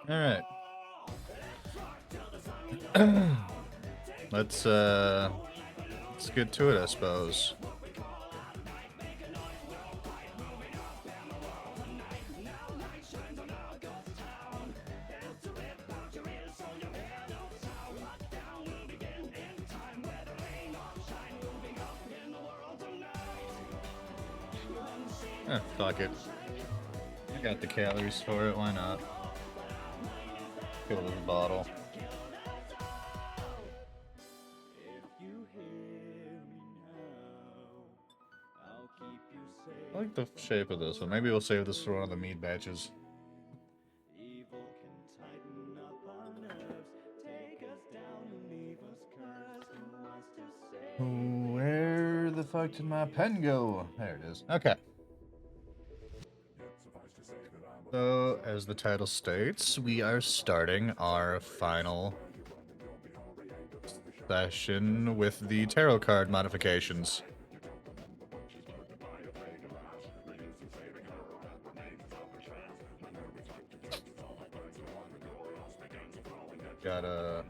All right. let's get to it, I suppose. Fuck it. I got the calories for it. Why not? Fill it with a bottle. I like the shape of this one. Maybe we'll save this for one of the meat batches. Where the fuck did my pen go? There it is. Okay. So, as the title states, we are starting our final session with the tarot card modifications. Got a...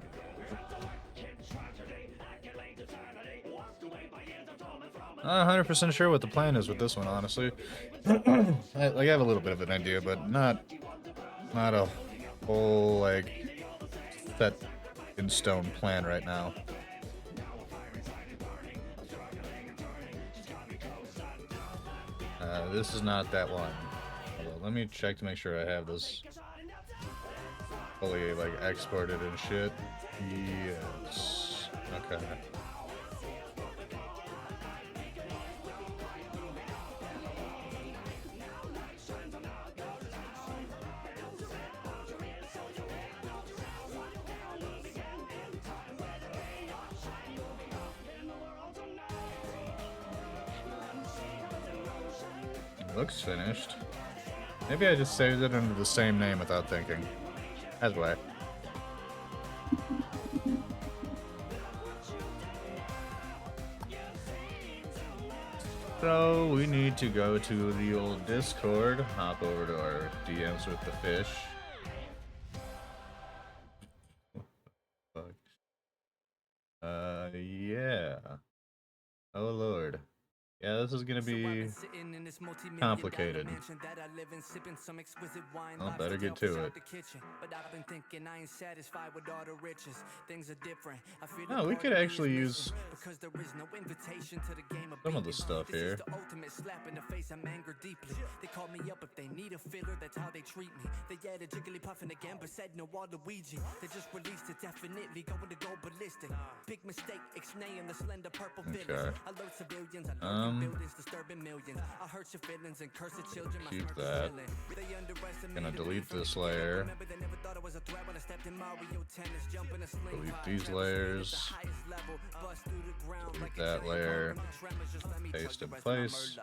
Not 100% sure what the plan is with this one, honestly. I have a little bit of an idea, but not a whole, like, set in stone plan right now. This is not that one. Hold on, let me check to make sure I have this fully, like, exported and shit. Yes. Okay. Looks finished. Maybe I just saved it under the same name without thinking. That's why. So we need to go to the old Discord, hop over to our DMs with the fish. Fuck. Yeah. Oh lord. Yeah, this is gonna be complicated. Well, better get to it. Oh, we could actually use some of the stuff here. They call me up if they need a filler, that's how they treat me. They added Jigglypuff again, but said no Waluigi. They just released it, definitely going to go ballistic. Big mistake, ixnaying the slender purple villains. Alert civilians, buildings disturbing millions. I hurt your feelings and curse the children. Keep that. Gonna delete this layer. Delete these layers. Delete that layer. Paste in place.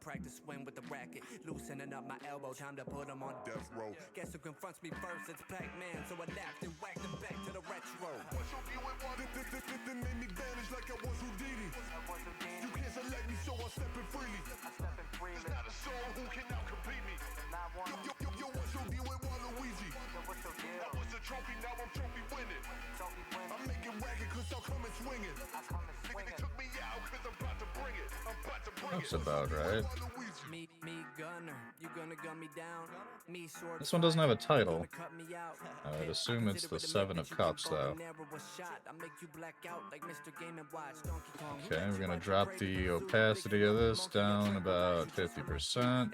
Practice swing with the racket, loosening up my elbow. Time to put them on death row. Guess who confronts me first? It's Pac-Man. So I laughed and whacked him back to the retro. Made me vanish like I was Houdini. You can't select me, so I'm stepping freely. It's not a soul who can out-compete me. Yo, what's your deal with Waluigi? I was a trophy, now I'm trophy winning. I'm making ragged cause I'm coming swinging. They took me out cause I'm about to bring it. That's about right. Me gunner, you gonna gun me down. Me sword. This one doesn't have a title. I'd assume it's the Seven of Cups, though. Okay, we're gonna drop the opacity of this down about 50%.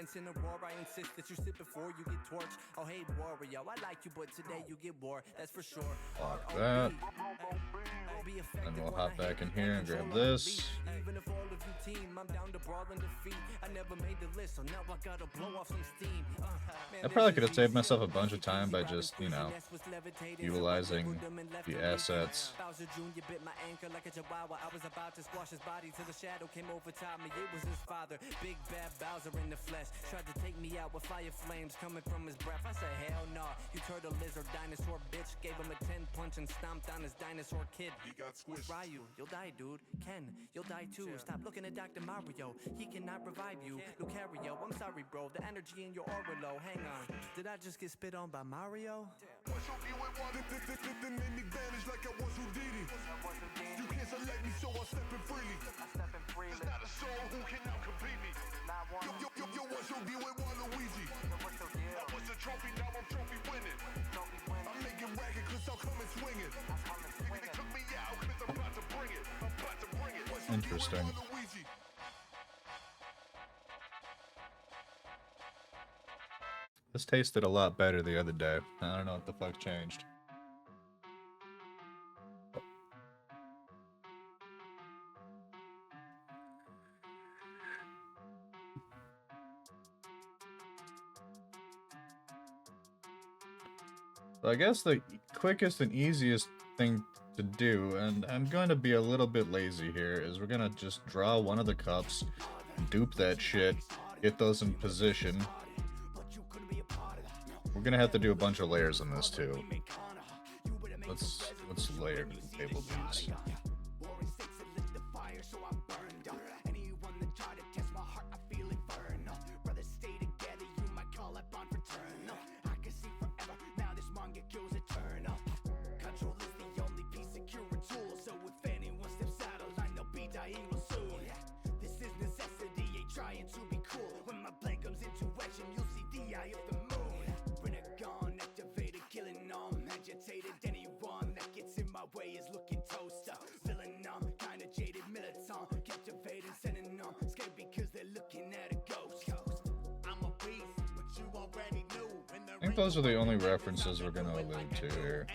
Lock that. And we'll hop back in here and grab this. I probably could have saved myself a bunch of time by just, you know, utilizing the assets. Big bad Bowser in the flesh tried to take me out with fire flames coming from his breath. I said, hell no, you turtle lizard dinosaur bitch. Gave him a 10 punch and stomped on his dinosaur kid. He got squished. Ryu, you'll die, dude. Ken, you'll die too. Stop looking at Dr. Mario. He cannot revive you. Lucario, I'm sorry, bro. The energy in your aura low. Hang on, did I just get spit on by Mario? Once you deal with water, then name me vanish like I was Houdini. You can't select me, so I'm stepping freely. There's not a soul who can out-compete me. Yo, once you deal with Waluigi. I was a trophy, now I'm trophy winning. I'm making racket cause I'm coming swinging. They took me out cause I'm about to bring it. Interesting. This tasted a lot better the other day. I don't know what the fuck changed. I guess the quickest and easiest thing to do, and I'm going to be a little bit lazy here, is we're going to just draw one of the cups, dupe that shit, get those in position. We're going to have to do a bunch of layers on this too. Let's layer label these. I think those are the only references we're gonna allude to here.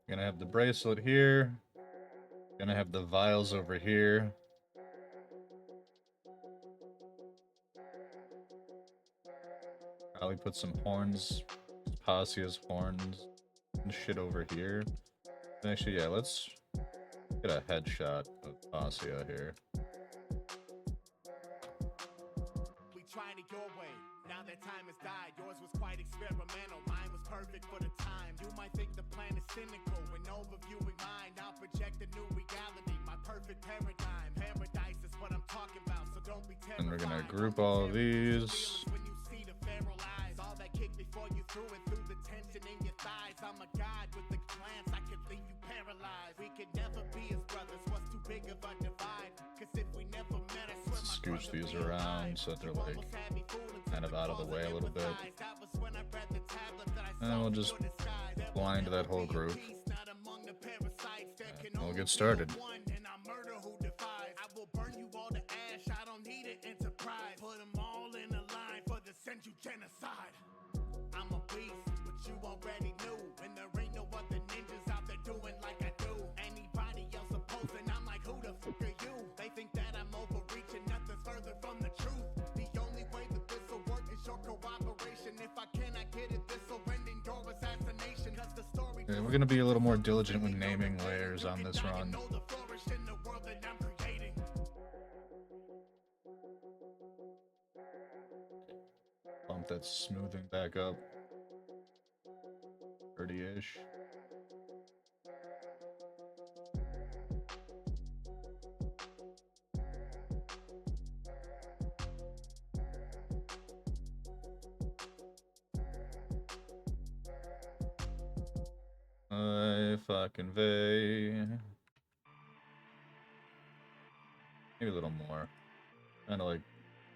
Gonna have the bracelet here. Gonna have the vials over here. Probably put some horns, Pasia's horns and shit over here. Actually, yeah, let's get a headshot of Pasia here. We tried it your way. Now that time has died. Yours was quite experimental. Mine was perfect for the time. You might think the plan is cynical. When overviewing mine, I'll project a new reality. My perfect paradigm. Paradise is what I'm talking about. So don't be terrified. And we're gonna group all of these. Before you threw it through the tension in your thighs. I'm a god with a glance, I could leave you paralyzed. We could never be as brothers, what's too big of a divide? Cause if we never met, I swear let's scooch these around so that they're like kind of out of the way a little bit. And we'll just blind that whole group. And we'll get started. I will burn you all to ash, I don't need an enterprise. Put them all in a line for the Senju genocide. I'm a beast, but you already knew. And there ain't no other ninjas out there doing like I do. Anybody else opposing, I'm like, who the fuck are you? They think that I'm overreaching, nothing's further from the truth. The only way that this'll work is your cooperation. If I cannot get it, this'll end in your assassination. Cause the story. Yeah, we're gonna be a little more diligent with naming layers on this run. Bump that smoothing back up. 30-ish. I fucking vey. Maybe a little more. Trying to like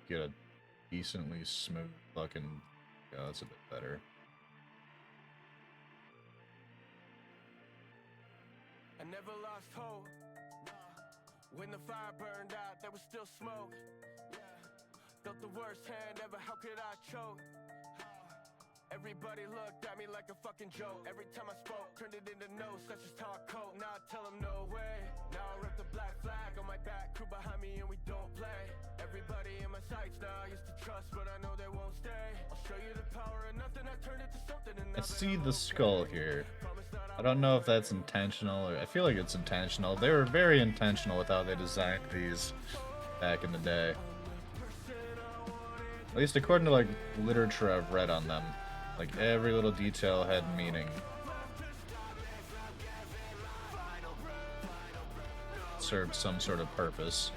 get a decently smooth fucking. Yeah, that's a bit better. I never lost hope. When the fire burned out, there was still smoke. Yeah. Felt the worst hand ever, how could I choke? Everybody looked at me like a fucking joke. Every time I spoke, turned it into no, such as talk coat. Now I tell them no way. Now I rep the black flag on my back, crew behind me and we don't play. Everybody in my sights now, I used to trust, but I know they won't stay. I'll show you the power of nothing, I turned it to something. And I see the skull here. I don't know if that's intentional, or I feel like it's intentional. They were very intentional with how they designed these. back in the day. At least according to like literature I've read on them. Like every little detail had meaning. Served some sort of purpose.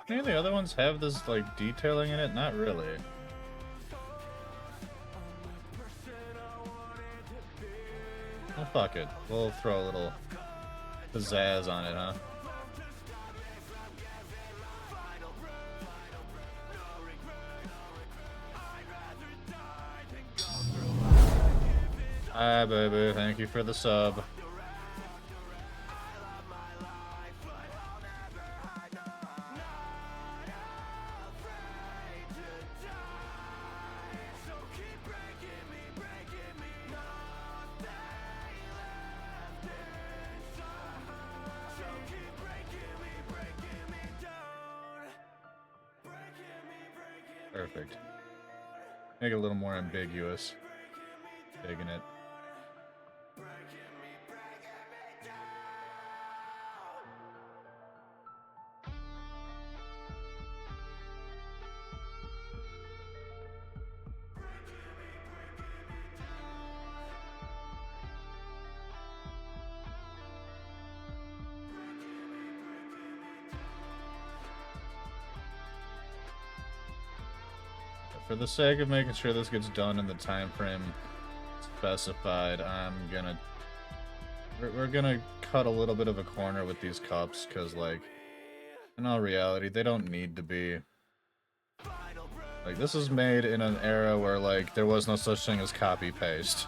Any of the other ones have this, like, detailing in it? Not really. Oh, fuck it. We'll throw a little pizzazz on it, huh? Hi, baby. Thank you for the sub. Perfect. Make it a little more ambiguous. Digging it. For the sake of making sure this gets done in the time frame specified, we're gonna cut a little bit of a corner with these cups, because, like, in all reality, they don't need to be. Like, this is made in an era where, like, there was no such thing as copy-paste.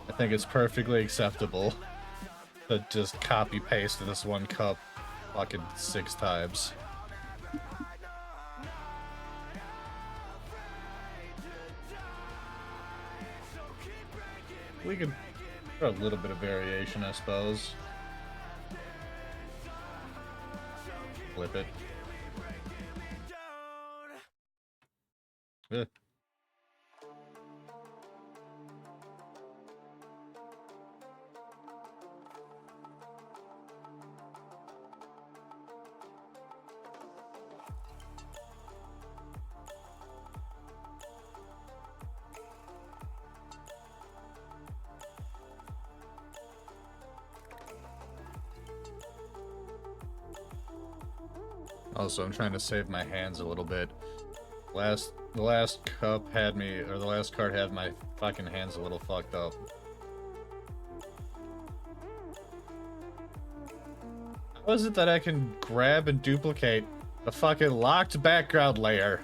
I think it's perfectly acceptable to just copy-paste this one cup fucking 6 times. We could throw a little bit of variation, I suppose. Flip it. Also, I'm trying to save my hands a little bit. The last cup had me, or the last card had my fucking hands a little fucked up. How is it that I can grab and duplicate the fucking locked background layer?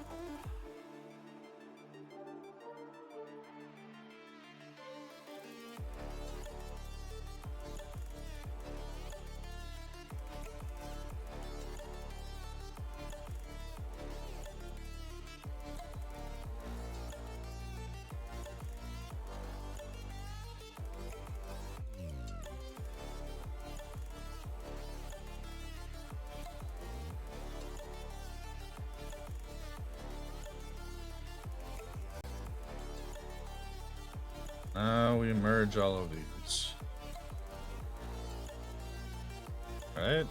Now we merge all of these. Right?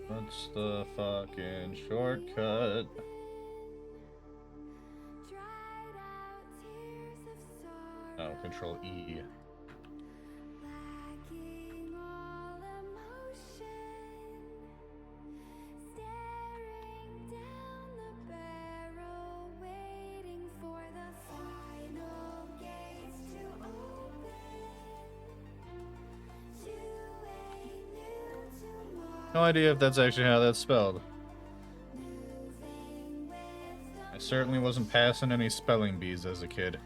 What's the fucking shortcut? Oh, Control E. No idea if that's actually how that's spelled. I certainly wasn't passing any spelling bees as a kid.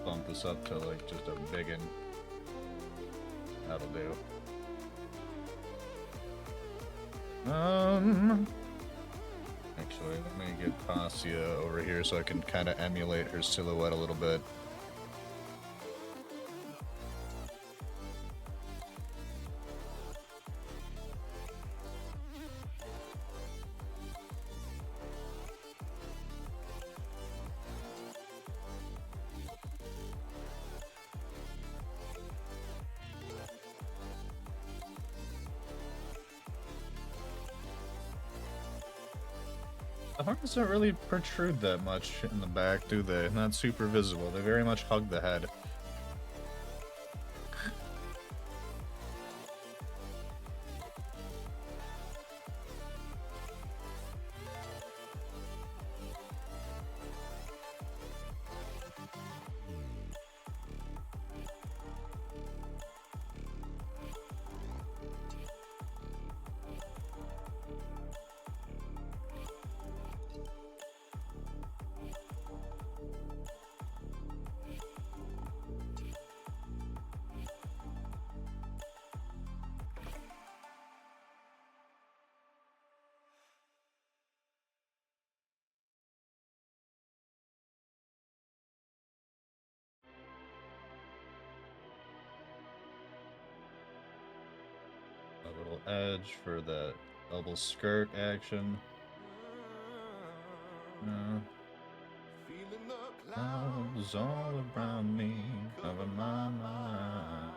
Bump this up to like just a biggin. That'll do. Actually, let me get Passia over here so I can kind of emulate her silhouette a little bit. The horns don't really protrude that much in the back, do they? Not super visible. They very much hug the head. A little edge for that double skirt action. Feeling the Clouds all around me, cover my mind.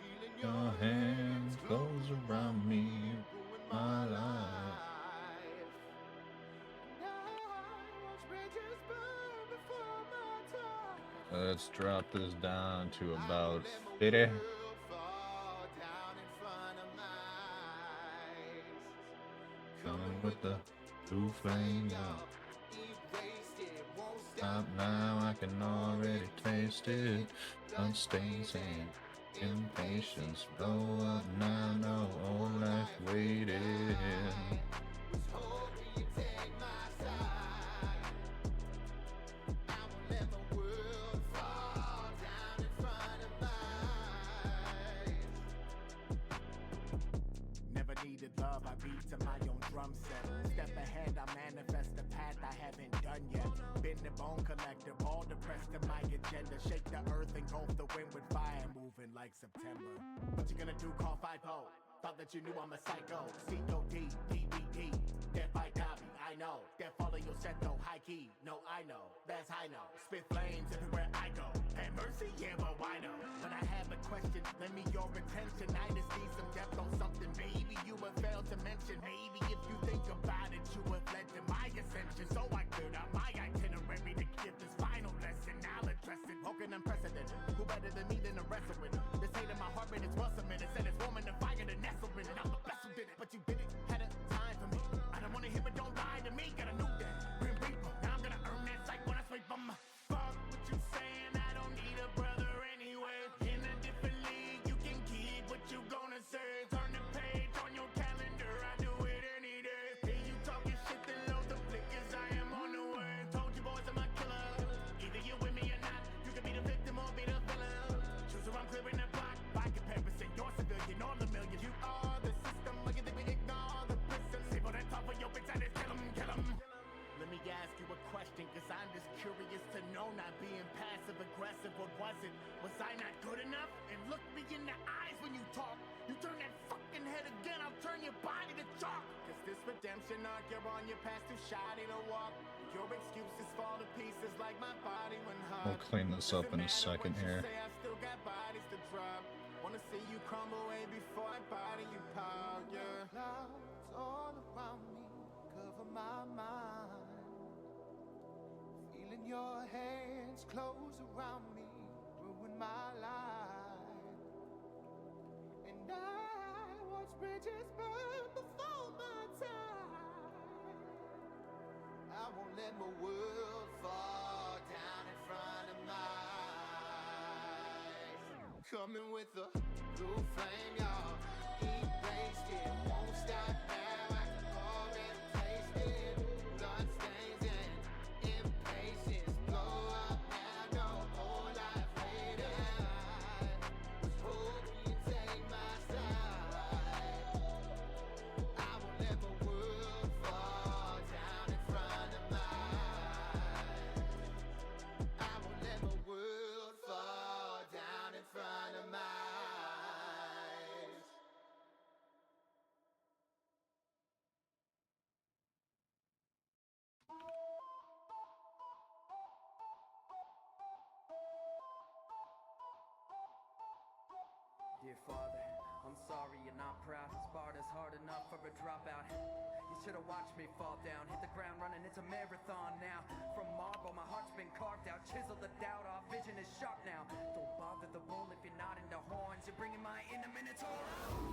feeling Your hands close around me, my life. Let's drop this down to about 50. Coming with the blue flame out. Stop now, I can already taste it. Bloodstains and impatience blow up now, no old life waiting. Never needed love, I beat to my own drum set. Step ahead, I manifest the path I haven't done yet. Been the bone collector, all depressed to my agenda. Shake the earth, engulf the wind with fire, moving like September. What you gonna do, call 5-0? Thought that you knew I'm a psycho. C-O-D, D-B-D, death by Dobby, I know. Death follow your set though, high key, no I know. That's high no, spit flames everywhere I go. And mercy, yeah, but why no? But I have a question, lend me your attention. I just need some depth on something, maybe you have failed to mention. Maybe if you think about it, you have led to my ascension. So I cleared out my itinerary to give this final lesson. I'll address it, broken unprecedented. Who better than me than to wrestle with it? This hate in my heart, but it's well submitted. Said it's warmer than fire to nestle in it. I'm the best who did it, but you did it, had a time for me. I don't wanna hear it, don't lie to me. Got a new day, Grim Reaper. Now I'm gonna earn that sight when I sweep on my fuck what you saying. I don't need a brother anyway. In a different league, you can keep what you gonna say. Turn the page on your calendar, I do it any day. Hey, you talking shit, then load the flickers, I am on the way. Told you boys I'm a killer. Either you with me or not, you can be the victim or be the villain. Choose who I'm clearing the block. By comparison, you're civilian, all the million. You are the system, like you think we ignore the prison. Save all that talk for your bitch, I just kill 'em, kill 'em. Let me ask you a question, cause I'm just curious to know, not being passive aggressive. What was it? Was I not good enough? And look me in the eyes when you talk. You turn that fucking head again, I'll turn your body to chalk. Cause this redemption arc, you're on your path too shoddy to walk. Your excuses fall to pieces like my body when hard. We'll clean this up in a second here. Say I still got bodies to drop. Wanna see you crumble way before I body you pile, yeah. Clouds all around me, cover my mind. Feeling your hands close around me, ruin my life. And I watch bridges burn before my time. I won't let my world fall down in front of my eyes. Coming with a blue flame, y'all. Erased it, won't stop now. I can already taste it. Blood stains and impatience. Blow up now, no whole life later. Was hoping you'd take my side. I won't let my world fall down in front of mine. I won't let my world fall down in front of mine. Dear Father, I'm sorry you're not proud. Sparta's hard enough for a dropout. You should have watched me fall down. Hit the ground running, it's a marathon now. From marble, my heart's been carved out. Chisel the doubt off, vision is sharp now. Don't bother the bull if you're not into horns. You're bringing my inner minotaur.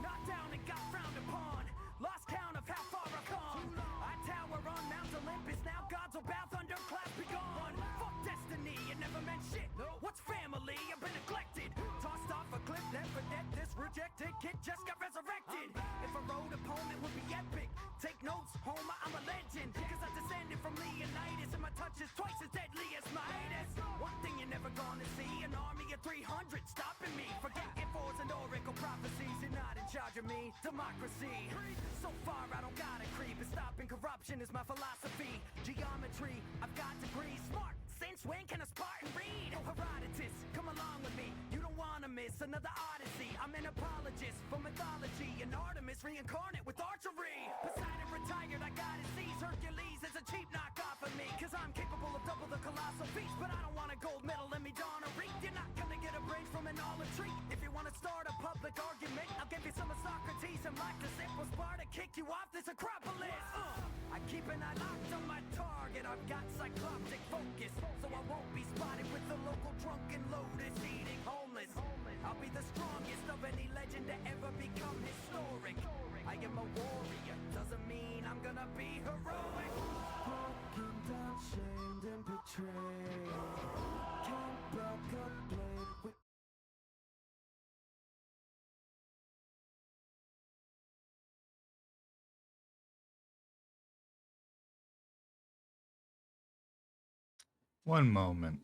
Knocked down and got frowned upon. Lost count of how far I've come. I tower on Mount Olympus. Now gods will bow, thunderclaps be gone. Fuck destiny, it never meant shit. What's family? I've been neglected. Tossed off a cliff, never dead. This rejected kid just got resurrected. If I wrote a poem, it would be epic. Take notes, Homer, I'm a legend. Cause I descended from Leonidas, and my touch is twice as deadly as Midas. One thing you're never gonna see, an army of 300 stopping me. Forget infos and oracle prophecies, you're not in charge of me. Democracy. So far I don't gotta creep, and stopping corruption is my philosophy. Geometry, I've got degrees. Smart, since when can a Spartan read? Oh Herodotus, come along with me. You don't wanna miss another odyssey. I'm an apologist for mythology, and Artemis reincarnate with archery. Poseidon retired, I gotta seize. Hercules is a cheap knockoff of me, cause I'm capable of double the colossal feats. But I don't want a gold medal, let me don a wreath. You're not gonna get a break from an olive tree. If you wanna start a public argument, I'll give you some of Socrates and Lactasit. Will Sparta kick you off this Acropolis? I keep an eye locked on my target. I've got cycloptic focus, so I won't be spotted with the local drunken lotus eating homeless. I'll be the strongest of any legend to ever become historic. I am a warrior, doesn't mean I'm gonna be heroic. Broken down, shamed and betrayed. Can't back up, blade with One moment.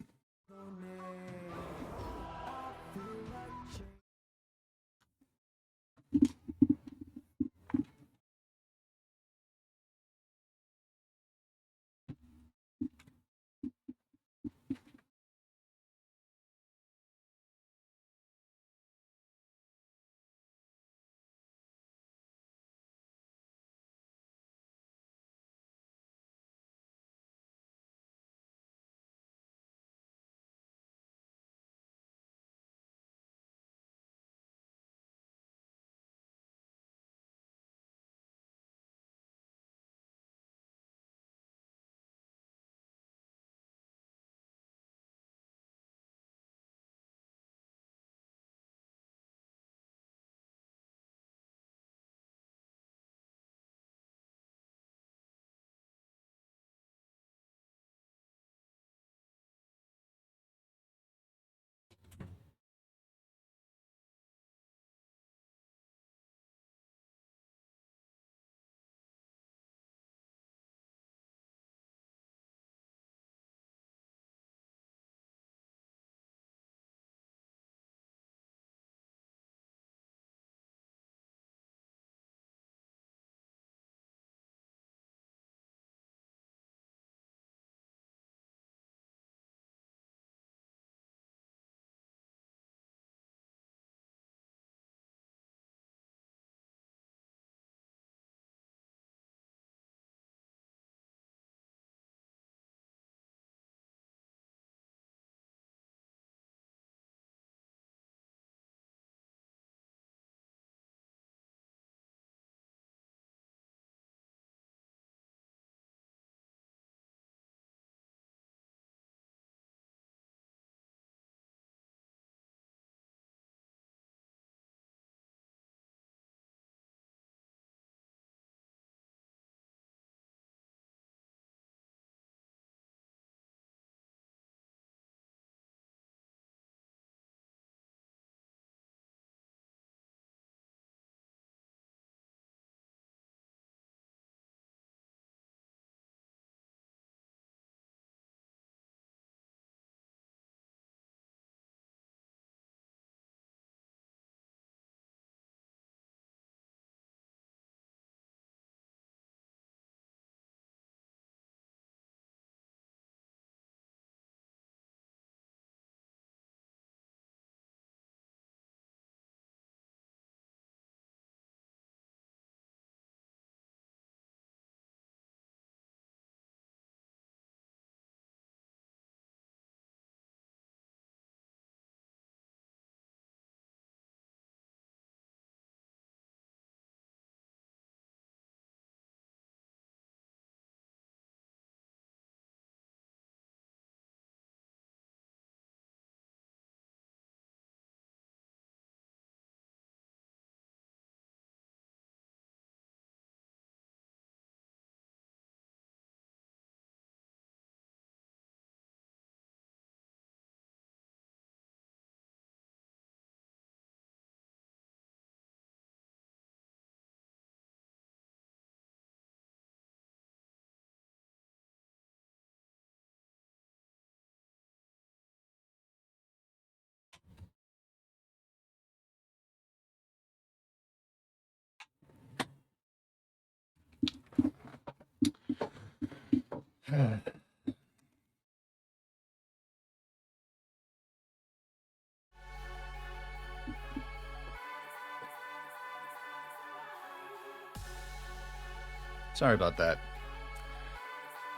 Sorry about that.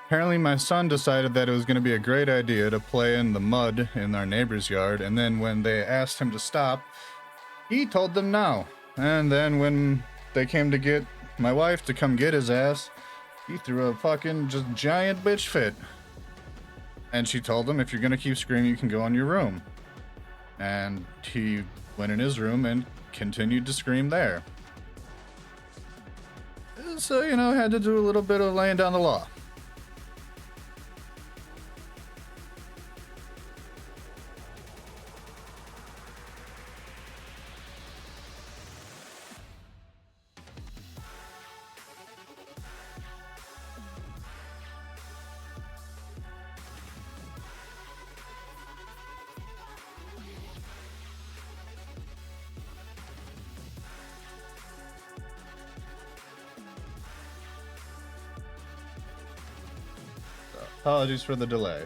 Apparently my son decided that it was going to be a great idea to play in the mud in our neighbor's yard, and then when they asked him to stop, he told them no. And then when they came to get my wife to come get his ass, he threw a fucking just giant bitch fit. And she told him, if you're going to keep screaming, you can go in your room. And he went in his room and continued to scream there. So, you know, had to do a little bit of laying down the law. Apologies for the delay.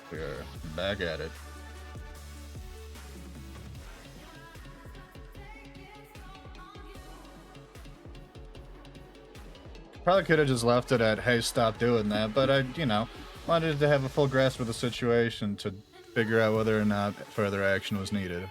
We're back at it. Probably could have just left it at, hey, stop doing that, but I, you know, wanted to have a full grasp of the situation to figure out whether or not further action was needed.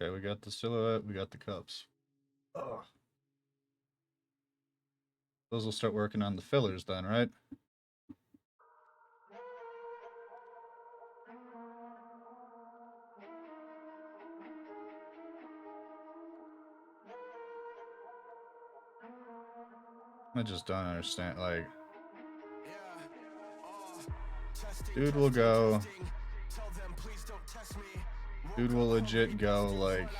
Okay, we got the silhouette, we got the cups. Ugh. Those will start working on the fillers then, right? I just don't understand, like... Dude will go... Dude will legit go, like,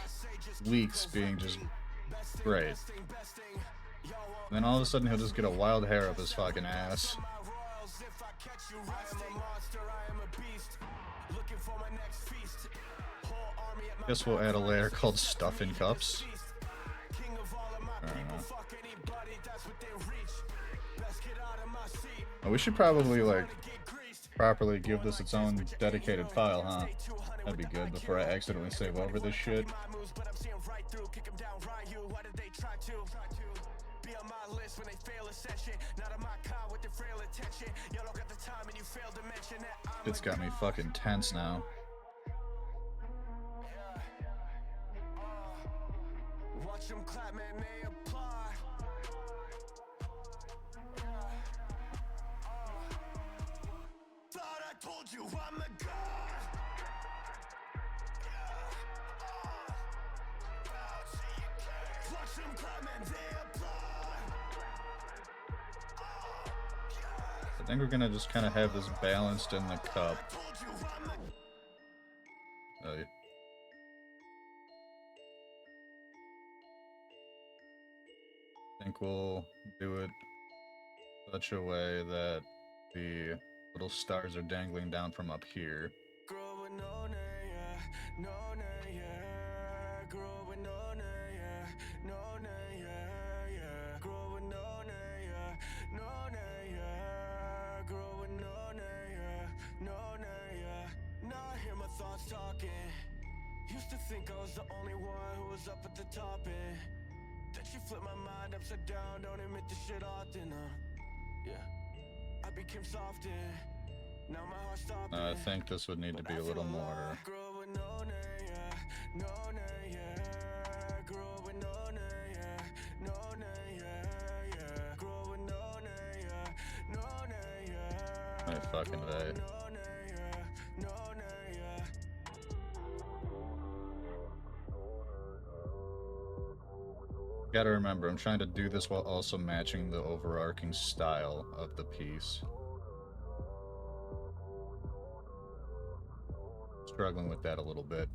weeks being just great. And then all of a sudden he'll just get a wild hair up his fucking ass. Guess we'll add a layer called stuff in cups. I don't know. Oh, we should probably, like, properly give this its own dedicated file, huh? That'd be good before I accidentally save over this shit. It's got me fucking tense now. Watch them clap, man, they apply. Thought I told you I'm a god. Watch them clap, man, they apply. I think we're gonna just kind of have this balanced in the cup. Oh, yeah. I think we'll do it such a way that the little stars are dangling down from up here. Talking. Used to think I was the only one who was up at the top, and then she flipped my mind upside down. Don't admit this shit often, yeah. I became soft, and now my heart stopped. I think this would need to be a little more. My fucking way. Gotta remember, I'm trying to do this while also matching the overarching style of the piece. Struggling with that a little bit.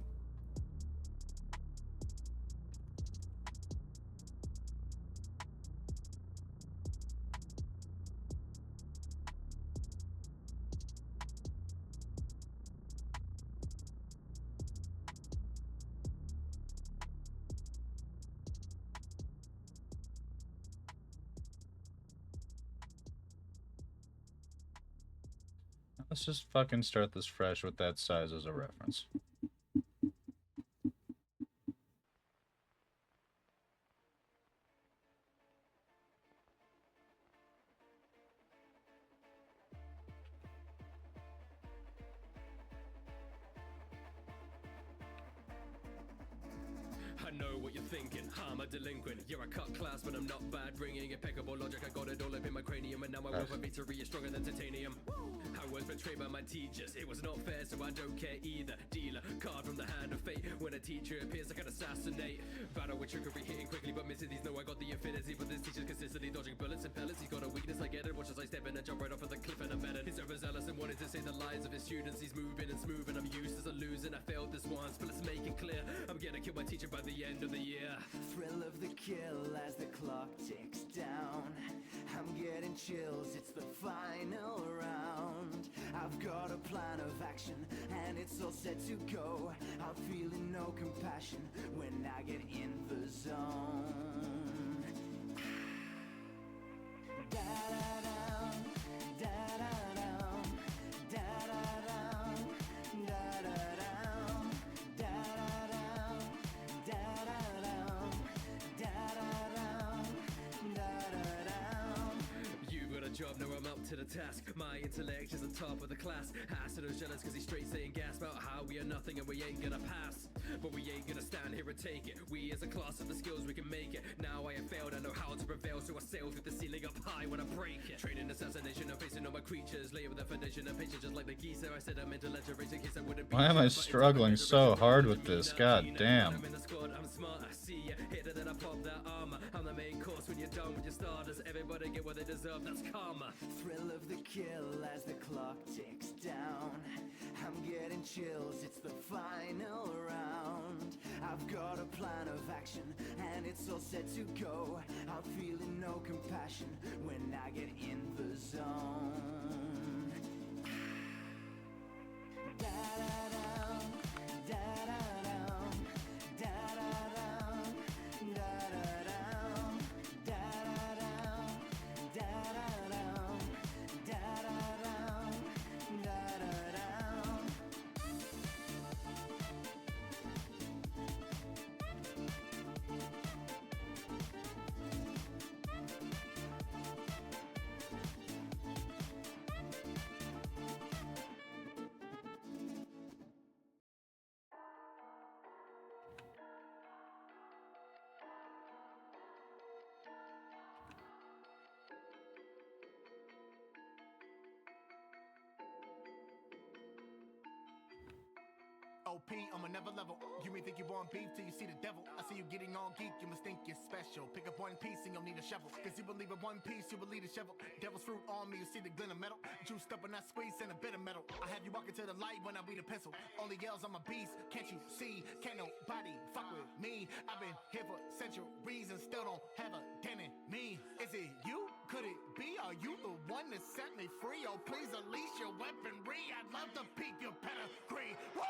Let's just fucking start this fresh with that size as a reference. I know what you're thinking, I'm a delinquent. You're a cut class, but I'm not bad. Bringing impeccable logic, I got it all up in my cranium. And now my will for victory is stronger than titanium. I was betrayed by my teachers, it was not fair, so I don't care either. Dealer, card from the hand of fate. When a teacher appears, I can assassinate. Battle with trickery, hitting quickly, but missing these. Know I got the affinity, but this teacher's consistently dodging bullets and pellets. He's got a weakness, I get it. Watch as I step in and jump right off of the cliff and I'm better. He's overzealous and wanted to say the lies of his students. He's moving and smoothing, I'm used as a losing. I failed this once, but let's make it clear. I'm gonna kill my teacher by the end of the year. Thrill of the kill as the clock ticks down. I'm getting chills, it's the final round. I've got a plan of action and it's all set to go. I'm feeling no compassion when I get in the zone. Da-da-dum, da-da-dum, da-da-dum, da-da-dum, da-da-dum, da-da-dum, da-da-dum, da-da-dum. You got a job, now I'm up to the task. My intellect is on top of the class. Acido's jealous cause he's straight saying gas about how we are nothing and we ain't gonna pass. But we ain't gonna stand here and take it. We as a class have the skills, we can make it. Now I have failed, I know how to prevail, so I sail through the ceiling up high when I break it. Training assassination, I'm facing all my creatures. Lay with the foundation and patience just like the geese. I said I'm into legendary in case I wouldn't be. Why am I struggling so hard with this? God damn. I'm in the squad, I'm smart, I see ya. Hit it and I pop that armor. I'm the main course when you're done with your starters. Everybody get what they deserve, that's karma. Thrill of the kill as the clock ticks down. I'm getting chills, it's the final round. I've got a plan of action and it's all set to go. I'm feeling no compassion when I get in the zone. Da-da-dum, da-da-dum, da-da-dum, da-da-dum, da-da-dum, da-da-dum, da-da-dum, da-da-dum. OP, I'm a never level. You may think you want beef till you see the devil. I see you getting all geek, you must think you're special. Pick up one piece and you'll need a shovel. Cause you believe in one piece, you will need a shovel. Devil's fruit on me, you see the glint of metal. Juiced up and I squeeze and a bit of metal. I have you walking to the light when I beat a pencil. Only yells, I'm a beast, can't you see? Can't nobody fuck with me. I've been here for centuries and still don't have a dent in me. Is it you? Could it be? Are you the one that set me free? Oh, please unleash your weaponry. I'd love to peep your pedigree. Woo!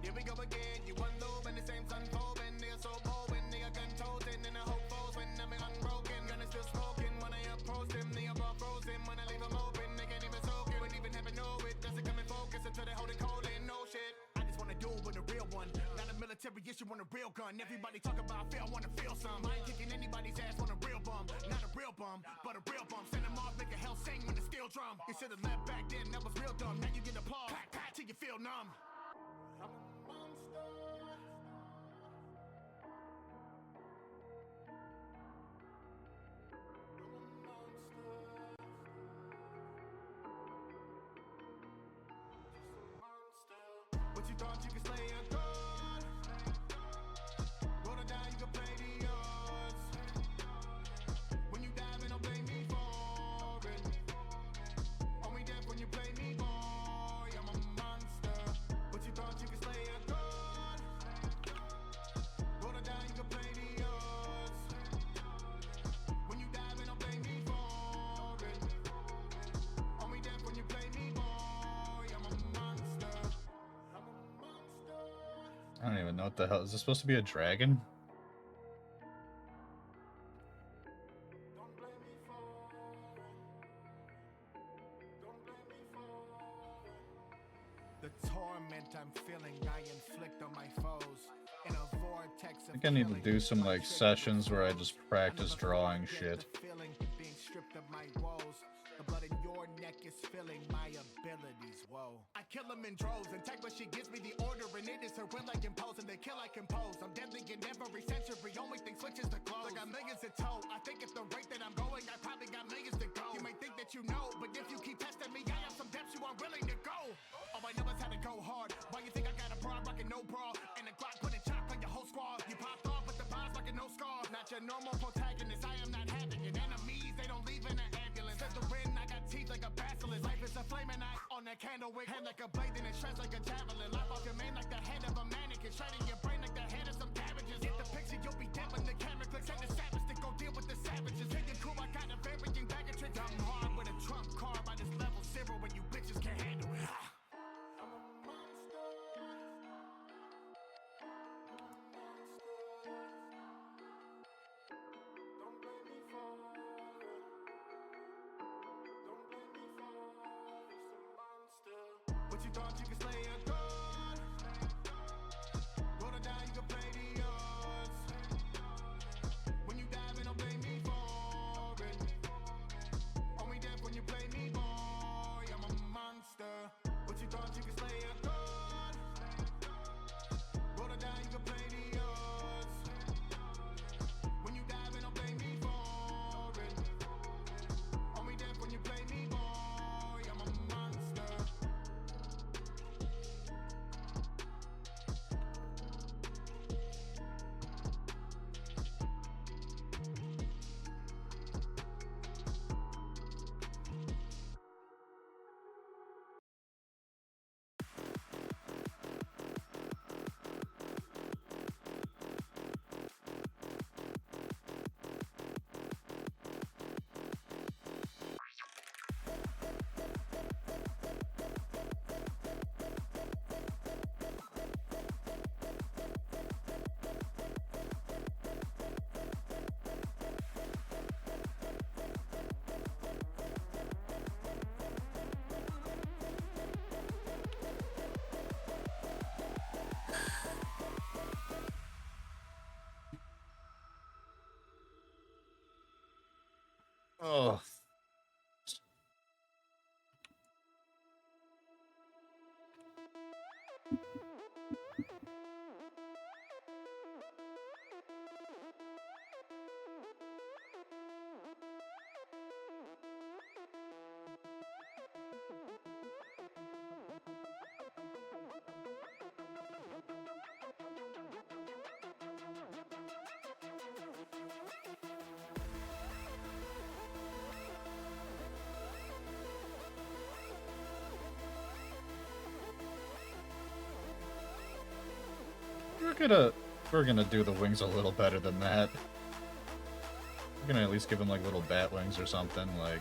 Here we go again, you unload when the same sun folding. They're so bold when they are gun toting. And I hope foes when I'm unbroken. Gun is still smoking when I approach them. They are all frozen when I leave them open. They can't even soak it, wouldn't even have to know it. Doesn't come in focus until they hold it cold in. No shit, I just wanna do it with a real one. Not a military issue on a real gun. Everybody talk about fear, I wanna feel some. I ain't kicking anybody's ass on a real bum. Not a real bum, but a real bum. Send them off, make a hell sing when the steel drum. You should've left back then, that was real dumb. Now you get applause, clap, clap, till you feel numb. What you thought you could slay a god? Roll it down, you can play the odds. When you dive in, don't blame me for it. Only death when you play me, boy. I'm a monster. What you thought you could slay a god? Roll it down, you can play the odds. When you dive in, don't blame me for it. Only death when you play me, boy. I'm a monster. I'm a monster. I don't even know what the hell. Is this supposed to be a dragon? Don't blame me for it. Don't blame me for it. The torment I'm feeling, I inflict on my foes. In a vortex I think I need to do some like sessions where I just practice drawing shit. feeling being stripped of my woes. The blood in your neck is filling my abilities. Whoa. I kill them in droves and take what she gives me the order, and it is her will I impose, and they kill I compose. I'm deadly in every century. Only thing switches the clothes. I got millions to tow. I think at the rate that I'm going, I probably got millions to go. You may think that you know, but if you keep testing me, I have some depths you aren't willing to go. Oh, I know it's how to go hard. Why you think I got a broad rockin' no bra and a Glock putting chalk on your whole squad? You popped off with the vibes like a no scar. Not your normal protagonist. I am not having it. Enemies, they don't leave in an ambulance. Says the wind, I got teeth like a basilisk. Life is a flaming eye on that candle wick. Hand like a blade and it shreds like a javelin. Life off your mane like the head of a mannequin. Shredding your brain like the head of some cabbages. Get the picture, you'll be dead when the camera clicks. Ain't the savage to go deal with the savages. Hit your crew, I got a varying bag of tricks. I'm hard with a trump card by this level zero when you bitches can't handle it. I'm a monster. Don't blame me for it. Don't blame me for it. It's a monster. What you thought you could slay a god? Roll it down, you can play the odds. When you dive in, don't blame me for it. Only death when you play me, boy. I'm a monster. What you thought you could slay a god? Roll it down, you can play the odds. When you dive in, don't blame me for it. Only death when you play me, boy. I'm a monster. Oh. We're gonna do the wings a little better than that. We're gonna at least give him like little bat wings or something, like.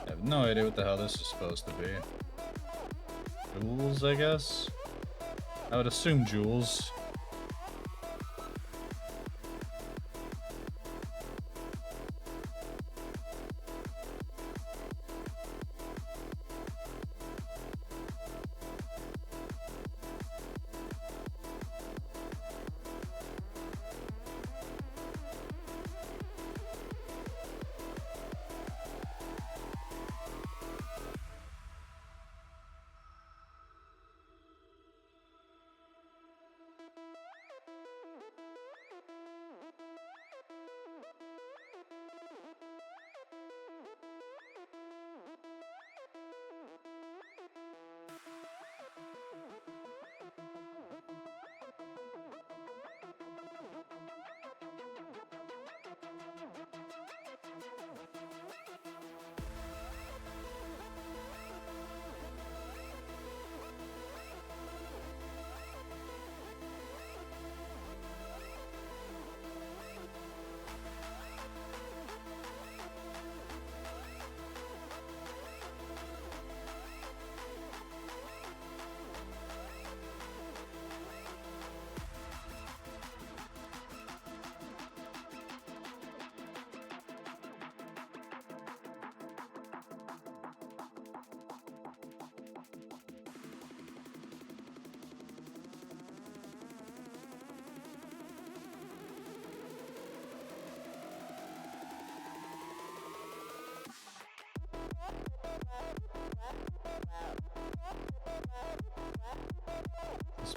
I have no idea what the hell this is supposed to be. Jewels, I guess? I would assume jewels.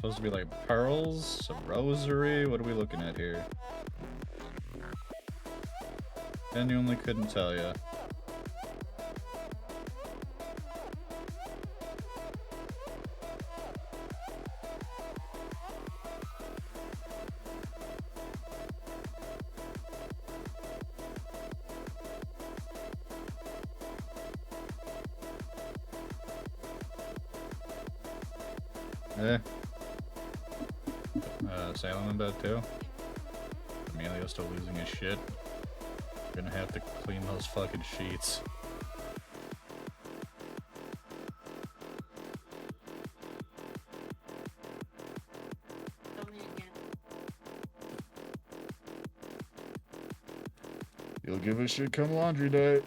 supposed to be like pearls, a rosary. What are we looking at here? Genuinely couldn't tell ya. Salem in bed too. Emilio's still losing his shit. Gonna have to clean those fucking sheets. You'll give a shit come laundry day.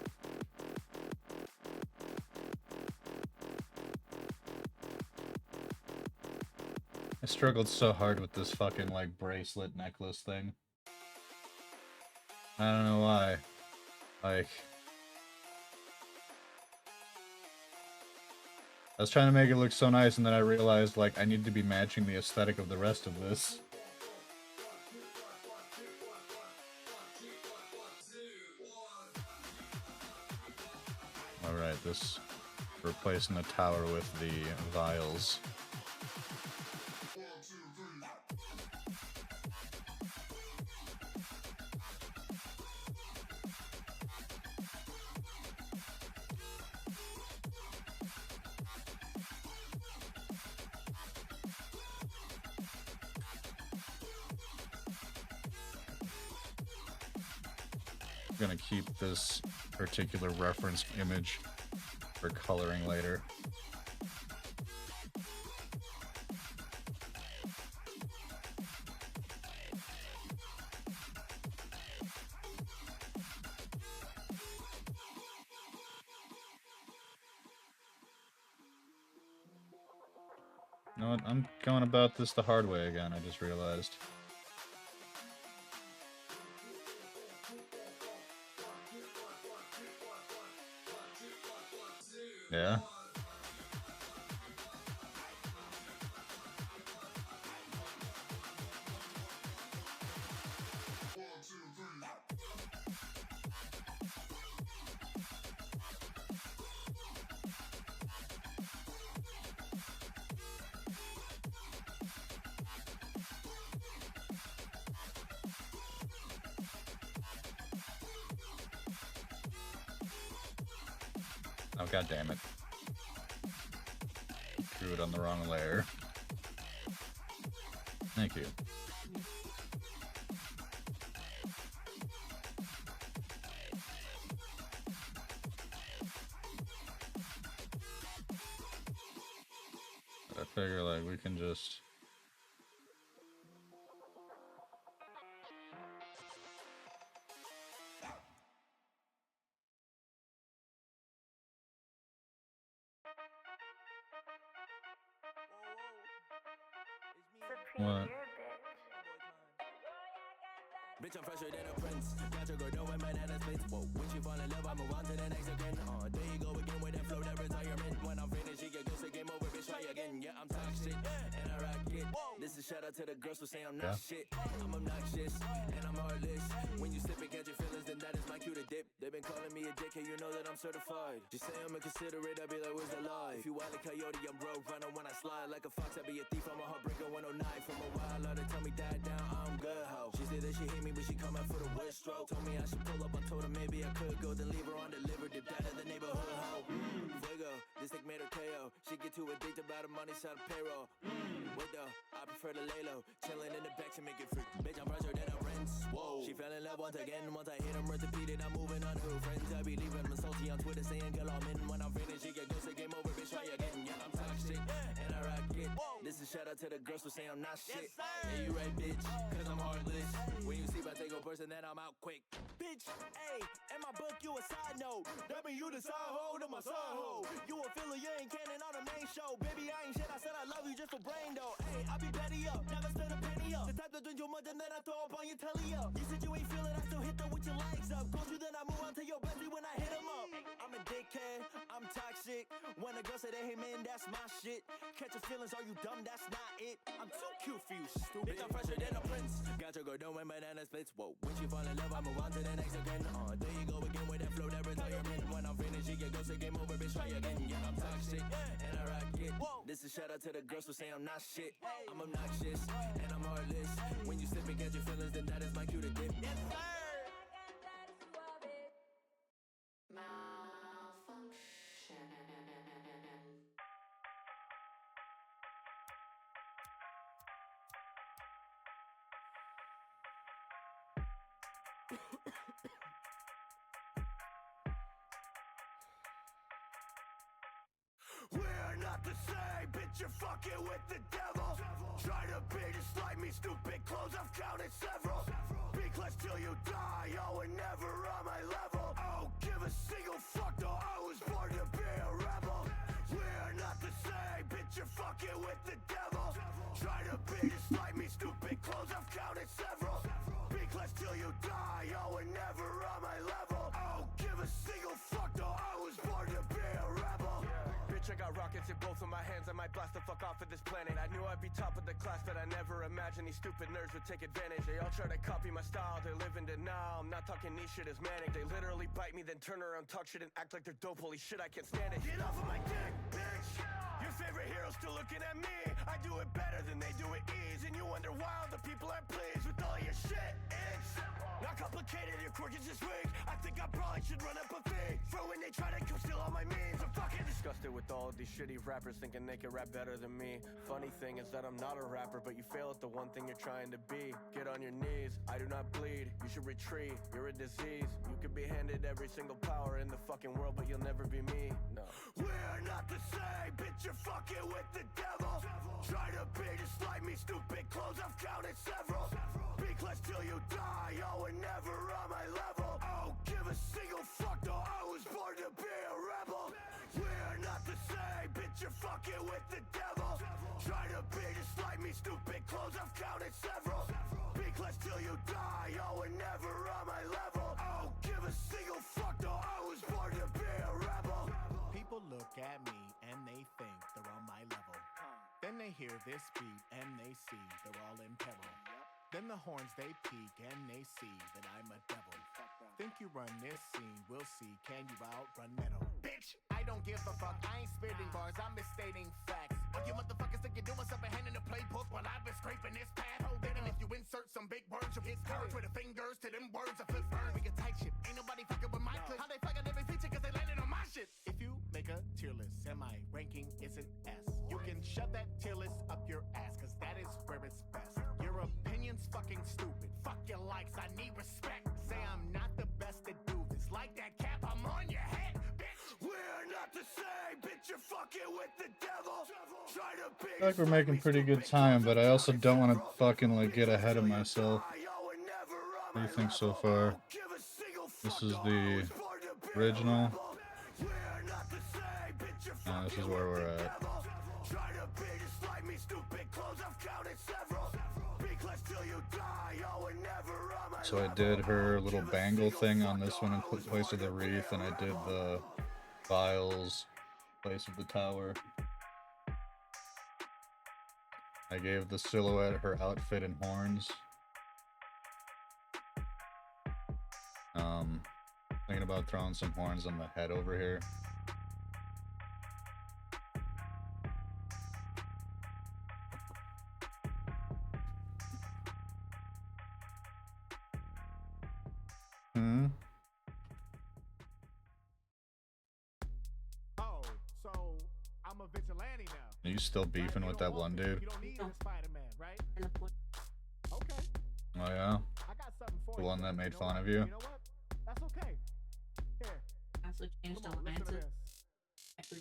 I struggled so hard with this fucking, like, bracelet necklace thing. I don't know why. Like... I was trying to make it look so nice, and then I realized, like, I need to be matching the aesthetic of the rest of this. Alright, this... replacing the tower with the vials. I'm gonna keep this particular reference image for coloring later. You know what? I'm going about this the hard way again, I just realized. Yeah. Oh, god damn it. Drew it on the wrong layer. Thank you. I figure, like, we can just... What? Bitch, I'm fresher than a prince. Got your girl doing my nana splits. Whoa, when she fall in love, I move on to the next again. There you go again with that flow, that retirement. When I'm finished, she get ghost, game over, bitch, try again. Yeah, I'm talk shit, and I rock it. This is shout out to the girls who say I'm not shit. I'm obnoxious, and I'm heartless. When you slip and catch your feelings, then that is my cue to dip. They've been calling me a dickhead, you know that I'm certified. Just say I'm inconsiderate, I be like, where's the lie? If you wild a coyote, I'm bro, running when I slide. Like a fox, I be a thief, I'm a heartbreaker, 109. From a while, all they tell me die down, I'm good, ho. She said that she hate me, but she come out for the west stroke. Told me I should pull up, I told her maybe I could go. Then leave her on delivered, dip out of the neighborhood, ho. Fuego, this thing made her KO. She get too addicted by the money, side of payroll. Wait though, I prefer to lay low. Chilling in the back to make it free. Bitch, I'm fresher than a prince. Whoa. She fell in love once again. Once I hit him, repeated, I'm moving on to friends. I be leaving them salty on Twitter saying, girl, I'm in. When I'm finished, she get ghost, game over, bitch, try again. Yeah, I'm talk shit, and I rock it. This is shout out to the girls who say I'm not shit. Yeah, you right, bitch, cause I'm heartless. When you see my take a person, then I'm out quick. Bitch, hey, in my book you a side note. That mean you the side hoe to my side hoe. You a filler, you ain't canon on the main show. Baby, I ain't shit, I said I love you just just for brain though. Hey, I be petty up, never spend a penny up. The type to drink too much and then I throw up on your telly up. You said you ain't feel it, I still hit them with your legs up. Called you, then I move on to your bestie when I hit him up. I'm a dickhead, I'm toxic. When a girl say they hate men, that's my shit. Catch your feelings, are you dumb? That's not it. I'm too cute for you, stupid. Think I'm fresher than a prince. Got your girl doing banana splits. Whoa, when she fall in love, I move on to the next again. There you go again with that flow, that retirement. When I'm finished, you get ghost, game over, bitch, try again. Yeah, I'm toxic, and I rock it. This is shout out to the girls who say I'm not shit. I'm obnoxious, and I'm heartless. When you slip and catch your feelings, then that is my cue to dip. Yes, sir. We're not the same, bitch, you're fucking with the devil. Try to be just like me, stupid clothes, I've counted several. Be clutch till you die, oh, and never on my level. Oh, give a single fuck though, I was born to be a rebel. We're not the same, bitch, you're fucking with the devil. Try to be just like me, stupid clothes, I've counted several. Be clutch till you die, oh, and never on my level. Oh, give a single fuck though, I was born to be a rebel. I got rockets in both of my hands, I might blast the fuck off of this planet. I knew I'd be top of the class, but I never imagined these stupid nerds would take advantage. They all try to copy my style, they live in denial. I'm not talking niche shit as manic. They literally bite me, then turn around, talk shit, and act like they're dope. Holy shit, I can't stand it. Get off of my dick, bitch. Your favorite hero's still looking at me. I do it better than they do it ease. And you wonder why all the people are pleased with all your shit. It's not complicated, your quirk is just weak. I think I probably should run up a fee for when they try to come steal all my means. I'm fucking disgusted with all of these shitty rappers thinking they can rap better than me. Funny thing is that I'm not a rapper, but you fail at the one thing you're trying to be. Get on your knees, I do not bleed. You should retreat, you're a disease. You could be handed every single power in the fucking world, but you'll never be me. No. We're not the same, bitch, you're fucking with the devil. Try to be just like me, stupid clothes, I've counted several. Be clutch till you die, oh, and never on my level. Oh, give a single fuck though, I was born to be a rebel. We're not the same, bitch, you're fucking with the devil. Try to be just like me, stupid clothes, I've counted several. Be clutch till you die, oh, and never on my level. Oh, give a single fuck though, I was born to be a rebel. People look at me and they think they're on my level. Then they hear this beat and they see they're all in peril. Then the horns they peek and they see that I'm a devil. Think you run this scene, we'll see, can you outrun metal? Bitch, I don't give a fuck, I ain't spitting bars, I'm misstating facts. All you motherfuckers think you're doing something, hand in the playbook while I've been scraping this pad. Hold it, and if you insert some big words, you'll get scourged with the fingers to them words. I flip birds, we get tight shit, ain't nobody fucking with my clip. How they fucking every feature cause they landed on my shit. If you make a tier list and my ranking is an S, you can shove that tier list up your ass, cause that is where it's best. Your opinion's fucking stupid, fuck your likes, I need respect. Say I'm not the best to do this, like that cap, I'm on your head, bitch. We're not the same, bitch, you're fucking with the devil. Try to be I feel like we're making pretty good time, but I also don't want to fucking like get ahead of myself. What do you think so far? This is the original. This is where we're at. So I did her little bangle thing on this one in place of the wreath, and I did the vials in place of the tower. I gave the silhouette her outfit and horns. Thinking about throwing some horns on the head over here. Oh, so I'm a vigilante now. Are you still beefing with that one dude? You don't need a Spider-Man, right? Okay. Oh yeah? I got something for The you. one that made know fun what? of you? You know what? That's okay. Here. Also changed Come on, elements. listen to this.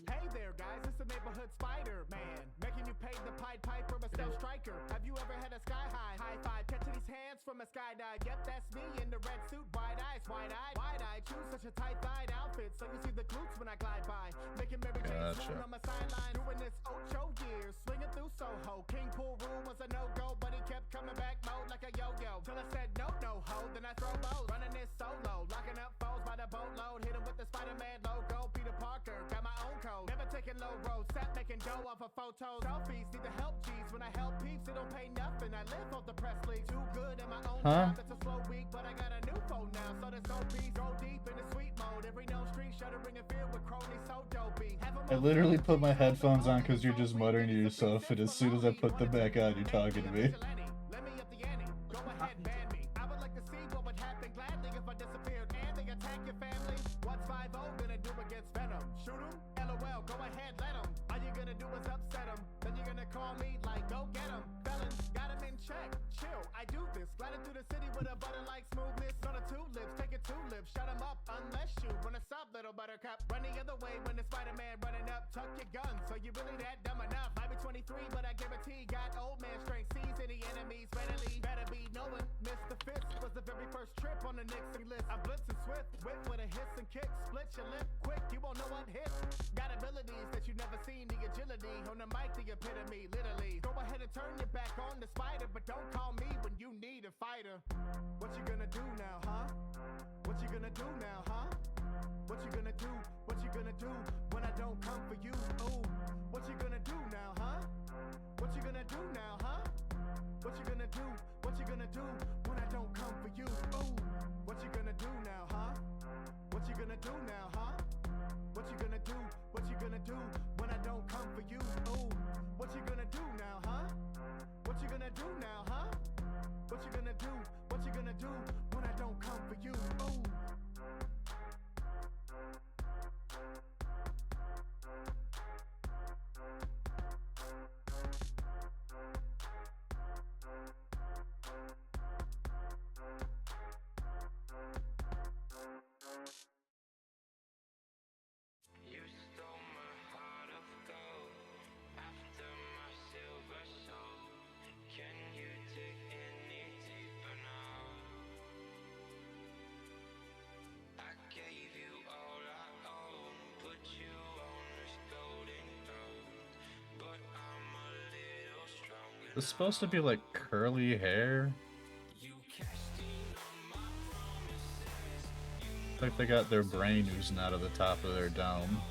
Hey there, guys, it's the neighborhood Spider-Man, making you pay the Pied Piper, a stealth striker. Have you ever had a sky high five, catching these hands from a skydive? Yep, that's me in the red suit, wide-eyed, wide-eyed. Choose such a tight-thighed outfit, so you see the glutes when I glide by. Making Mary Jane swoon on my sideline, doing this Ocho years, swinging through so go. King Pool Room was a no-go, but he kept coming back mode like a yo-yo. Till I said no, ho, then I throw bows. Running this solo, locking up foes by the boatload. Hit him with the Spider-Man logo. Peter Parker, got my own code. Never taking low roads, sat making dough off of photos. Selfies, need the help, G's. When I help peeps, it don't pay nothing. I live off the press league. Too good in my own job, it's a slow week, but I got a new phone now. So there's no peace, go deep in the sweet mode. Every no street shuttering and filled with cronies so dopey. I literally put my headphones on because you're just muttering to yourself, and as soon as I put them back on, you're talking to me. Let me up the ante. Go ahead, ban me. I would like to see what would happen gladly if I disappeared and they attack your family. What's 5-0 gonna do against Venom? Shoot him? LOL, go ahead, let him. All you gonna do is upset him. Then you're gonna call me like, go get him. Felons, got him in check. Chill, I do this. Gliding through the city with a butter like smoothness. On a tulips, take it 2 lips. Shut him up unless you run a sub, little buttercup. Run the other way when the Spider-Man running up. Tuck your gun, so you really that dumb enough. Might be 23, but I guarantee got old man strength. Sees any enemies readily. Better be knowing. Mr. Fist was the very first trip on the Nixon list. I'm blitzing swift, whip with a hiss and kick. Split your lip quick, you won't know what hit. Got abilities that you never seen. The agility on the mic, the epitome, literally. Go ahead and turn your back on the spider, but don't call me when you need a fighter. What you gonna do now, huh? What you gonna do now, huh? What you gonna do? What you gonna do when I don't come for you? Ooh, what you gonna do now, huh? What you gonna do now, huh? What you gonna do? What you gonna do when I don't come for you? Ooh, what you gonna do now, huh? What you gonna do now, huh? What you gonna do? What you gonna do when I don't come for you? Ooh, what you gonna do now, huh? What you gonna do now, huh? What you gonna do? What you gonna do when I don't come for you? Ooh. You stole my heart of gold after my silver soul. Can you dig any deeper now? I gave you all I own, put you on this golden throne, but I'm a little stronger. It's supposed to be like curly hair. Like they got their brain oozing out of the top of their dome.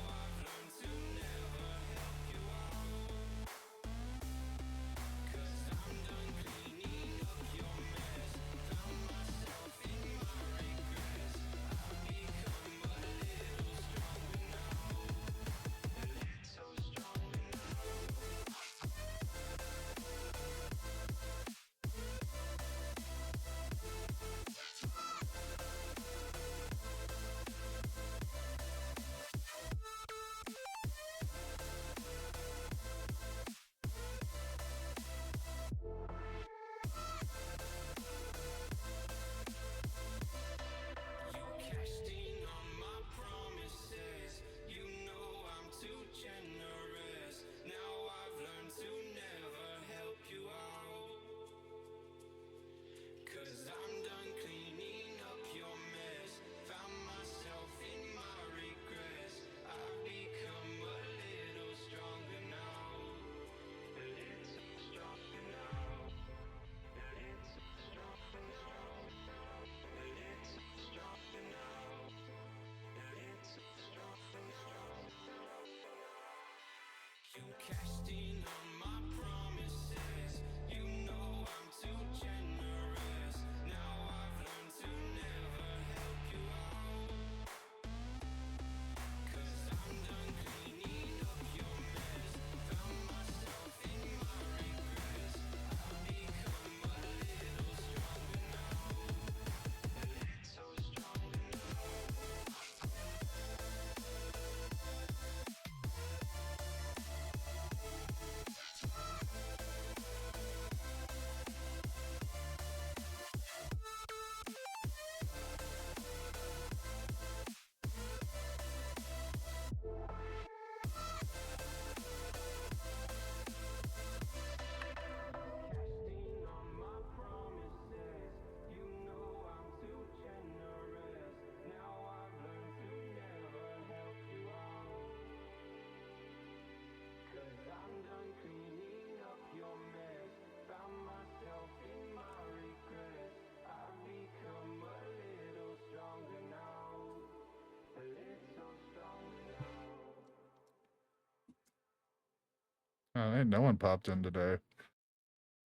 Oh, ain't no one popped in today.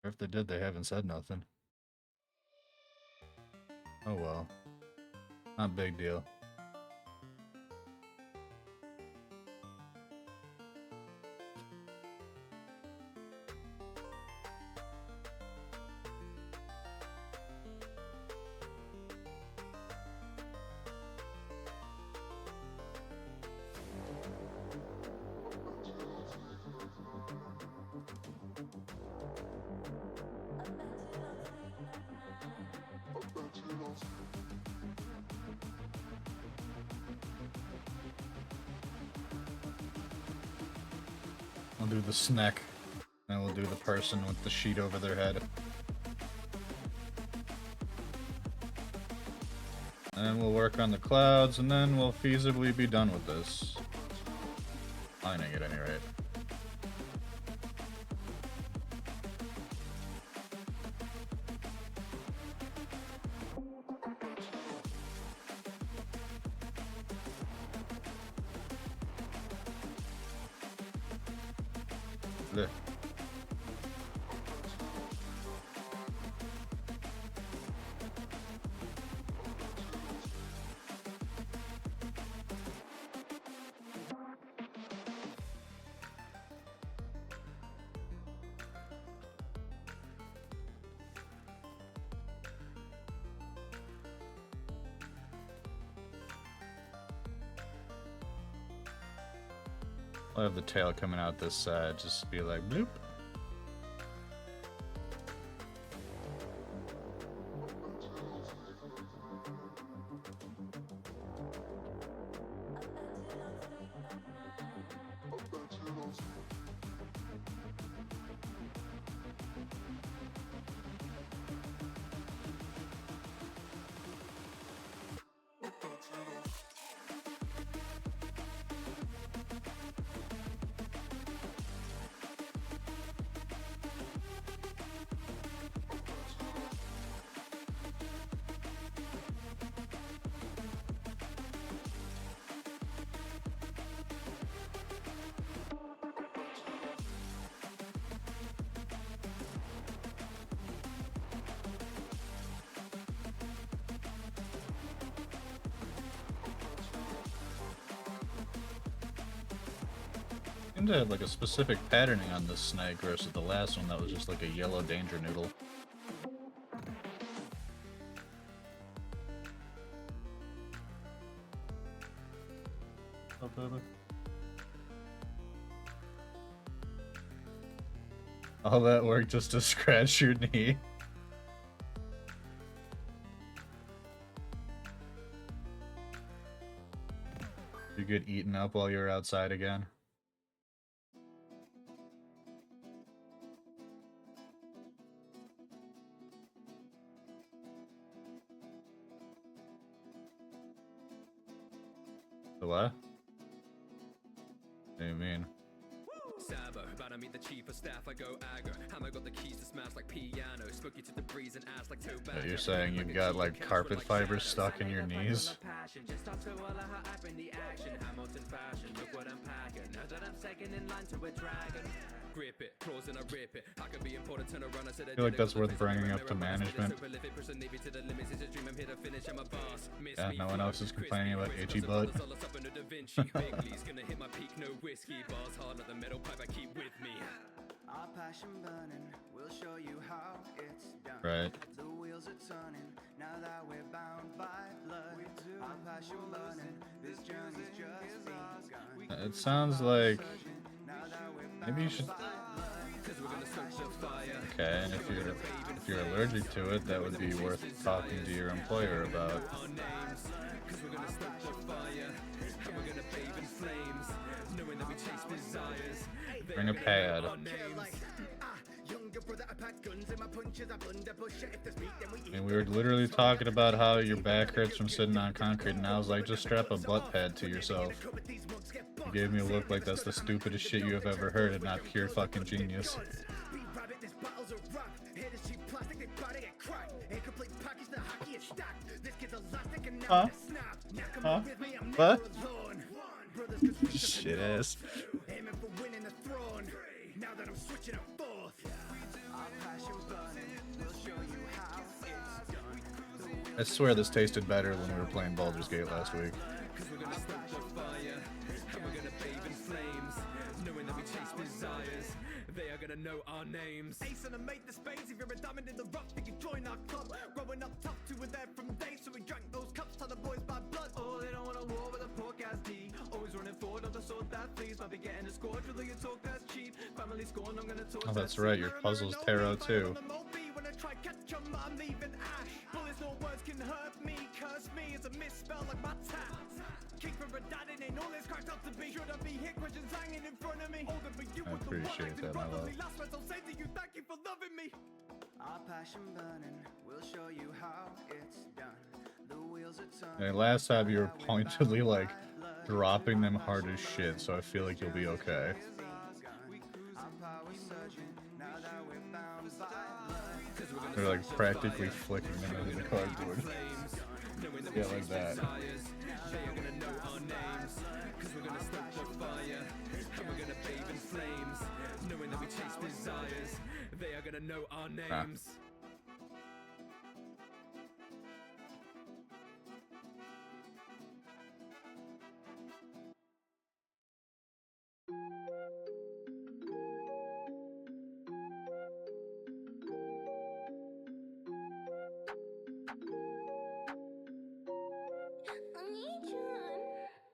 If they did, they haven't said nothing. Oh well. Not a big deal. I'll do the snack, and we'll do the person with the sheet over their head. And we'll work on the clouds, and then we'll feasibly be done with this. Lining at any rate. Blech. I'll have the tail coming out this side, just be like bloop. Seemed to have like a specific patterning on this snag versus the last one that was just like a yellow danger noodle. All that work just to scratch your knee. You get eaten up while you're outside again. The what? What do you mean? Sabo, about to meet the chief of staff, I go aggro. Hammer got the keys to smash like piano. Smoke you to the breeze and ass like tobacco. You're saying you've got like carpet fibers stuck in your knees? Just after all of her app in the action, Hamilton fashion, look what I'm packing. Now that I'm second in line to a dragon. Grip it, claws and I rip it. I can be important, turn around, I said I feel like that's worth bringing up to management. Yeah, no one else is complaining about itchy butt. Our passion burning, we'll show you how it's done. Right. The wheels are turning, now that we're bound by blood. Our passion burning, this journey's just begun. It sounds like maybe you should. Okay, and if you're allergic to it, that would be worth talking to your employer about. Bring a pad. And we were literally talking about how your back hurts from sitting on concrete, and I was like, just strap a butt pad to yourself. You gave me a look like that's the stupidest shit you have ever heard, and not pure fucking genius. Huh? Huh? What? Shit ass. now that I'm switching up forth. Our passion burning, we'll show you how it's done. I swear this tasted better when we were playing Baldur's Gate last week. Cause we're gonna stoke the fire, and we're gonna bathe in flames, knowing that we chase desires, they are gonna know our names. Ace and I made the space. If you're a diamond in the rough, you can join our club. Growing up tough, two were there from day, so we drank those cups till the boys by blood. Oh, they don't want a war with a pork ass D. Always running forward on the sword that flees. Might be getting a score, really you talk that's cheap. Family scorn, I'm gonna talk. Oh, that's right, your puzzle's tarot too. When I try catch 'em, I'm leaving ash. Bullets, no words can hurt me. Curse me is a misspell like my tap. King for a dad and ain't all this cracked up to be. Should I be here? Questions hanging in front of me. Older, but you I was the one appreciate acting that, my love. brotherly. Last words I'll say to you, thank you for loving me. Our passion burning, we'll show you how it's done. The wheels are turning. And last time you were pointedly like dropping them hard as shit, so I feel like you'll be okay. They're like practically flicking them into the cardboard. Yeah, like that. They are gonna know our names, cause we're gonna stoke the fire, and we're gonna bathe in flames, knowing that we chase desires, they are gonna know our names.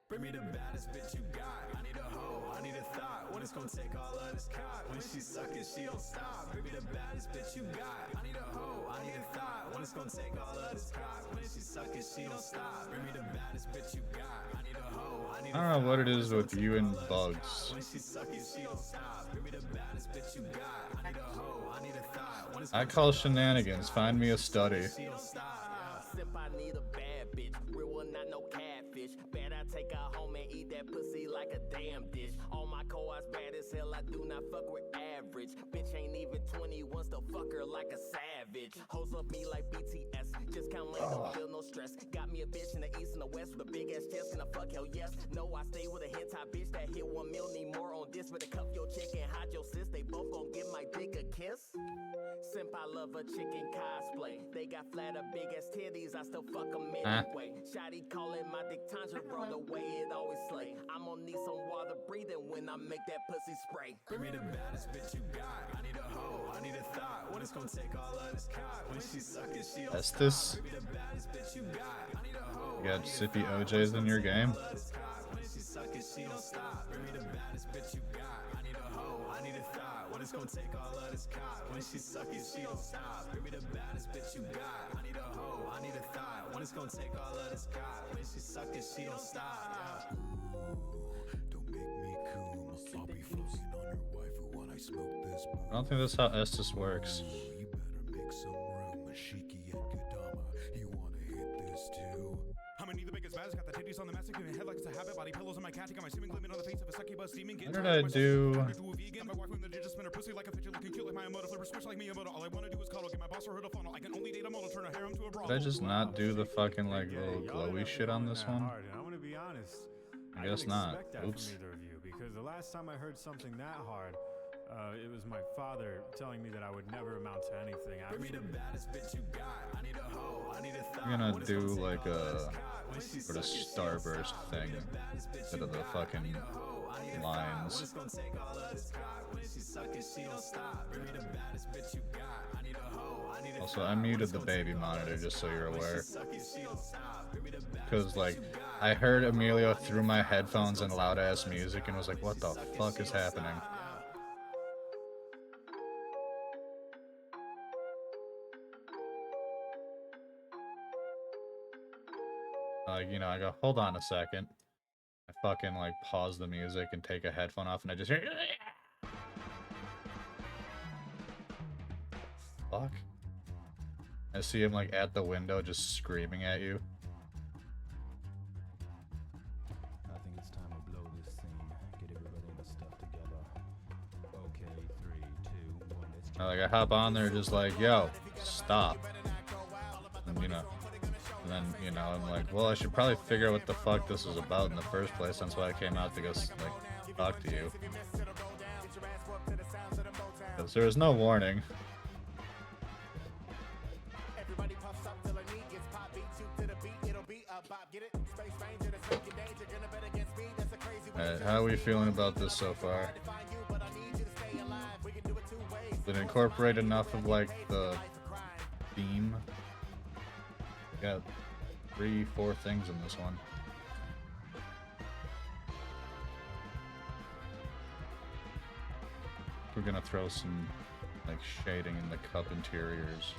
Bring me the baddest bitch you got. I need a hoe, I need a thought. When it's gonna take all of this cock. When she suckin', she don't stop. Bring me the baddest bitch you got. I need a hoe, I need a thought. When it's gonna take all of this cock. When she suckin', she don't stop. Bring me the baddest bitch you got. I need a hoe, I need a thought. I don't know what it is with you and bugs. When she suckin', she don't stop. Bring me the baddest bitch you got. I need a hoe, I need a thought. When it's I call shenanigans. Find me a study. she don't stop. Sip, I need a bad bitch. Real one, not no catfish. Bet I take her home and eat that pussy like a damn dish. All my co-ops bad as hell, I do not fuck with average. Bitch ain't even 21, still fuck her like a savage. Hoes up me like BTS. Just count money, don't feel no stress. Got me a bitch in the east and the west with a big ass chest. Can I fuck? Hell yes. No, I stay with a hentai bitch that hit 1 mil. Need more on this. Better cuff your chick and hide your sis. They both gon' give my dick a kiss. Simp, I love a chicken cosplay. They got flat or big ass titties, I still fuck them anyway. Shotty calling my dick Tanjiro, the way it always slay. I'm gonna need some water breathing when I make that pussy spray. Bring me the baddest bitch you got. I need a hoe, I need a thought. When it's gonna take all of this cock. When she suckin', she don't That's stop. this. Bring me the baddest bitch you got. I need a hoe. You got sippy OJs in your game? When she suckin', she don't stop. Bring me the baddest bitch you got. I need a hoe, I need a thought. When it's gonna take all of this cock. When she suckin', she don't stop. Bring me the baddest bitch you got. I need a hoe, I need a thought. When it's gonna take all of this cock. When she suckin', she don't stop. Don't make me cool. I'll be fucking on your waifu while I smoke this boo. I don't think that's how Estes works. You better make some room. Mashiki and Kadama. You wanna hit this too? How many the biggest bads? Got the titties on the mask, head like it's a habit. Body pillows on my cat, got my semen gleaming on the face of a succubus steaming. What did I do? My wife from the digit spin her pussy like a picture looking cute like my emotive flipper switch like me emotive. All I wanna do is cuddle, get my boss or her to funnel. I can only date a model, turn her harem to a brothel. Did I just not do the fucking like little glowy shit on this one? Hard, and I'm gonna be honest. I guess didn't not. expect that Oops. from either of you, because the last time I heard something that hard, it was my father telling me that I would never amount to anything. Bring me the baddest bitch you got. I need a hoe, I need a thought. I'm gonna do like a sort of starburst thing instead of the fucking lines. It's gonna take all of this cock. When she suckin', she don't stop. Bring me the baddest bitch you got. I need a hoe, I need a Also, I muted the baby monitor just so you're aware. she don't stop. Bring me the baddest Because, like, I heard Emilio through my headphones and loud ass music and was like, what the fuck is happening? Like, you know, I go, hold on a second. I fucking, like, pause the music and take a headphone off and I just hear. Fuck. I see him, like, at the window just screaming at you. I think it's time to blow this scene. Get everybody in the stuff together. Okay, 3, 2, 1, let's Like, I hop on there just like, yo, stop. And, you know, and then, you know, I'm like, well, I should probably figure out what the fuck this is about in the first place. That's why I came out to go, like, talk to you. Because there is no warning. Everybody puffs up till a knee gets pop, beat you to the beat, it'll be a bop. Get it? Space Ranger, that's making danger, gonna bet against me, that's a crazy way. Alright, how are we feeling about this so far? Did it incorporate enough of like the theme? Got 3-4 things in this one. We're gonna throw some like shading in the cup interiors.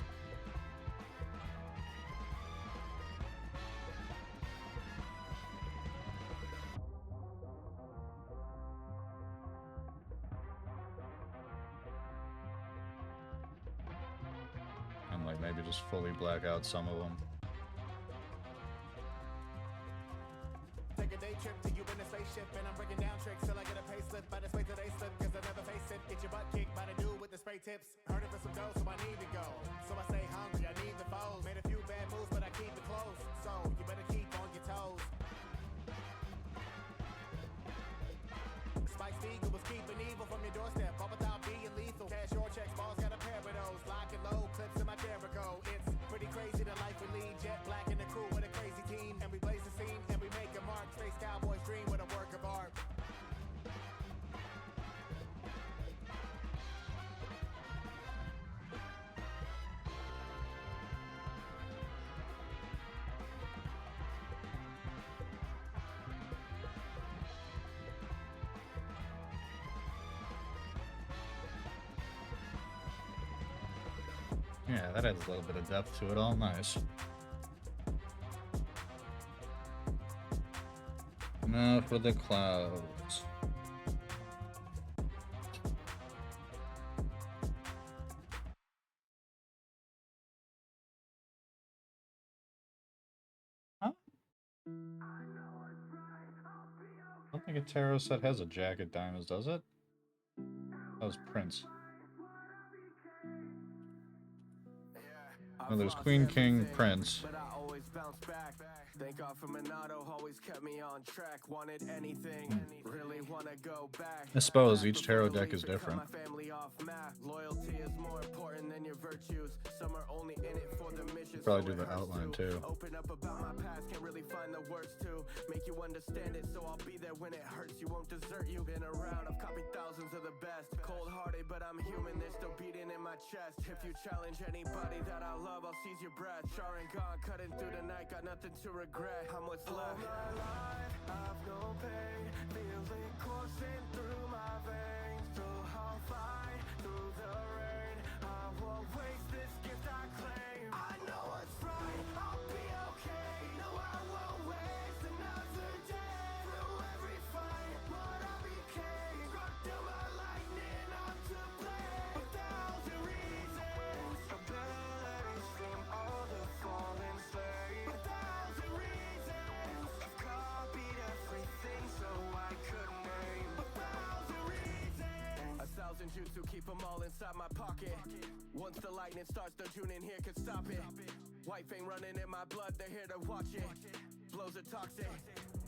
And like maybe just fully black out some of them. Take a day trip to you in a spaceship, and I'm breaking down tricks till I get a pay slip. By the space that they slip, cause I never face it. Get your butt kicked by the dude with the spray tips. Heard it for some dough, so I need to go. So I stay hungry, I need the foes. Made a few bad moves, but I keep it close. So you better keep on your toes. Spike Spiegel was keeping evil from your doorstep, all without being lethal. Cash your checks, balls got a pair of those. Lock and load, clips in my Jericho. It's pretty crazy the life we lead. Jet black in the crew with a crazy team. And we blaze the scene, and we make a mark. Space Cowboys dream with a work of art. Yeah, that adds a little bit of depth to it all. Nice. Now for the clouds. Huh? I don't think a tarot set has a jack of diamonds, does it? That was Prince. Oh, there's Queen, King, Prince. But I always bounce back. Thank God for Monado, always kept me on track. Wanted anything, really wanna go back. I suppose each tarot deck is different. My family off map. Loyalty is more important than your virtues. Some are only in it for the mission. Probably do the outline too. Open up about my past, can't really find the words to make you understand it. So I'll be there when it hurts. You won't desert you. Been around, I've copied thousands of the best. Cold-hearted, but I'm human. There's still beating in my chest. If you challenge anybody that I love, I'll seize your breath. Char and gone, cutting through the night, got nothing to regret. I'm what's left. All my life, I've no pain. Feels it coursing through my veins. So I'll fight through the rain. I won't waste this gift I claim. I know what's right, I'll be okay. No, I won't waste another day. Through every fight, what I became. Struck down by lightning, I'm to blame. 1,000 reasons, abilities from all the fallen slaves. 1,000 reasons, I've copied everything so I could name. 1,000 reasons, 1,000 jutsu, keep them all inside my pocket. Once the lightning starts, the June in here can stop it. White fang running in my blood, they're here to watch it. Blows are toxic.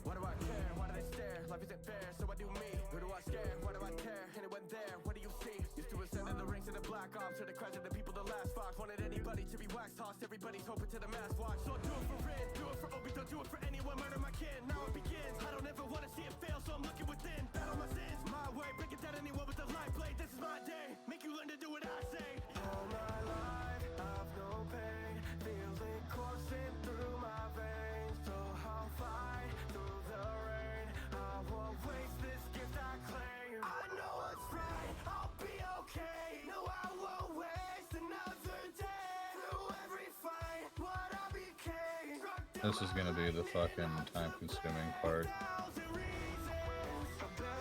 Why do I care? Why do they stare? Life isn't fair, so I do me. Who do I scare? Why do I care? Anyone there? What do you see? Used to ascend in the ranks of the black ops, to the crash of the people, the last fox. Wanted anybody to be wax tossed, everybody's hoping to the mass watch. So do it for Rin, do it for Obi, don't do it for anyone. Murder my kin, now it begins. I don't ever want to see it fail, so I'm looking within. Battle my sins, my way, breaking down anyone with a light blade. This is my day, make you learn to do what I say. All my life, I've no pain. Feels it coursing through my veins. So I'll fight through the rain. I won't waste this gift I claim. I know what's right, I'll be okay. No, I won't waste another day. Through every fight, what I became. This is gonna be the fucking time-consuming part.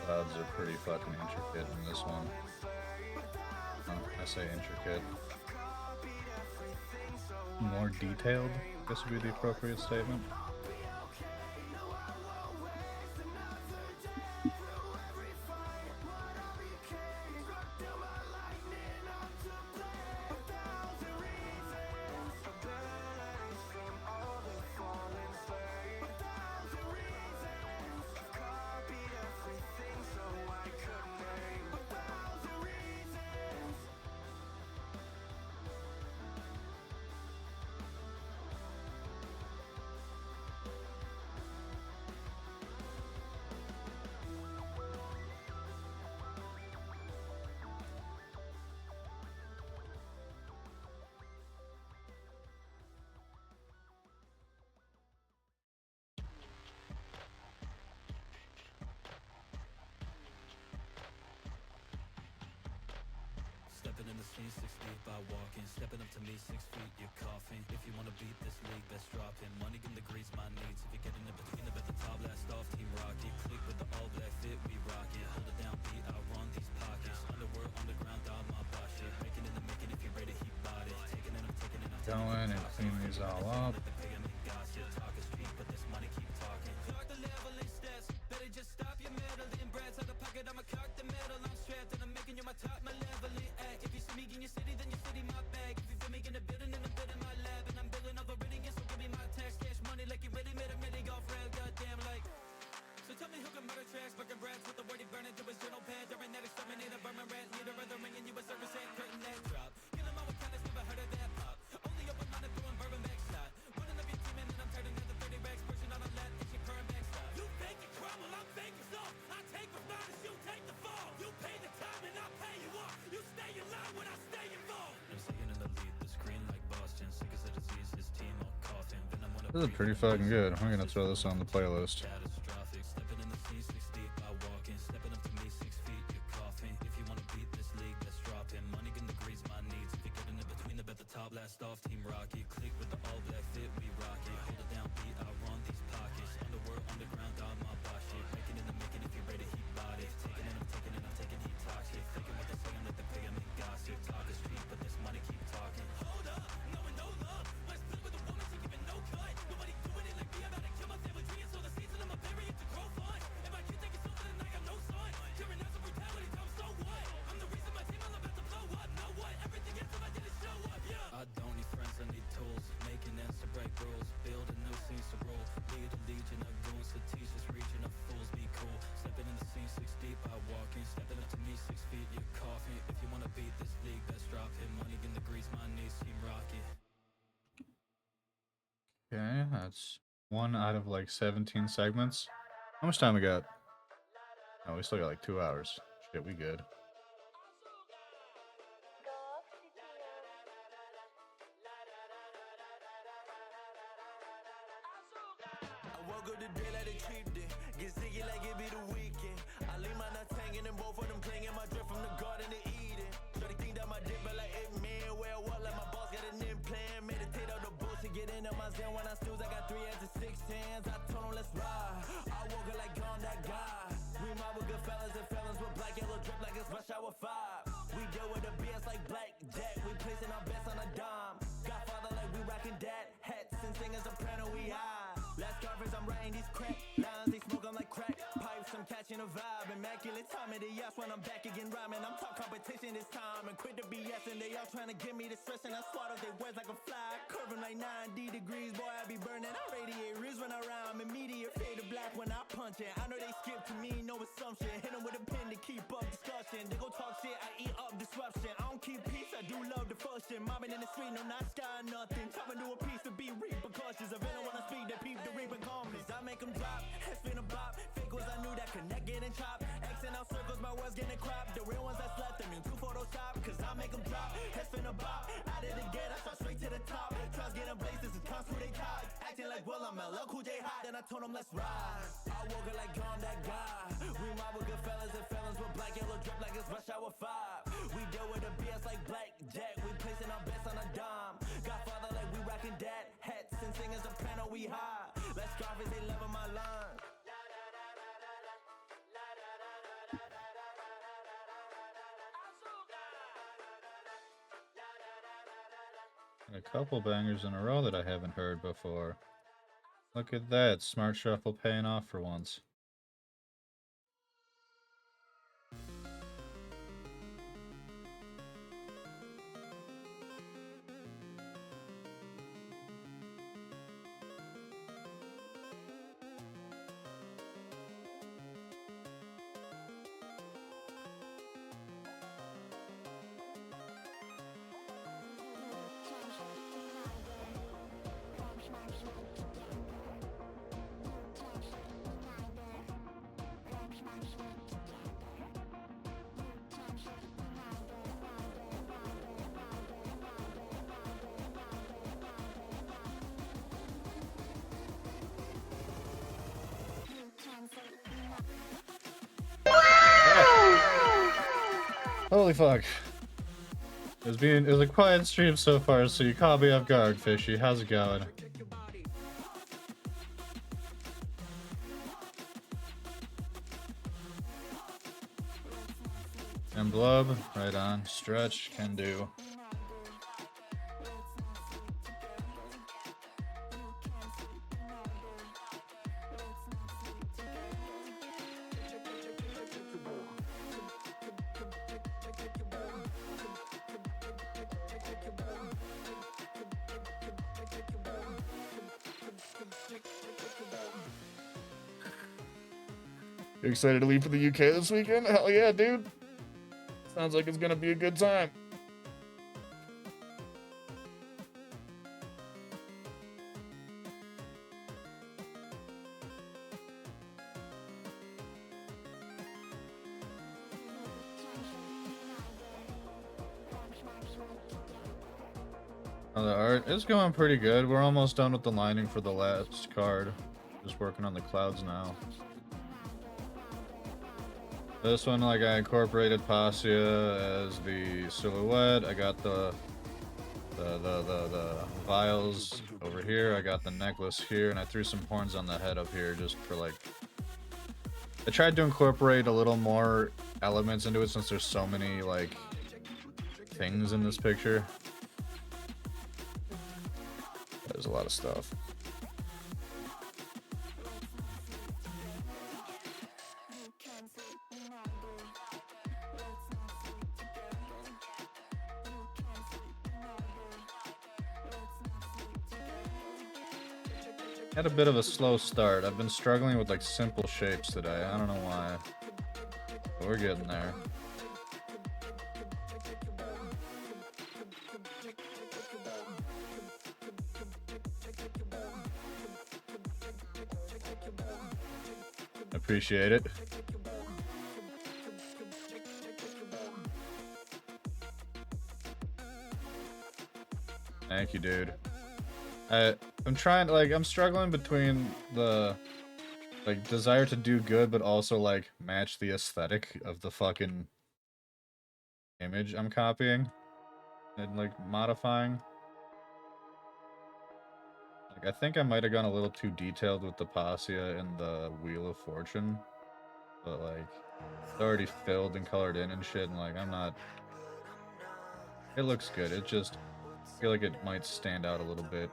Clouds are pretty fucking intricate in this one. I say intricate. More detailed, I guess would be the appropriate statement. the scene 6 deep by walking, stepping up to me 6 feet, you're coughing. If you wanna beat this league, best drop in. Money can degrees my needs. If you're getting in between the bed, the top blast off, Team Rocket. Click with the all black fit, we rock it. Hold it down, beat, I run these pockets. Underworld, underground, down my boss shit. Making in the making, if you're ready, he bought it. Taking it, I'm taking it, I'm taking Go in and clean these all up. talk is cheap, but this money keep talking. Clock the level and stats. Better just stop your meddling. Brad's out the pocket, I'ma cock the metal. I'm strapped and I'm making you my top, my leveling act. If you see me in your city, then your city my bag. If you feel me in the building, then I'm building my lab. And I'm building over reading, so give me my tax. Cash money like you really made a million off rail, goddamn like. So tell me who can murder tracks, fucking Brad's with the word he burning to his journal pad. During that exterminator, vermin rat, leader of the ring, and you a service at curtain that drop. Kill him all with kindness, never heard of that pop. Only open minded throwing bourbon back shot. Running up your team and then I'm turning out the 30 racks, pushing on a lap, and she purring back stop. You fake it crumble, I'm fake it soft. I take what's mine as you take the fall. You pay the time and I pay you off. You stay in line when I stay involved. I'm staying in the lead, the screen like Boston. Sick as a disease, his team all coughing. Venom when This is pretty fucking good. I'm gonna throw this on the playlist. catastrophic. Stepping in the scene 6 deep by walking. Stepping up to me 6 feet, you're coughing. If you wanna beat this league, let's drop in. Money can degrees my needs. If you're getting in between the bed, the top blast off, Team Rocket. Click with the all black fit, we rock it. Hold it down, beat, I run these pockets. Underworld, underground, down my boss shit. Making in the making, if you're ready, he bought it. Taking it, I'm taking it, I'm taking, he talks shit. Faking what they say, I'm let them pay him and gossip. Talk is cheap, but this money keep talking. Hold up, knowing no love. My split with a woman, she giving no cut. Nobody doing it like me, I'm about to kill my family tree and sow the seeds and I'ma bury it to grow fun. If I can't take it something, then I got no son. Curing out some brutality, tell 'em so what? I'm the reason my team all about to blow up. Know what? Everything else if I didn't show up, yeah. I don't need friends, I need tools. Making ends to break rules. Building new scenes to roll. Lead a legion of goons to teach this region of fools. Be cool. Stepping in the scene 6 deep, I walking. Stepping up to me 6 feet, you're coughing. If you wanna beat this league, best drop it. Money can degrees my knees, Team Rocket. Okay, that's 1 out of like 17 segments. How much time we got? Oh, we still got like 2 hours. Shit, we good. I woke up today like a cheap day. Get sick like it be the weekend. I leave my nuts hanging and both of them clinging. My drip from the garden to Eden. Shorty think that my dick but like 8 man. Where I walk like my boss got an implant. Meditate on the bullshit, get into my zen. When I snooze, I got 3 hands and 6 hands. I told them let's ride. I woke up like I'm that guy. We mob with good fellas and felons with black yellow drip like it's rush hour 5. We deal with the BS like blackjack. We placing our bets on a dime. Godfather like we rocking dad hats and singing soprano we high. Last conference I'm writing these crack lines. They smoke on like crack pipes. I'm catching a vibe. Immaculate time of the yes when I'm back again rhyming. I'm talk competition this time and quit the BS and they all trying to get me to stress and I swallow their words like a fly. Curving like 90 degrees. Boy I be burning. I radiate ribs when I rhyme. Immediate fade to black when I punch it. I know they skip to me, no assumption. Hit them with a pen to keep up discussion. They go talk shit, I eat up disruption. I don't keep peace, I do love the function. Mobbing in the street, no not sky, nothing. Chopping to a piece to be repercussions. A villain when I speak, they peep the reaper calmness. I make them drop, heads spin a bop. Fake ones I knew that connect getting chopped. Xing out circles, my words getting cropped. The real ones that's left them in 2 Photoshop. Cause I make them drop, heads spin a bop. Out of the gate, I start straight to the top. Trust getting blazes, it's constant they tie. Acting like Will, I'm LL Cool J hot. Then I told them let's ride. I woke up like I'm that guy. We mob with good fellas and felons with black yellow drip like it's rush hour 5. We deal with the BS like blackjack. We placing our bets on a dime. Godfather like we rocking dad hats and singing soprano we high. Let's drive as they level my line. A couple bangers in a row that I haven't heard before. Look at that, Smart Shuffle paying off for once. Holy fuck. It was a quiet stream so far, so you caught me off guard, Fishy. How's it going? And blub, right on. Stretch, can do. You excited to leave for the UK this weekend? Hell yeah, dude. Sounds like it's gonna be a good time. Oh, the art is going pretty good. We're almost done with the lining for the last card. Just working on the clouds now. This one, like, I incorporated Passia as the silhouette. I got the vials over here. I got the necklace here, and I threw some horns on the head up here just for, like... I tried to incorporate a little more elements into it since there's so many, like, things in this picture. There's a lot of stuff. Had a bit of a slow start. I've been struggling with like simple shapes today. I don't know why. But we're getting there. Appreciate it. Thank you, dude. I'm trying to, like, I'm struggling between the, like, desire to do good, but also, like, match the aesthetic of the fucking image I'm copying and, like, modifying. Like, I think I might have gone a little too detailed with the Passia and the Wheel of Fortune, but, like, it's already filled and colored in and shit, and, like, I'm not... It looks good, it just... I feel like it might stand out a little bit.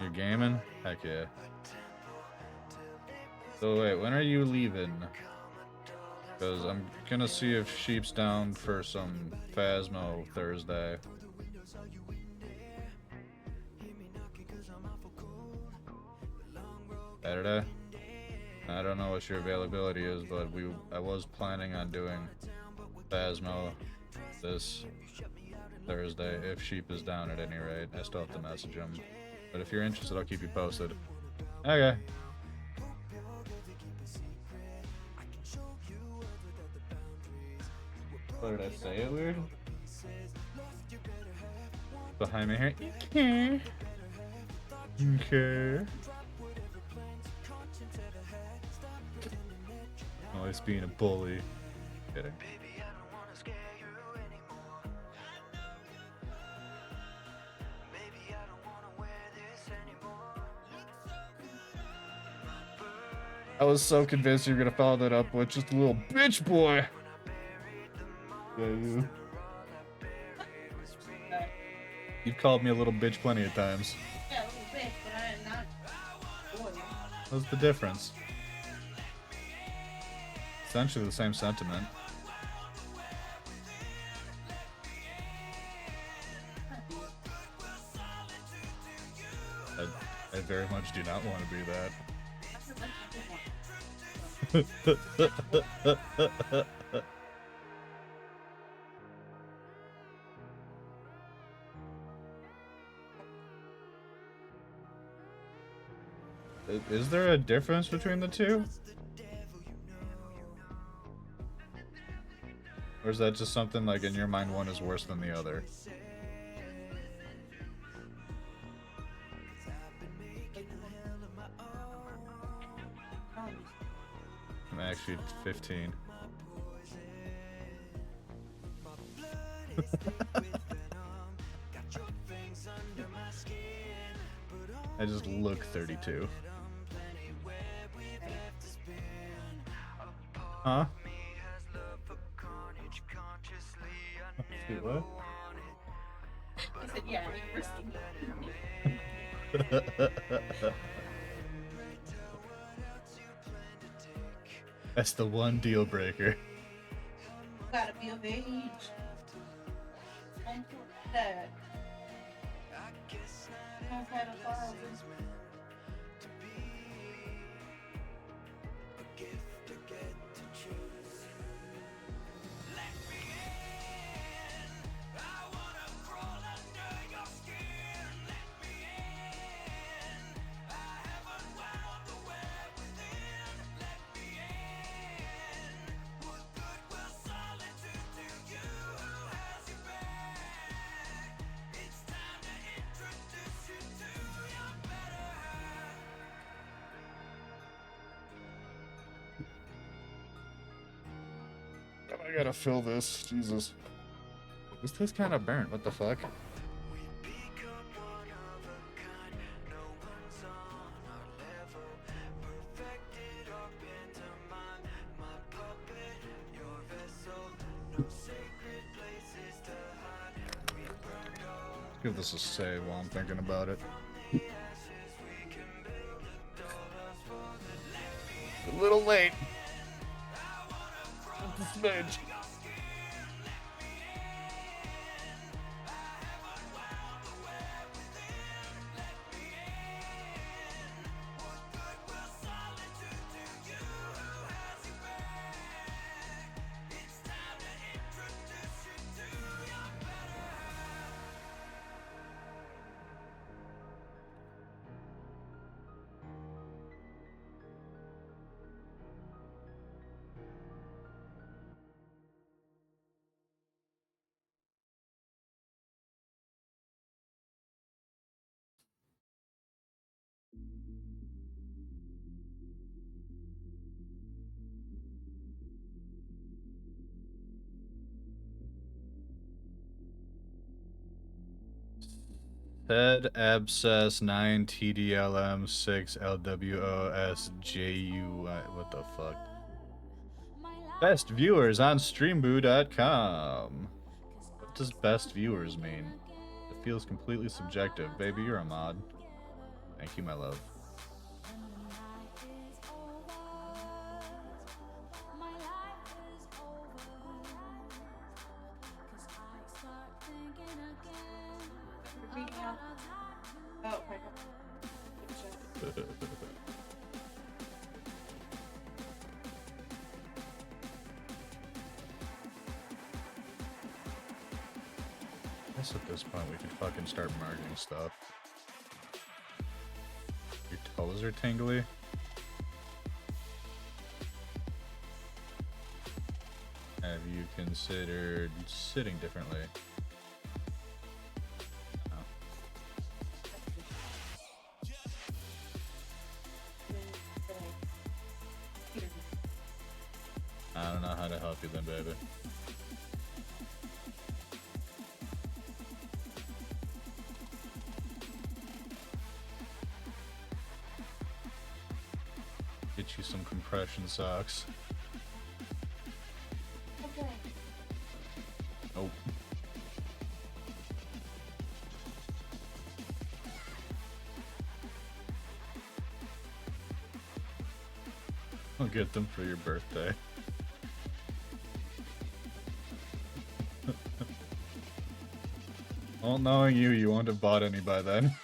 You're gaming? Heck yeah. So wait, when are you leaving? Because I'm gonna see if Sheep's down for some Phasmo Thursday. Saturday? I don't know what your availability is, but I was planning on doing Phasmo this Thursday, if Sheep is down at any rate. I still have to message him. But if you're interested, I'll keep you posted. Okay. What did I say it weird? Behind me here. Okay. Okay. Always being a bully. Kidding. I was so convinced you were gonna follow that up with just a little bitch boy. Yeah, you. You've called me a little bitch plenty of times. Yeah, a little bit, but I'm not boy. What's the difference? Essentially the same sentiment. I very much do not want to be that. Is there a difference between the two? Or is that just something like in your mind one is worse than the other? Actually, 15. I just look 32. Huh? Wait, what? I said, yeah, you're risky. That's the one deal breaker. Gotta be of age. And that. I've had a father. I gotta fill this. Jesus. This tastes kind of burnt. What the fuck? Give this a save while I'm thinking about it. A little late. Just a smidge. Fed abscess 9 TDLM 6 LWOS JUI. What the fuck? Best viewers on streamboo.com. What does best viewers mean? It feels completely subjective. Baby, you're a mod. Thank you, my love. Oh, my God. I guess at this point we could fucking start merging stuff. Your toes are tingly? Have you considered sitting differently? No. I don't know how to help you then, baby. Get you some compression socks. Okay. Nope. I'll get them for your birthday. Well, knowing you, you won't have bought any by then.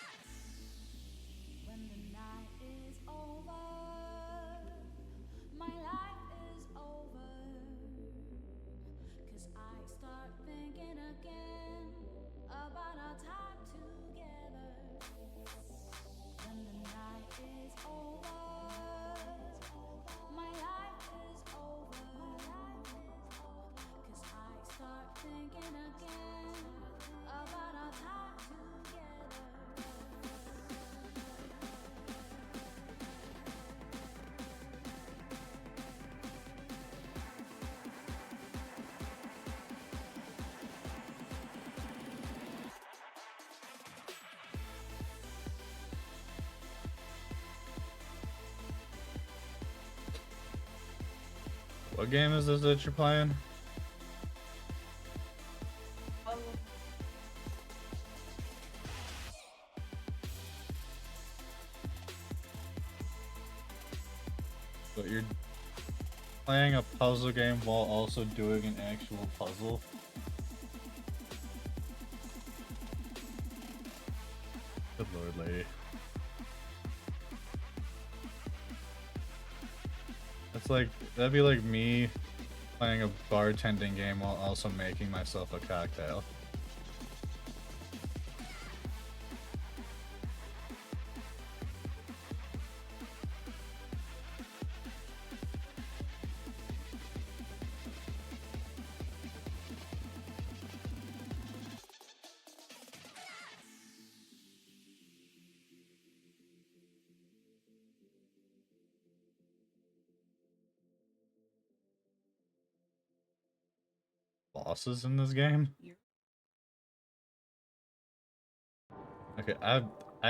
What game is this that you're playing? But you're playing a puzzle game while also doing an actual puzzle? Good lord, lady. That's like, that'd be like me playing a bartending game while also making myself a cocktail. Bosses in this game? Okay, I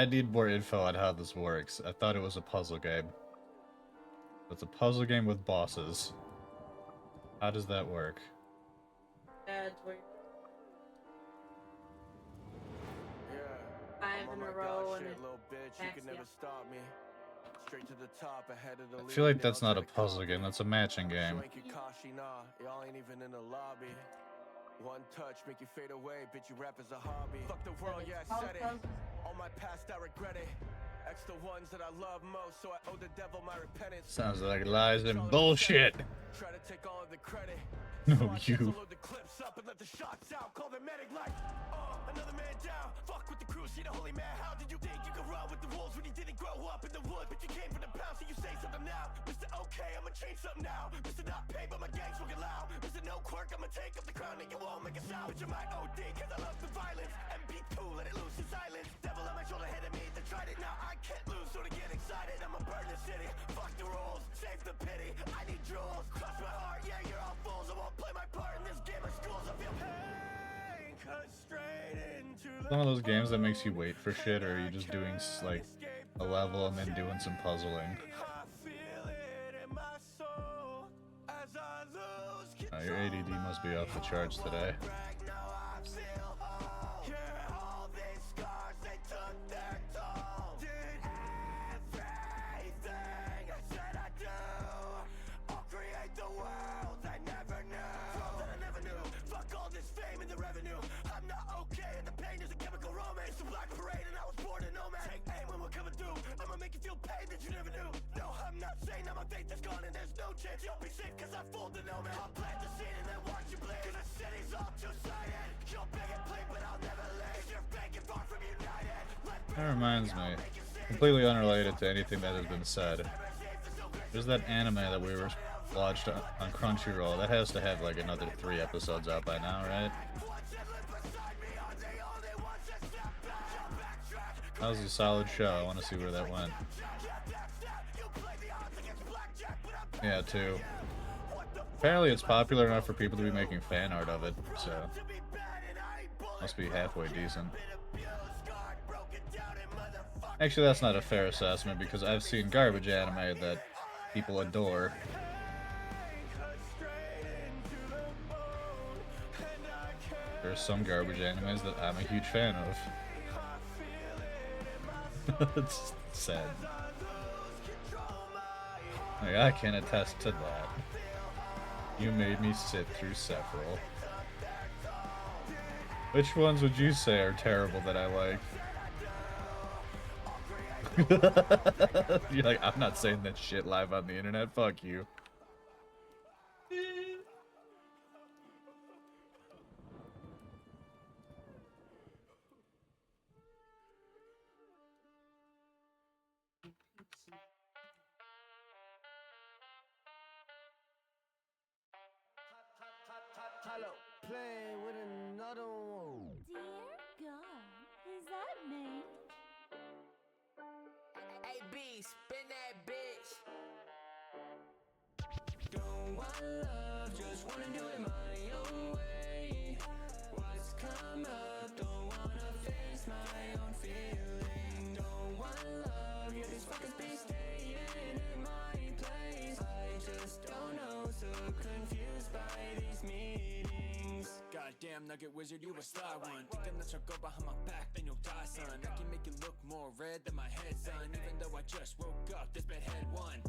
need more info on how this works. I thought it was a puzzle game. It's a puzzle game with bosses. How does that work? That's where I'm in on a my row god and shit, it little bitch. You backs can you never up. stop me. Straight to the top, ahead of the I feel league, like they that's all not a try to copy puzzle game, me. that's a matching game. Swanky Kashi, nah, y'all ain't even in the lobby. One touch, make you fade away, bitch, you rap as a hobby. Fuck the world, yeah, I said it. All my past, I regret it. X the ones that I love most, so I owe the devil my repentance. Sounds like lies and bullshit. Try to take all of the credit. No, So I guess you. I'll load the clips up and let the shots out. Call the medic like, another man down. Fuck with the crew, she the holy man. How did you think you could run with the wolves when you didn't grow up in the wood? But you came from the pound, so you say something now. Mr. Okay, I'ma change something now. Mr. Not paid, but my gang's looking loud. Mr. No quirk, I'ma take up the crown and you won't make a sound. But you might OD, cause I love the violence. MP2, let it loose in silence. Devil on my shoulder, hitting me, they tried it. Now I can't lose, so to get excited, I'ma burn the city. Fuck the rules, save the pity. I need jewels, crush my heart, yeah, you're all fools. I won't play my part in this game of schools. I feel pain, cut straight into Some of those games that makes you wait for shit, or are you just doing like a level and then doing some puzzling? Your ADD must be off the charts today. You'll be sick cause I fooled the no man. I'll plant the seed and then watch you bleed. Cause the city's all two-sided. You'll beg and plead but I'll never leave. You're begging far from united. That reminds me, completely unrelated to anything that has been said. There's that anime that we were watched on Crunchyroll. That has to have like another 3 episodes out by now, right? That was a solid show. I want to see where that went. Yeah, 2. Apparently it's popular enough for people to be making fan art of it, so must be halfway decent. Actually, that's not a fair assessment because I've seen garbage anime that people adore. There's some garbage animes that I'm a huge fan of. It's sad. Like, I can attest to that. You made me sit through several. Which ones would you say are terrible that I like? You're like, I'm not saying that shit live on the internet, fuck you. Hello, play with another one. Dear God, is that me? Hey, B, spin that bitch. Don't want love, just wanna do it my own way. What's come up, don't wanna face my own feeling. Don't want love, yeah, these fuckers be staying in my place. I just don't know, Goddamn nugget wizard, you a sly one. Thinking that you'll go behind my back, then you'll die, son. I can make you look more red than my head, son. Even though I just woke up, this bed had one.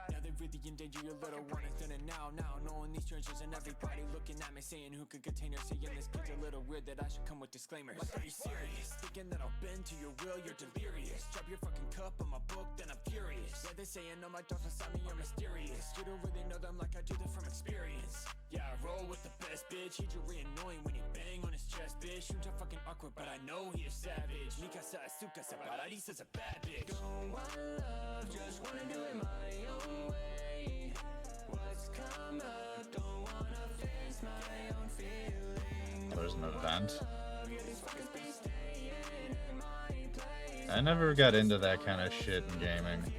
Now they really endanger your little one. It's done it now, knowing these strangers and everybody looking at me, saying who could contain her, saying this kid's a little weird, that I should come with disclaimers. Like, are you serious? Thinking that I'll bend to your will, you're delirious. Drop your fucking cup on my book, then I'm furious. Yeah, they saying no, my dogs beside me are mysterious. You don't really know them like I do them from experience. Yeah, I roll with the best, bitch. He's really annoying when you bang on his chest, bitch. You're just fucking awkward, but I know he is savage. Mikasa, Sukasa, Paradisa's a bad bitch. Don't want love, just wanna do it my own way. What's come up, don't wanna face my own feelings. There's an event. I never got into that kind of shit in gaming.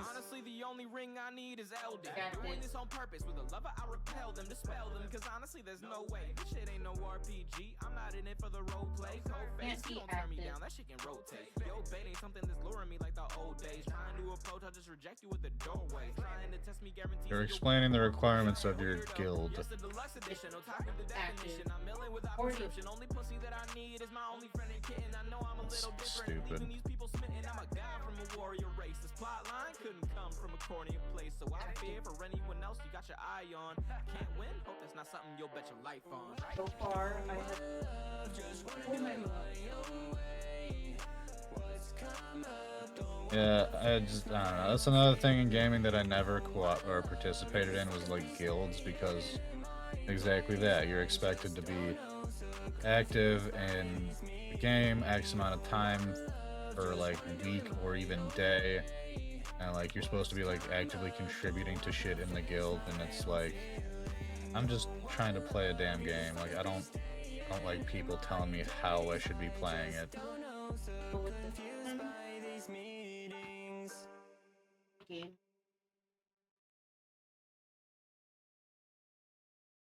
Honestly, the only ring I need is Elden. Doing this on purpose with a lover, I repel them, dispel them. Cause honestly, there's no way. This shit ain't no RPG. I'm not in it for the role play. Cold face, you don't turn me down, that shit can rotate. Yo, bait ain't something that's luring me like the old days. Trying to approach, I just reject you with the doorway. Trying to test me, guarantee. You're explaining the requirements of your guild. Just a deluxe edition, no type of the definition. I'm milling without prescription. Only pussy that I need is my only friend and kitten. I know I'm a little different. Stupid. Leaving these people smitten. I'm a guy from a warrior race. This plot line couldn't come from a corny place. So I fear for anyone else you got your eye on. Can't win. Hope that's not something you'll bet your life on. So far, I have Yeah, I don't know. That's another thing in gaming that I never participated in, was like guilds, because exactly that. You're expected to be active in the game X amount of time per like week or even day, and like you're supposed to be like actively contributing to shit in the guild, and it's like, I'm just trying to play a damn game. Like I don't like people telling me how I should be playing it.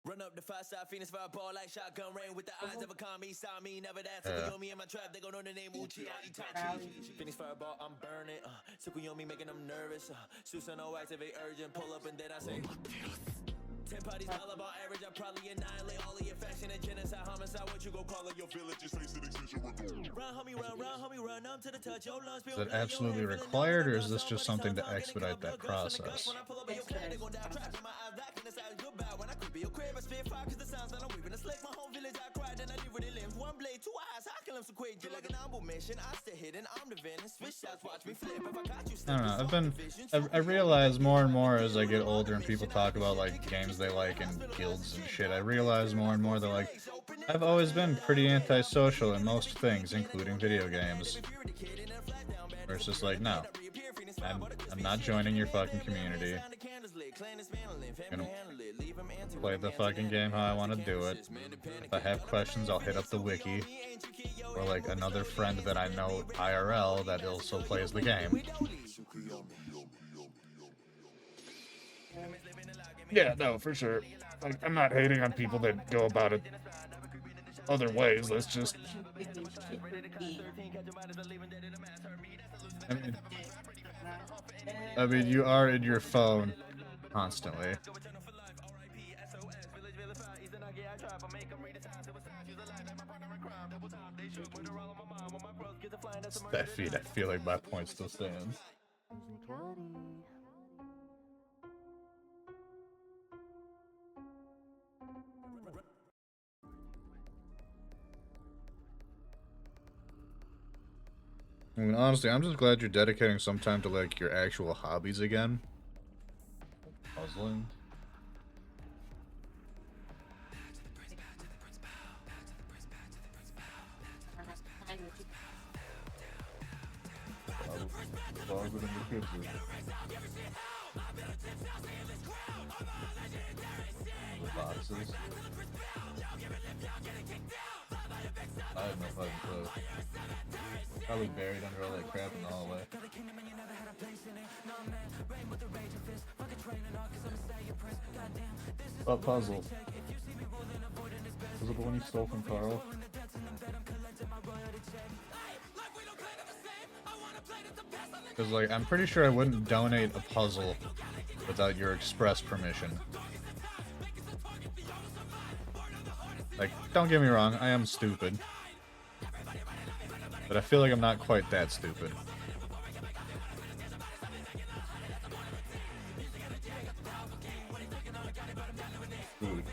Run up the 5-side Phoenix fireball like shotgun rain with the eyes of a commie. Saw me, never that. Tsukuyomi in my trap, they gon' know the name Uchi Itachi. Phoenix fireball, I'm burning. Tsukuyomi making them nervous. Susanoo activate urgent, pull up and then I say 10 parties all about average. I probably annihilate all of your fashion and genocide, homicide. What you gon' call it? Your village is facing extinction. Run, homie, run. I'm to the touch. Your lungs Is it absolutely required, or is this just something to expedite that process? I don't know. I realize more and more as I get older and people talk about like games they like and guilds and shit. I realize more and more that like I've always been pretty antisocial in most things, including video games. Where it's just like, no, I'm not joining your fucking community. I'm gonna play the fucking game how I want to do it. If I have questions, I'll hit up the wiki, or like another friend that I know IRL that also plays the game. Yeah, no, for sure. Like, I'm not hating on people that go about it other ways. Let's just... I mean, you are in your phone constantly. That feed, I feel like my point still stands. I mean, honestly, I'm just glad you're dedicating some time to, like, your actual hobbies again. Puzzling. Boxes. I have no fucking clue. Probably buried under all that crap in the hallway. What puzzle? Was it the one you stole from Carl? Because, like, I'm pretty sure I wouldn't donate a puzzle without your express permission. Like, don't get me wrong, I am stupid. But I feel like I'm not quite that stupid. Food.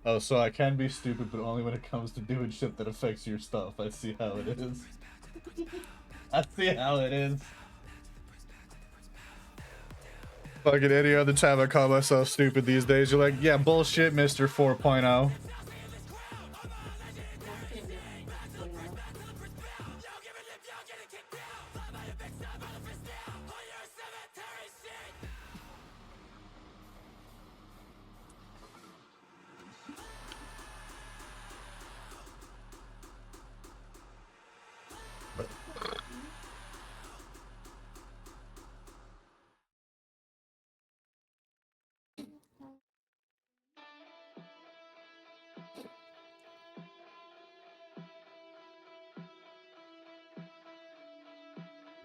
Oh, so I can be stupid, but only when it comes to doing shit that affects your stuff. I see how it is. I see how it is. Fucking any other time I call myself stupid these days, you're like, yeah, bullshit, Mr. 4.0.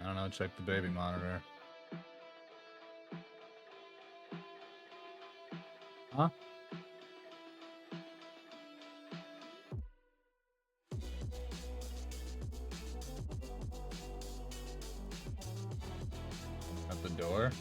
I don't know, check the baby monitor. Huh? At the door?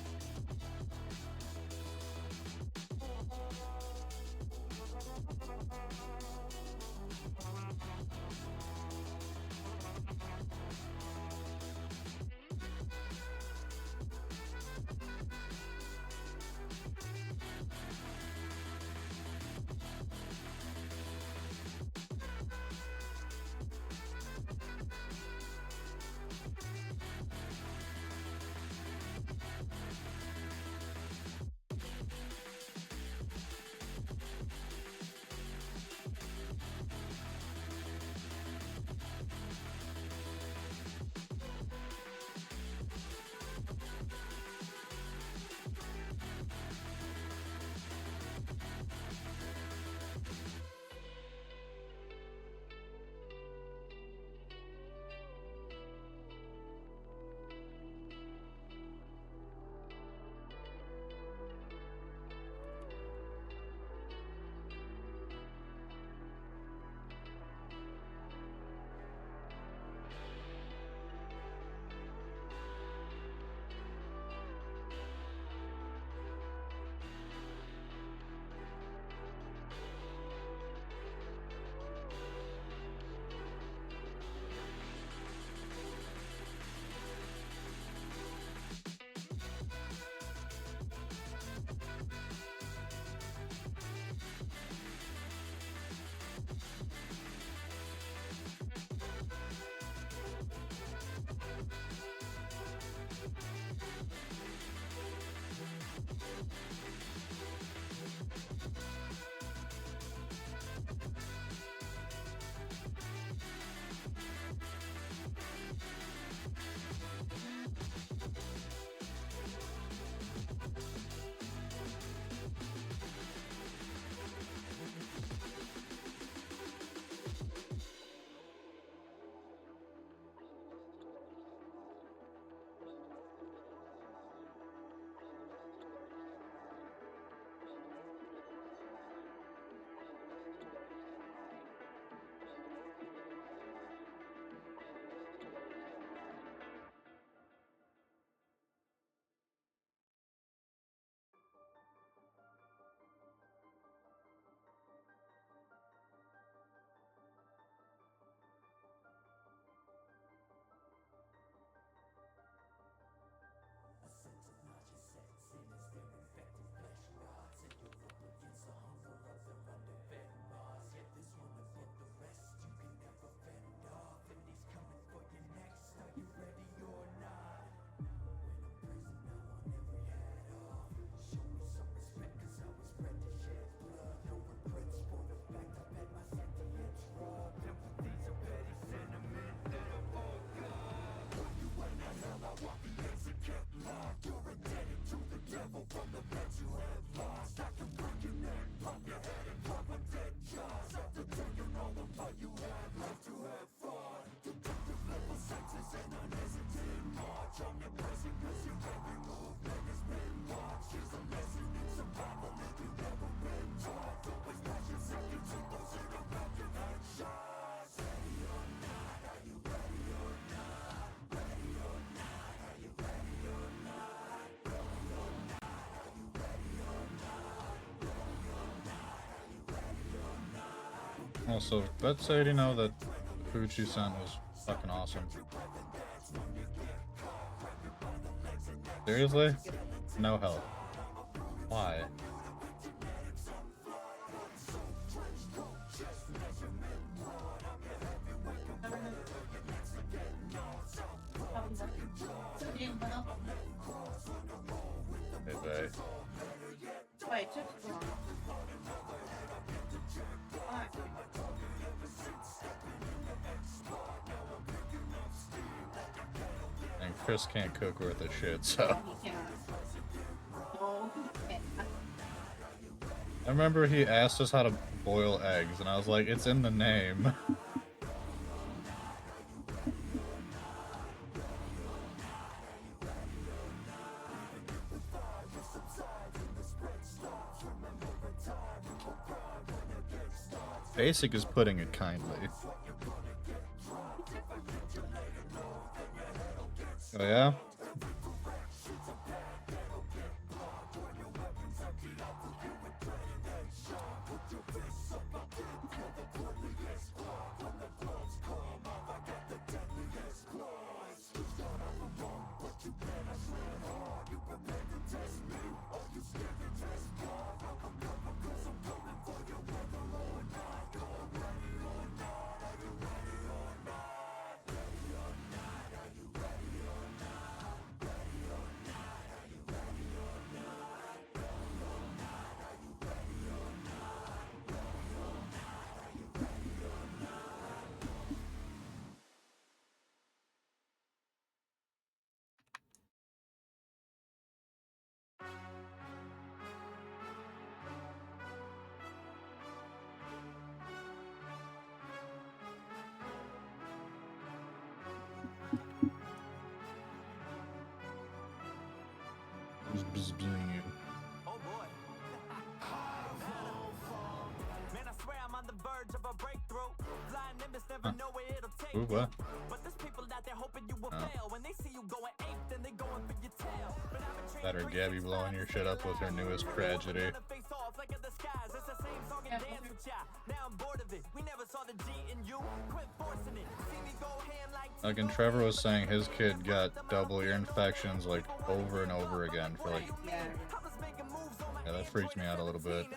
Also, let's say you know that Fuji-san was fucking awesome. Seriously? No help. Why? Hey, babe. Wait, it took so long. Why? And Chris can't cook worth a shit, so. He cannot. No, he can't. I remember he asked us how to boil eggs, and I was like, it's in the name. Basic is putting it kindly. Oh yeah? Who's bzzing you? Oh boy. Man, I swear I'm on the verge of a breakthrough. Blind nimbus never know where it'll take Ooh, what? But there's people out there hoping you will fail. When they see you going ape, then they going for your tail. But I've been That or Gabby blowing your shit up with her newest tragedy. face off like in the skies. It's the same song and dance with ya. Now I'm bored of it. We never saw the G in you. Quit forcing it. See me go hand like Like, and Trevor was saying his kid got double ear infections like over and over again for like. Yeah. Yeah, that freaks me out a little bit.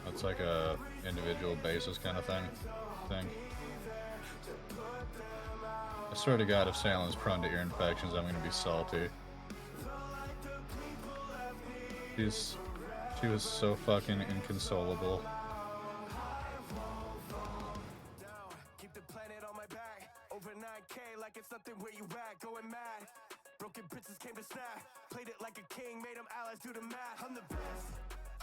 That's like a individual basis kind of thing. I swear to God, if Salen's prone to ear infections, I'm gonna be salty. She was so fucking inconsolable. Keep the planet on my back. Over 9K like it's nothing where you at. Going mad. Broken princes came to snap. Played it like a king. Made them allies do the math. I'm the best.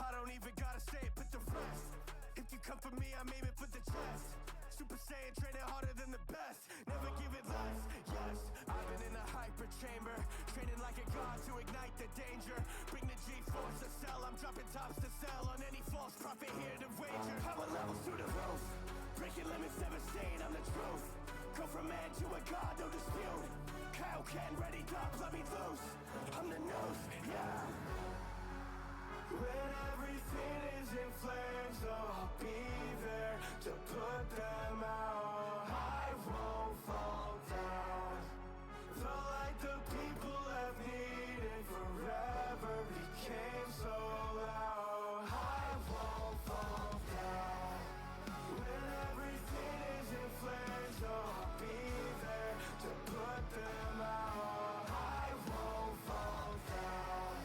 I don't even gotta say it, put the rest. If you come for me, I'm aiming for the chest. Super Saiyan training harder than the best. Never give it less. Yes, I've been in a hyper chamber. Training like a god to ignite the danger. Bring the G-force to sell. I'm dropping tops to sell on any false prophet here to wager. I'm a level through the roof. Breaking limits, never saying I'm the truth. Go from man to a god, no dispute. Kyle Ken, ready, dog, let me loose. I'm the news, yeah. When everything is in flames, I'll be there to put them out. I won't fall down. The light the people have needed forever became so loud. I won't fall down. When everything is in flames, I'll be there to put them out. I won't fall down.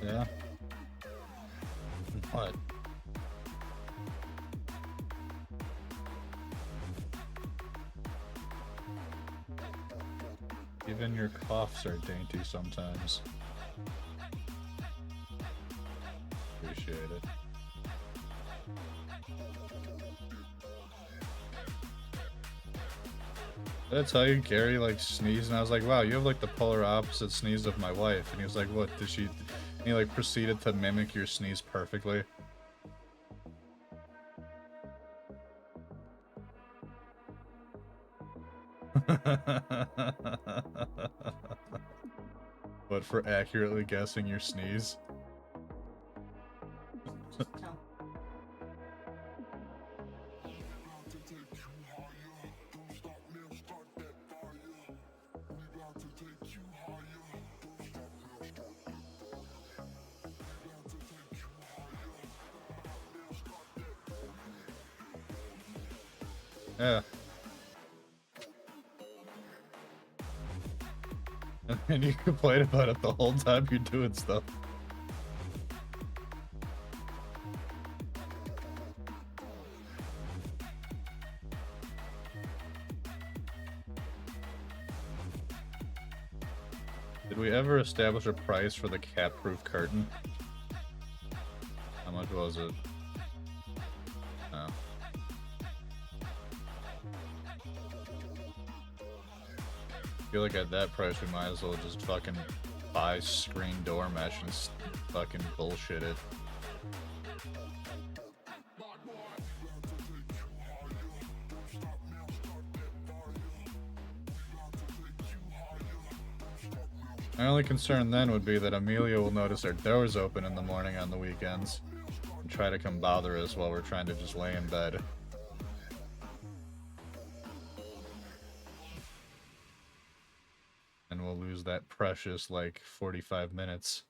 Yeah. What? Even your coughs are dainty sometimes. Appreciate it. Did I tell you Gary like sneezed and I was like, wow, you have like the polar opposite sneeze of my wife. And he was like, what did she? And he like proceeded to mimic your sneeze perfectly. But for accurately guessing your sneeze. Yeah. And you complain about it the whole time you're doing stuff. Did we ever establish a price for the cat-proof curtain? How much was it? No. I feel like at that price we might as well just fucking buy screen door mesh and fucking bullshit it. My only concern then would be that Amelia will notice our doors open in the morning on the weekends and try to come bother us while we're trying to just lay in bed. And we'll lose that precious, like, 45 minutes.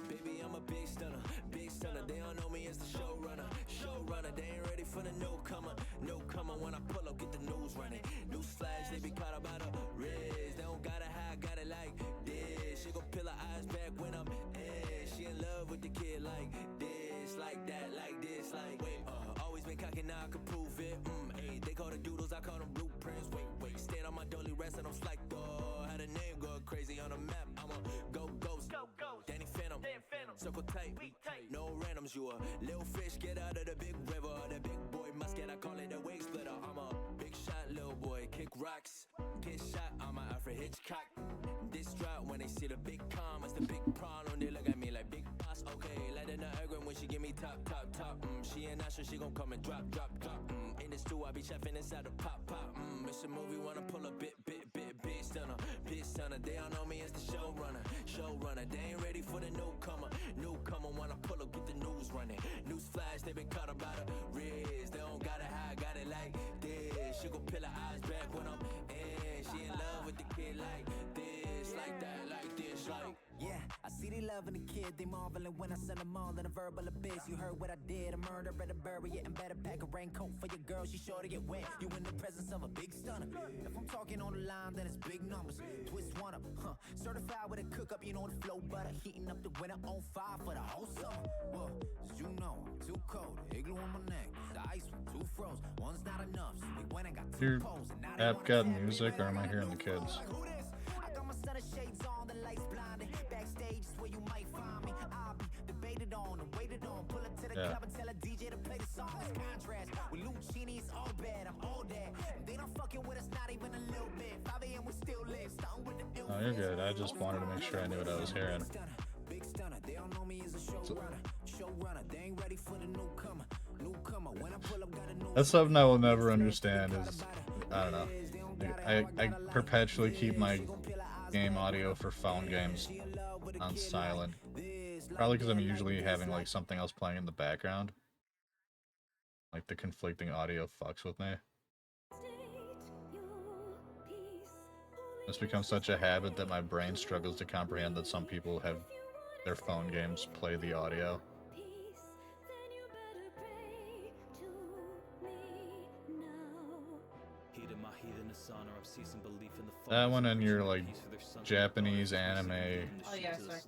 Baby, I'm a big stunner, big stunner. They don't know me as the showrunner, showrunner. They ain't ready for the newcomer, newcomer. When I pull up, get the news running. News flash, they be caught up by the riz. They don't gotta hide, got it like this. She gon' peel her eyes back when I'm in. She in love with the kid like this, like that, like this, like wait. Always been cocky, now I can prove it. Hey, they call the doodles, I call them blueprints. Wait, stand on my dolly rest and I'm slack though. Had a name go crazy on the map. I'm a go ghost, Danny Phantom, circle tight, no randoms. You a little fish, get out of the big river. The big boy musket, I call it a wig splitter. I'm a big shot, little boy, kick rocks, get shot. I'm a Alfred Hitchcock. This drop when they see the big calm, it's the big problem. They look at me like big boss. Okay, let her not agree when she give me top. She ain't not sure she gon' come and drop. In the stew, I be chefing inside the pop. It's a movie, wanna pull a bit stunner. They don't know me as the showrunner. They ain't ready for the newcomer. Wanna pull up, get the news running. News flash, they been caught up by the riz. They don't gotta hide, got it like this. She gon' peel her eyes back when I'm in. She in love with the kid like this, like that, like this, like. Yeah, I see they loving the kid, they marveling when I send them all in a verbal abyss. You heard what I did, a murder, better bury it and better pack a raincoat for your girl, she sure to get wet. You in the presence of a big stunner. If I'm talking on the line, then it's big numbers. Twist one up, certified with a cook up, you know the flow butter. Heating up the winter on fire for the whole summer. Well, as you know, I'm too cold, igloo on my neck. The ice one, two froze, one's not enough, so we went and got two poles. Your app got music, or am I hearing the kids? I got my set of shades on, the lights blinded. Backstage is where you might find me. I'll be debated on and waited on. Pull up to the club and tell a DJ to play the song. It's contrast. With Lucchini, it's all bad. I'm all that. They don't fucking with us, not even a little bit. 5 a.m. we still live. Starting with the ill. Oh, you're good. I just wanted to make sure I knew what I was hearing. Big stunner. They don't know me as a showrunner. They ain't ready for the newcomer. When I pull up, gotta know. That's something I will never understand is, I don't know. I perpetually keep my game audio for phone games on silent. Probably because I'm usually having like something else playing in the background. Like the conflicting audio fucks with me. It's become such a habit that my brain struggles to comprehend that some people have their phone games play the audio. That one and your like Japanese anime. Oh yeah, sorry.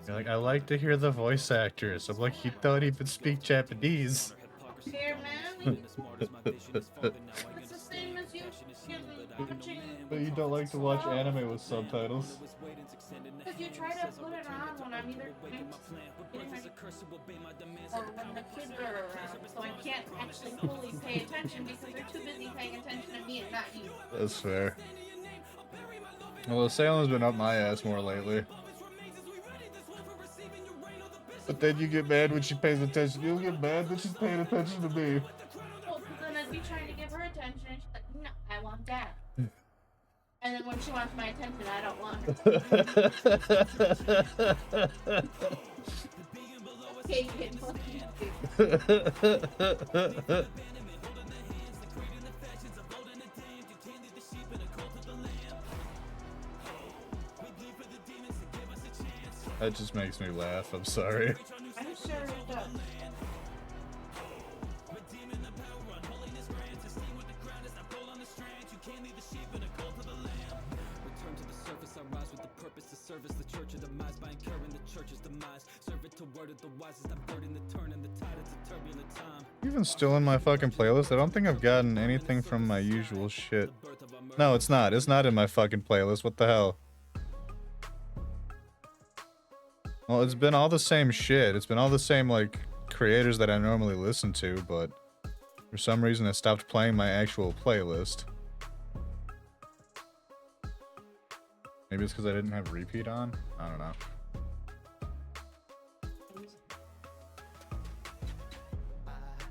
You're like, I like to hear the voice actors. I'm like, he don't even speak Japanese. Here, man. It's the same as you watching. But you don't like to watch anime with subtitles. Because you try to put it on when I'm either getting ready or when the kids are around, so I can't actually fully pay attention because they're too busy paying attention to me and not you. That's fair. Well, the Salem's been up my ass more lately. But then you get mad when she pays attention. You'll get mad that she's paying attention to me. Well, because then I'd be trying to give her attention and she's like, no, I want that. And then when she wants my attention, I don't want her. Okay, That just makes me laugh. I'm sorry. I'm sure it does. Service the church of demise by incurring the church's demise. Serve it to word of the wisest. I'm burning the turn and the tide. It's a turbulent time. Even still in my fucking playlist? I don't think I've gotten anything from my usual shit. No, it's not. It's not in my fucking playlist. What the hell? Well, it's been all the same shit. It's been all the same, like, creators that I normally listen to, but for some reason it stopped playing my actual playlist. Maybe it's because I didn't have repeat on? I don't know.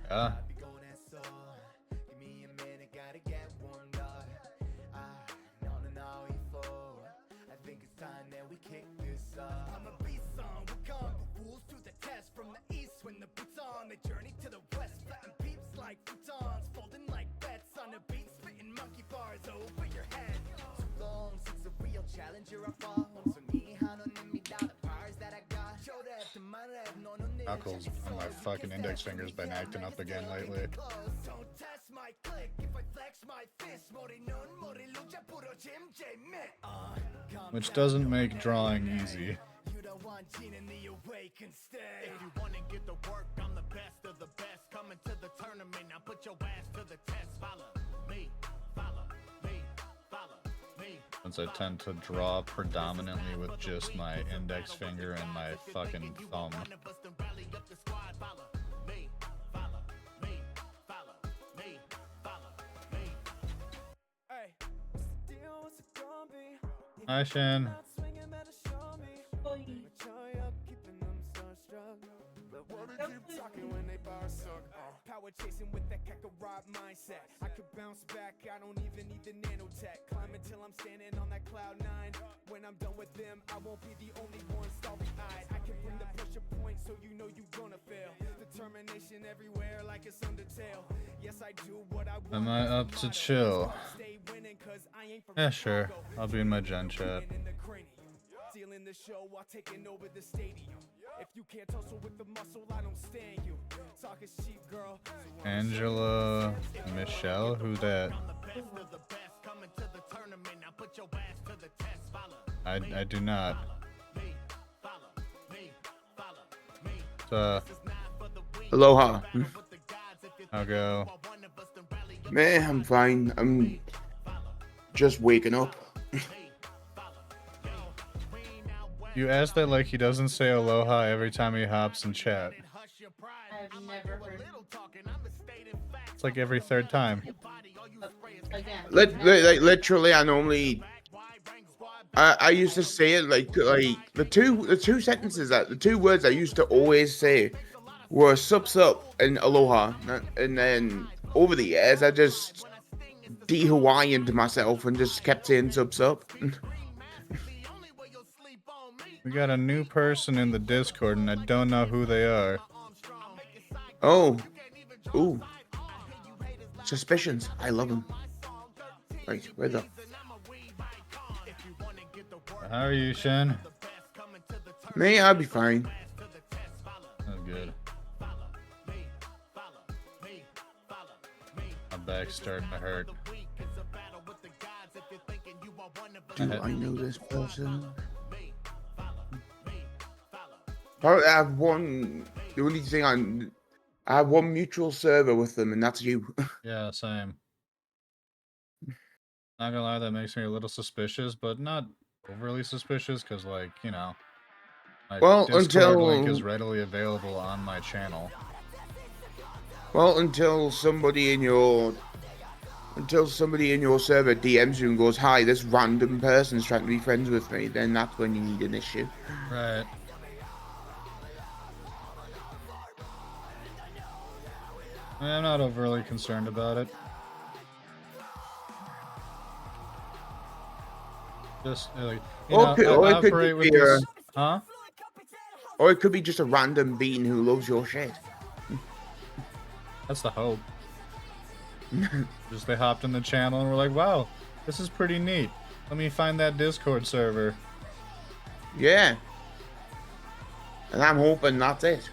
Yeah. Knuckles on my fucking index finger's been acting up again lately. Which doesn't make drawing easy. If you wanna get the work, I'm the best of the best. Coming to the tournament, now put your ass to the test. Follow me, follow me, follow me. Since I tend to draw predominantly with just my index finger and my fucking thumb. Hi, Shan. Power chasing with that Kakarot mindset. I could bounce back, I don't even need the nanotech. Climb until I'm standing on that cloud 9. When I'm done with them, I won't be the only one starry-eyed. I can bring the pressure point so you know you're gonna fail. Determination everywhere like it's Undertale. Yes, I do what I want. Am I up to chill? Yeah, sure. I'll be in my gen chat. Stealing the show while taking over the stadium. If you can't tussle with the muscle, I don't stand you. Talk is cheap, girl. Angela Michelle? Who that? I do not. Aloha. I'll go. Man, I'm fine. I'm just waking up. You asked that like he doesn't say aloha every time he hops in chat. I've never heard. It's like every third time. Again. Literally, I normally. I used to say it like the two sentences that the two words I used to always say were sup and aloha, and then over the years I just de-Hawaiianed myself and just kept saying sup. We got a new person in the Discord and I don't know who they are. Oh. Ooh. Suspicions. I love them. Right, where's up? How are you, Shen? Me, I'll be fine. That's good. My back's starting to hurt. Do I know this person? I have one. The only thing I have one mutual server with them, and that's you. Yeah, same. Not gonna lie, that makes me a little suspicious, but not overly suspicious, because, like, you know, my Discord link is readily available on my channel. Well, until somebody in your server DMs you and goes, "Hi, this random person's trying to be friends with me," then that's when you need an issue. Right. I'm not overly concerned about it. Just like, you know, I operate with this, huh? Or it could be just a random bean who loves your shit. That's the hope. Just they hopped in the channel and were like, "Wow, this is pretty neat. Let me find that Discord server." Yeah. And I'm hoping that's it.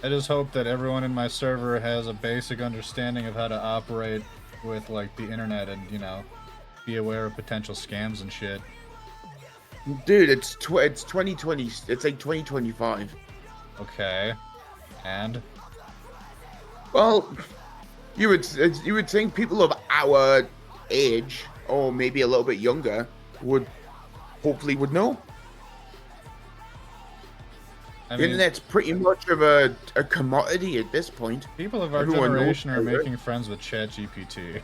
I just hope that everyone in my server has a basic understanding of how to operate with, like, the internet and, you know, be aware of potential scams and shit. Dude, it's 2020. It's like 2025. Okay. And? Well, you would think people of our age, or maybe a little bit younger, would know. The internet's pretty much of a commodity at this point. People of our generation are making friends with ChatGPT.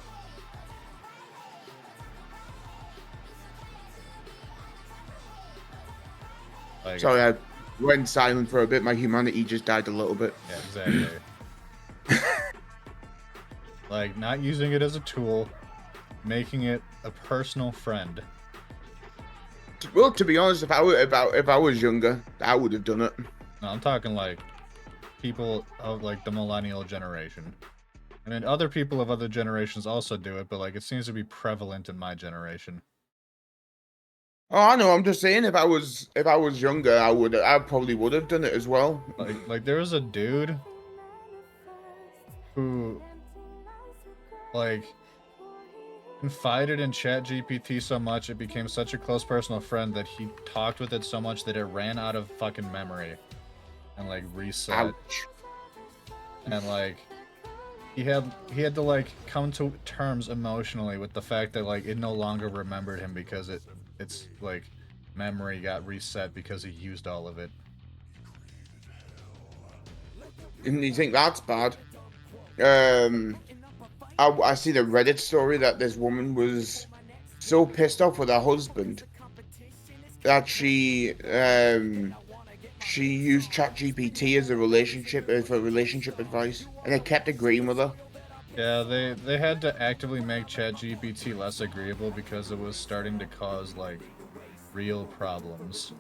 Like, sorry, I went silent for a bit. My humanity just died a little bit. Yeah, exactly. Like, not using it as a tool, making it a personal friend. Well, to be honest, if I was younger, I would have done it. No, I'm talking like people of like the millennial generation. I mean, other people of other generations also do it, but like it seems to be prevalent in my generation. Oh, I know. I'm just saying, if I was younger, I probably would have done it as well. Like there was a dude who like confided in ChatGPT so much it became such a close personal friend that he talked with it so much that it ran out of fucking memory and like reset. Ouch. And like he had to like come to terms emotionally with the fact that like it no longer remembered him because its like memory got reset because he used all of it. And you think that's bad? I see the Reddit story that this woman was so pissed off with her husband that she used ChatGPT as a relationship advice, and it kept agreeing with her. Yeah, they had to actively make ChatGPT less agreeable because it was starting to cause like real problems.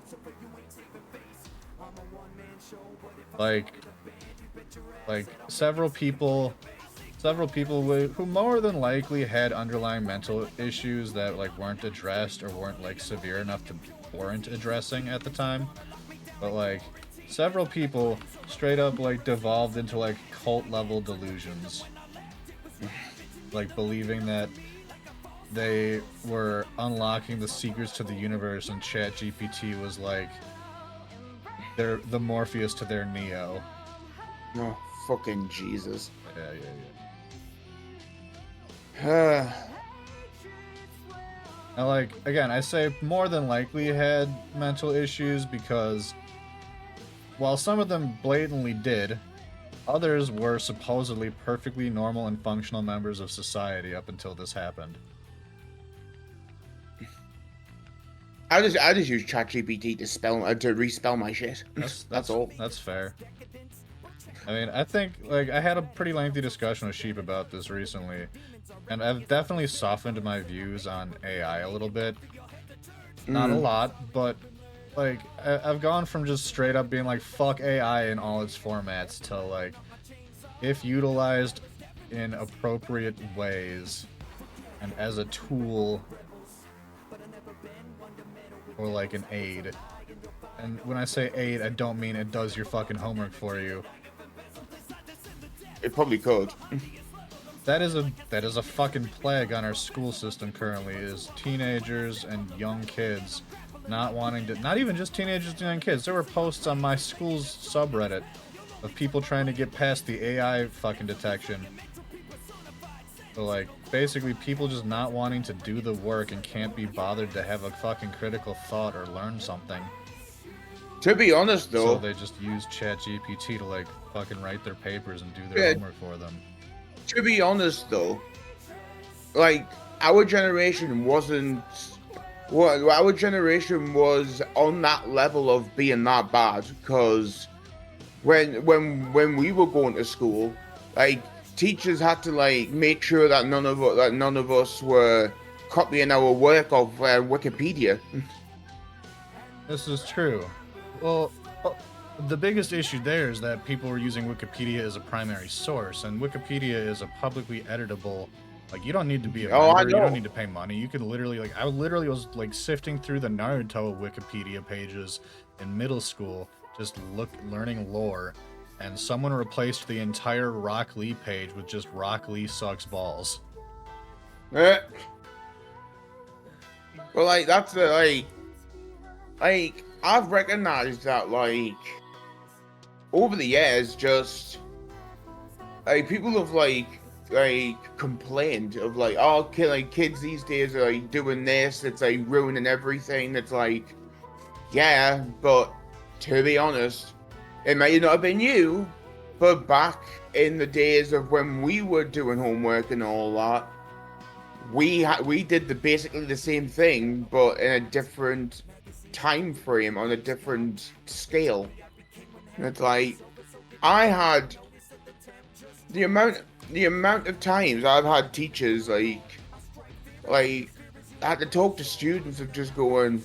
Like several people who more than likely had underlying mental issues that like weren't addressed or weren't like severe enough to warrant addressing at the time, but like several people straight up like devolved into like cult level delusions, like believing that they were unlocking the secrets to the universe and ChatGPT was like the Morpheus to their Neo. Oh, fucking Jesus. Yeah. Now, like, again, I say more than likely had mental issues because while some of them blatantly did, others were supposedly perfectly normal and functional members of society up until this happened. I just use ChatGPT to respell my shit. That's all. That's fair. I mean, I think, like, I had a pretty lengthy discussion with Sheep about this recently, and I've definitely softened my views on AI a little bit. Not a lot, but, like, I've gone from just straight up being like, fuck AI in all its formats to, like, if utilized in appropriate ways and as a tool or, like, an aid. And when I say aid, I don't mean it does your fucking homework for you. It probably could. That is a fucking plague on our school system currently, is teenagers and young kids not wanting to, not even just teenagers and young kids. There were posts on my school's subreddit of people trying to get past the AI fucking detection. So like, basically people just not wanting to do the work and can't be bothered to have a fucking critical thought or learn something. To be honest though. So they just use ChatGPT to like fucking write their papers and do their homework for them. To be honest though, like, our generation wasn't, well, our generation was on that level of being that bad, because when we were going to school, like, teachers had to like make sure that none of us were copying our work off Wikipedia. This is true. Well, the biggest issue there is that people were using Wikipedia as a primary source, and Wikipedia is a publicly editable. Like, you don't need to be a member, you don't need to pay money. You can literally, like, I literally was like sifting through the Naruto Wikipedia pages in middle school, just learning lore, and someone replaced the entire Rock Lee page with just Rock Lee sucks balls. Well, like, that's the like I've recognized that, like, over the years, just like people have like complained of like, oh, like kids these days are like doing this, it's like ruining everything. It's like, yeah, but to be honest, it may not have been you, but back in the days of when we were doing homework and all that, we did basically the same thing, but in a different time frame, on a different scale. It's like, I had the amount of times I've had teachers like I had to talk to students of just going,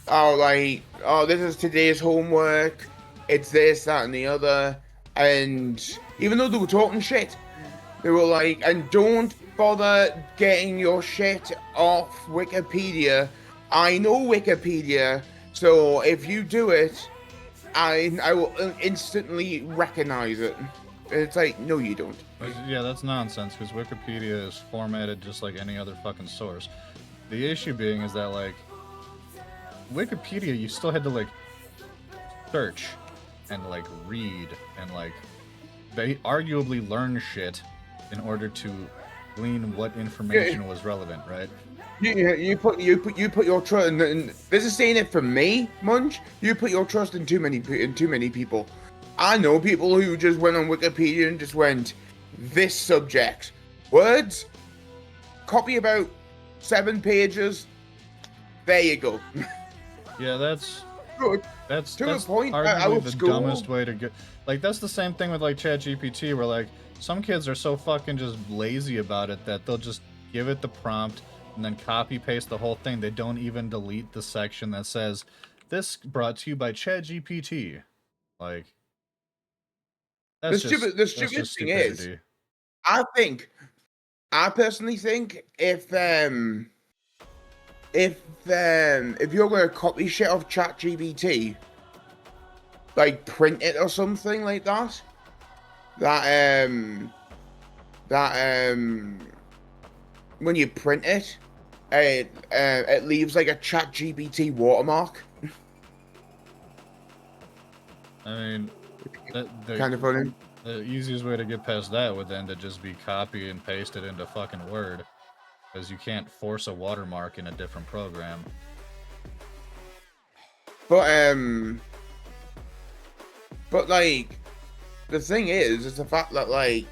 oh, this is today's homework, it's this, that, and the other, and even though they were talking shit, they were like, and don't bother getting your shit off Wikipedia. I know Wikipedia, so if you do it, I will instantly recognize it. It's like, no, you don't. Yeah, that's nonsense, because Wikipedia is formatted just like any other fucking source. The issue being is that, like, Wikipedia, you still had to, like, search and, like, read and, like, they arguably learn shit in order to glean what information was relevant, right? You put your trust in, and this is saying it for me, Munch. You put your trust in too many people. I know people who just went on Wikipedia and just went, this subject, words, copy about 7 pages. There you go. Yeah, that's to the point. Arguably the dumbest way to get. Like, that's the same thing with like ChatGPT, where like some kids are so fucking just lazy about it that they'll just give it the prompt and then copy paste the whole thing. They don't even delete the section that says, "This brought to you by ChatGPT." Like, that's the stupid thing is, I personally think if you're gonna copy shit off ChatGPT, like print it or something like that, when you print it, it leaves like a ChatGPT watermark. I mean, kind of funny. The easiest way to get past that would then to just be copy and paste it into fucking Word, because you can't force a watermark in a different program. But like, the thing is the fact that like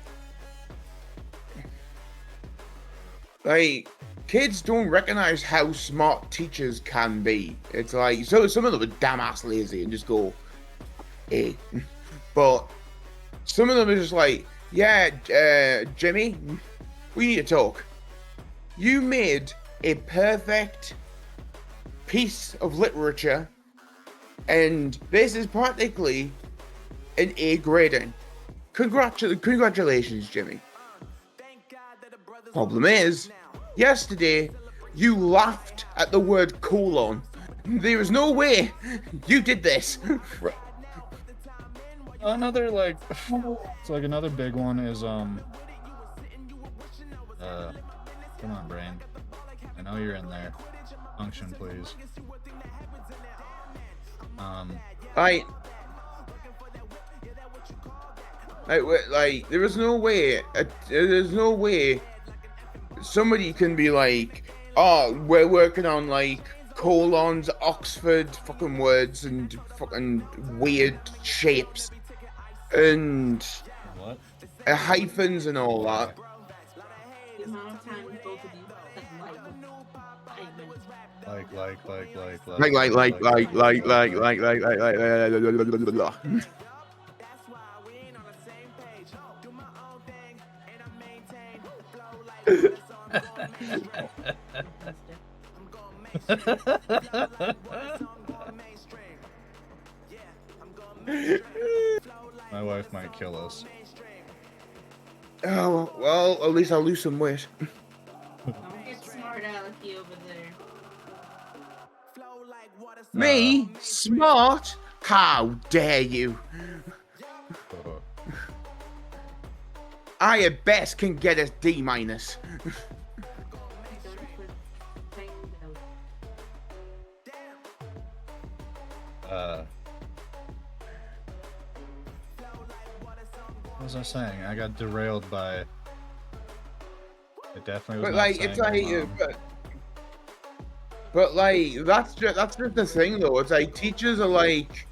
kids don't recognize how smart teachers can be. It's like, so some of them are damn ass lazy and just go, hey. But some of them are just like, yeah, Jimmy, we need to talk. You made a perfect piece of literature, and this is practically an A grading. Congratulations, Jimmy. Problem is, yesterday you laughed at the word colon. There is no way you did this. Another like, it's like another big one is come on, brain. I know you're in there. Function, please. Like, there's no way somebody can be like, oh, we're working on like colons, Oxford fucking words and fucking weird shapes and what? Hyphens and all that. The amount of time both of you My wife might kill us. Oh, well, at least I'll lose some weight. Don't get smart alecky over there. Me? Smart? How dare you? I at best can get a D-. What was I saying? I got derailed by. It definitely was. But like, it's like, but like, that's just the thing, though. It's like teachers are like,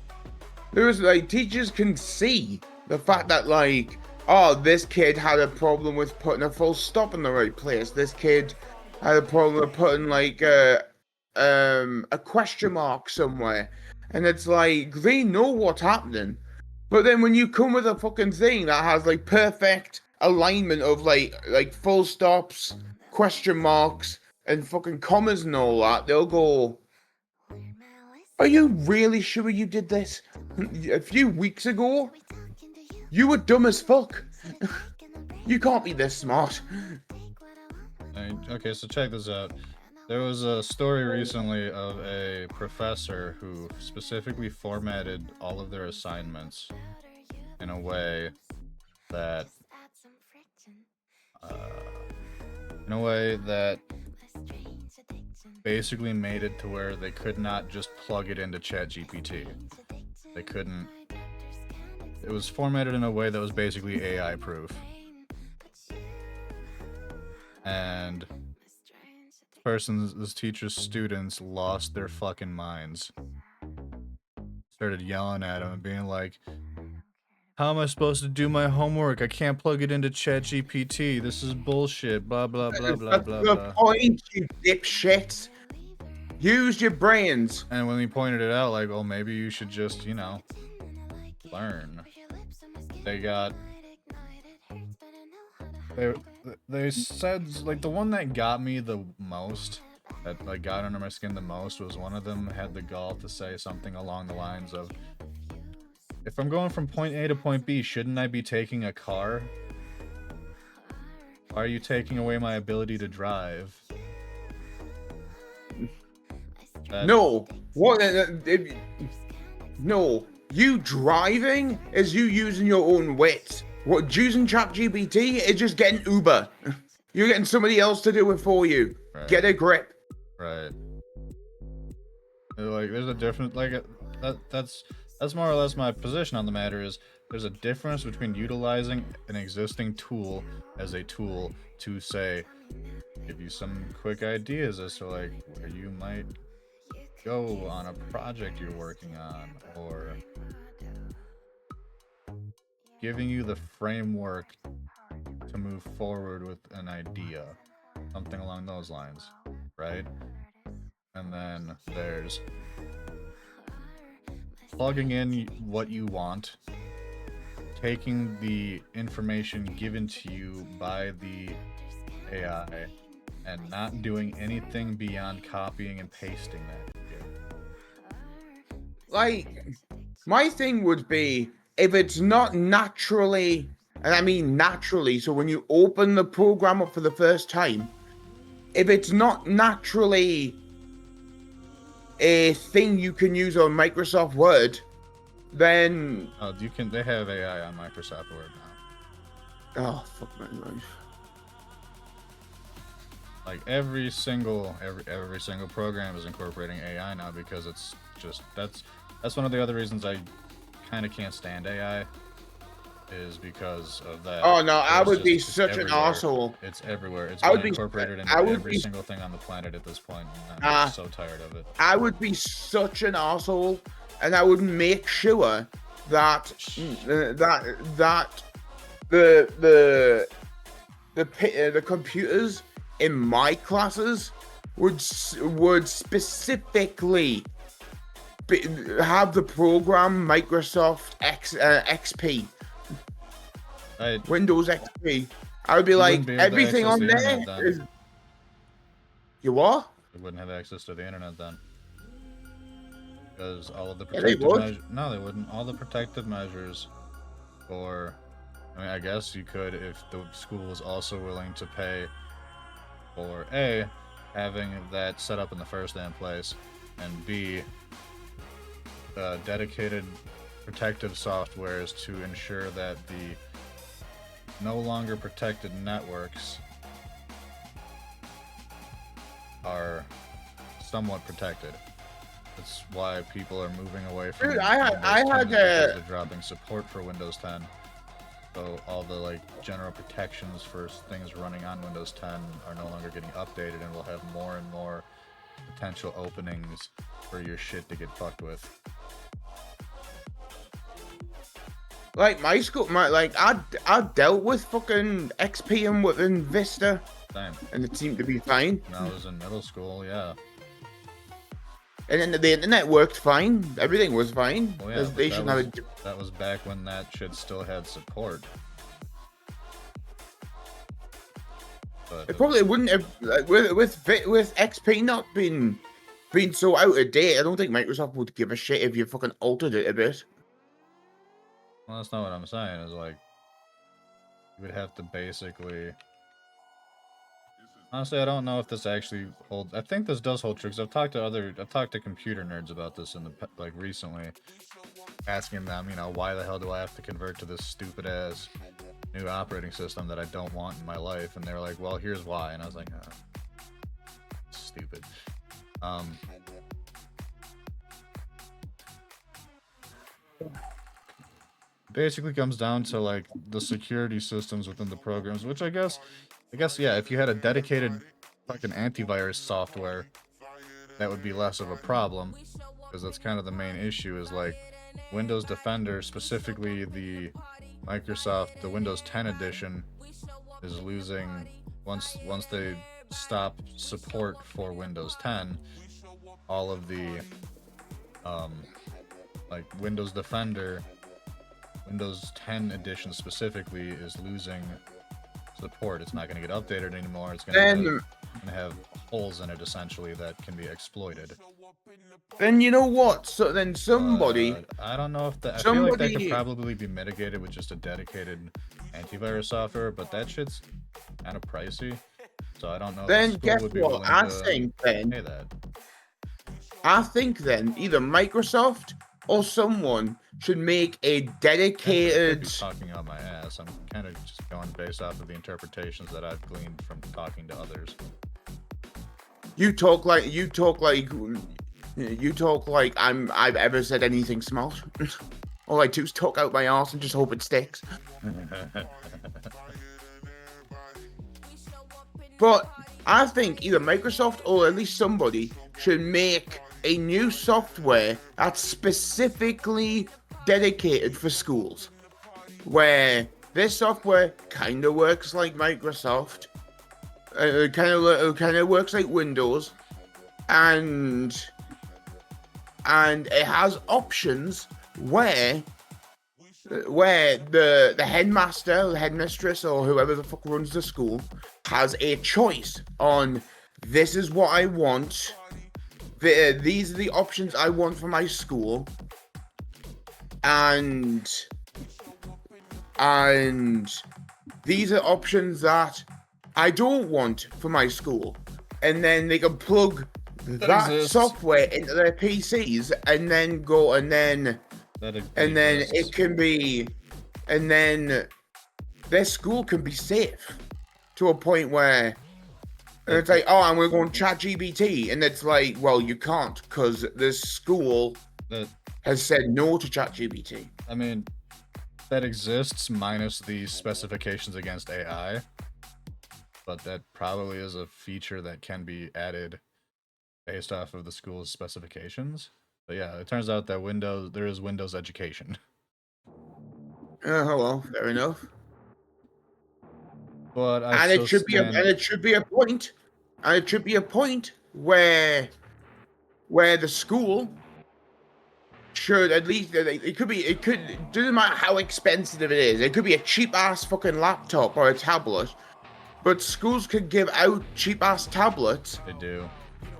teachers can see the fact that like, oh, this kid had a problem with putting a full stop in the right place. This kid had a problem with putting like a question mark somewhere, and it's like they know what's happening. But then when you come with a fucking thing that has like perfect alignment of like full stops, question marks, and fucking commas and all that, they'll go, are you really sure you did this? A few weeks ago, you were dumb as fuck. You can't be this smart. Okay, so check this out. There was a story recently of a professor who specifically formatted all of their assignments in a way that basically made it to where they could not just plug it into ChatGPT. They couldn't. It was formatted in a way that was basically AI proof. And this teacher's students lost their fucking minds. Started yelling at him and being like, how am I supposed to do my homework? I can't plug it into ChatGPT. This is bullshit. Blah, blah, blah, blah, blah, the blah. point, you dipshit. Use your brains. And when he pointed it out, like, well, maybe you should just, learn. They said, like, the one that got me the most, that like got under my skin the most, was one of them had the gall to say something along the lines of, if I'm going from point A to point B, shouldn't I be taking a car? Why are you taking away my ability to drive? No. What? No. You driving is you using your own wits. What, using ChatGPT is just getting Uber. You're getting somebody else to do it for you. Right. Get a grip. Right. Like, there's a difference. Like, that's more or less my position on the matter. Is there's a difference between utilizing an existing tool as a tool to say, give you some quick ideas as to like where you might go on a project you're working on, or giving you the framework to move forward with an idea, something along those lines, right? And then there's plugging in what you want, taking the information given to you by the AI, and not doing anything beyond copying and pasting that. Like, my thing would be, if it's not naturally, and I mean naturally, so when you open the program up for the first time, if it's not naturally a thing you can use on Microsoft Word, then you can. They have AI on Microsoft Word now. Oh fuck my life! Like every single program is incorporating AI now because it's just that's one of the other reasons I kind of can't stand AI. Is because of that. Oh no, I would be such an asshole. It's everywhere. It's been incorporated into every single thing on the planet at this point. I'm so tired of it. I would be such an asshole, and I would make sure that the computers in my classes would specifically have the program Microsoft XP. Windows XP. I would be like, everything on there is... You what? They wouldn't have access to the internet then. Because all of the protective measures... No, they wouldn't. All the protective measures for... I mean, I guess you could if the school was also willing to pay for A, having that set up in the first damn place, and B, dedicated protective softwares to ensure that the no longer protected networks are somewhat protected. That's why people are moving away from Dude, they're dropping support for Windows 10. So all the like general protections for things running on Windows 10 are no longer getting updated, and we'll have more and more potential openings for your shit to get fucked with. Like my school, I dealt with fucking XP and within Vista, Same. And it seemed to be fine. When I was in middle school, yeah. And then the internet worked fine. Everything was fine. Well, yeah, that was back when that shit still had support. But it probably wouldn't have with XP not being so out of date. I don't think Microsoft would give a shit if you fucking altered it a bit. Well, that's not what I'm saying. Is like you would have to basically. Honestly, I don't know if this actually holds. I think this does hold true because I've talked to computer nerds about this in the recently, asking them, you know, why the hell do I have to convert to this stupid ass new operating system that I don't want in my life? And they were like, well, here's why. And I was like, stupid. Basically comes down to like the security systems within the programs, which I guess yeah, if you had a dedicated fucking antivirus software, that would be less of a problem, because that's kind of the main issue. Is like Windows Defender, specifically the Windows 10 edition, is losing once they stop support for Windows 10. All of the like Windows Defender. Windows 10 edition specifically is losing support. It's not going to get updated anymore. It's going to have holes in it essentially that can be exploited. Then you know what? So then somebody... I don't know if that... I feel like that could probably be mitigated with just a dedicated antivirus software, but that shit's kind of pricey. So I don't know then if the school guess would be what? willing I to think then... pay that. I think then either Microsoft or someone should make a dedicated... I'm talking on my ass. I'm kind of just going based off of the interpretations that I've gleaned from talking to others. You talk like I've ever said anything smart. All I do is talk out my arse and just hope it sticks. But I think either Microsoft or at least somebody should make a new software that's specifically dedicated for schools, where this software kind of works like Microsoft, kind of works like Windows, and it has options where the headmaster, the headmistress, or whoever the fuck runs the school has a choice on, this is what I want. These are the options I want for my school, and these are options that I don't want for my school. And then they can plug that software into their PCs and then go and then and then exists. it can be, and then their school can be safe to a point where it's like, oh, and we're going to chat GBT, and it's like, well, you can't because this school has said no to chat GBT. I mean, that exists minus the specifications against AI, but that probably is a feature that can be added based off of the school's specifications. But yeah, it turns out that there is Windows education. Oh well, fair enough. But and it should be a point where the school should at least it doesn't matter how expensive it is. It could be a cheap ass fucking laptop or a tablet, but schools could give out cheap ass tablets. They do.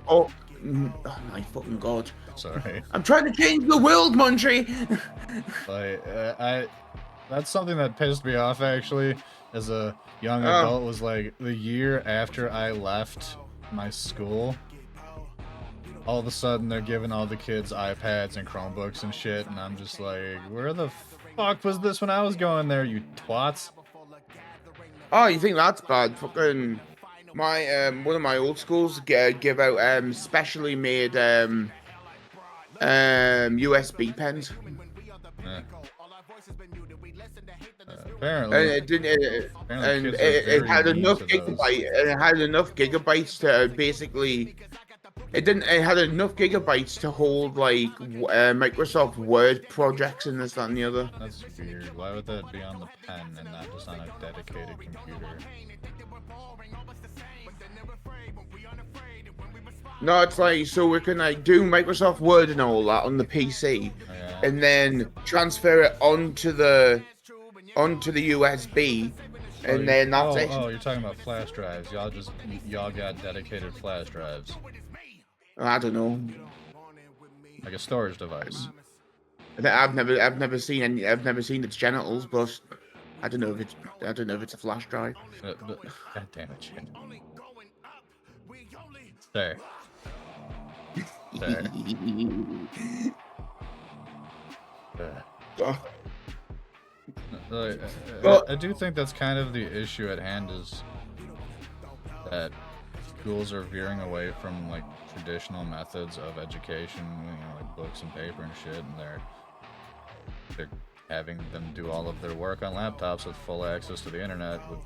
Oh my fucking god! Sorry. I'm trying to change the world, Munchie. That's something that pissed me off actually. As a young adult, was like the year after I left my school. All of a sudden, they're giving all the kids iPads and Chromebooks and shit, and I'm just like, where the fuck was this when I was going there, you twats? Oh, you think that's bad? Fucking my one of my old schools give out specially made USB pens. Yeah. Apparently, it had enough gigabytes. It had enough gigabytes to basically. It had enough gigabytes to hold like Microsoft Word projects and this, that, and the other. That's weird. Why would that be on the pen and not just on a dedicated computer? No, it's like so we can like do Microsoft Word and all that on the PC, and then transfer it onto the USB, and then that's it. Oh, you're talking about flash drives. Y'all got dedicated flash drives. I don't know. Like a storage device. I've never seen its genitals, but I don't know if it's a flash drive. God damn it, shit. There. I do think that's kind of the issue at hand, is that schools are veering away from like traditional methods of education, like books and paper and shit, and they're having them do all of their work on laptops with full access to the internet with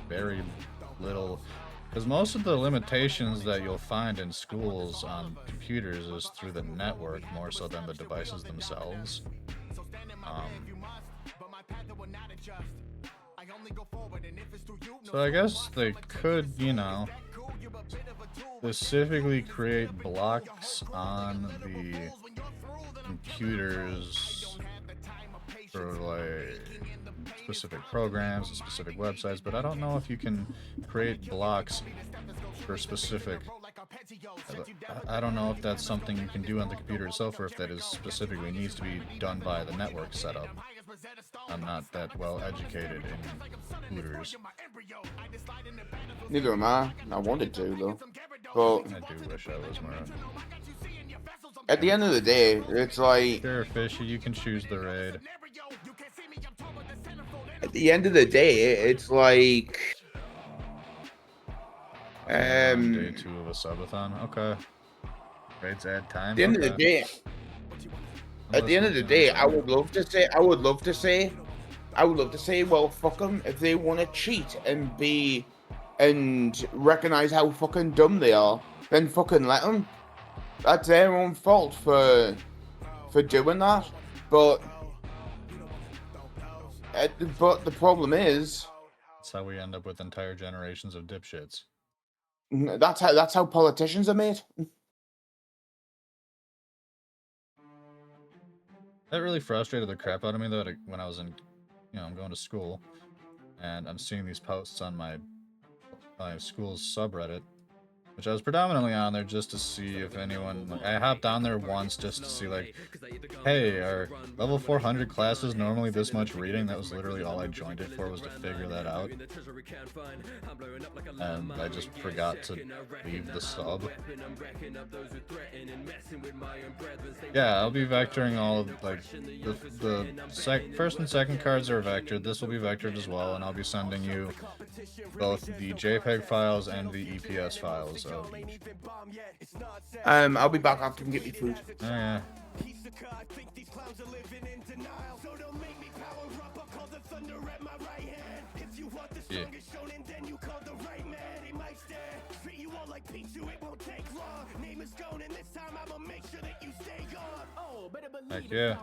very little. Because most of the limitations that you'll find in schools on computers is through the network more so than the devices themselves. So I guess they could, specifically create blocks on the computers for like specific programs and specific websites, but I don't know if you can create blocks for specific. I don't know if that's something you can do on the computer itself, or if that is specifically needs to be done by the network setup. I'm not that well educated in computers. Neither am I. I wanted to though, but I do wish I was more. At the end of the day, it's like sure, Fishy, you can choose the raid. At the end of the day, it's like day 2 of a subathon. Okay. Raids add time. At the end of the day. At the end of the day, I would love to say, well, fuck them. If they want to cheat and recognize how fucking dumb they are, then fucking let them. That's their own fault for doing that. But the problem is, that's how we end up with entire generations of dipshits. That's how politicians are made. That really frustrated the crap out of me though, when I was in, I'm going to school, and I'm seeing these posts on my school's subreddit, which I was predominantly on there just to see if anyone, like, I hopped on there once just to see, like, hey, are level 400 classes normally this much reading? That was literally all I joined it for, was to figure that out. And I just forgot to leave the sub. Yeah, I'll be vectoring all of, like, the first and second cards are vectored. This will be vectored as well, and I'll be sending you both the JPEG files and the EPS files of each. I'll be back after you can get me food. Oh, yeah. Yeah. Heck yeah.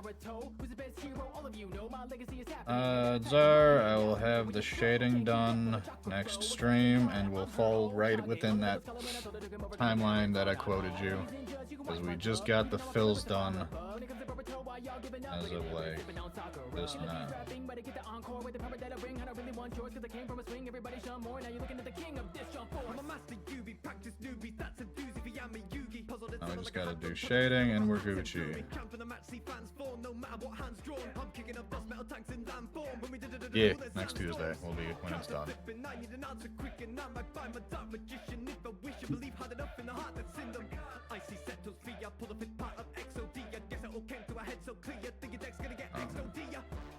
Czar, I will have the shading done next stream, and we'll fall right within that timeline that I quoted you, because we just got the fills done as of like just now. Now we just gotta do shading and we're Gucci. Yeah, next Tuesday will be when it's done.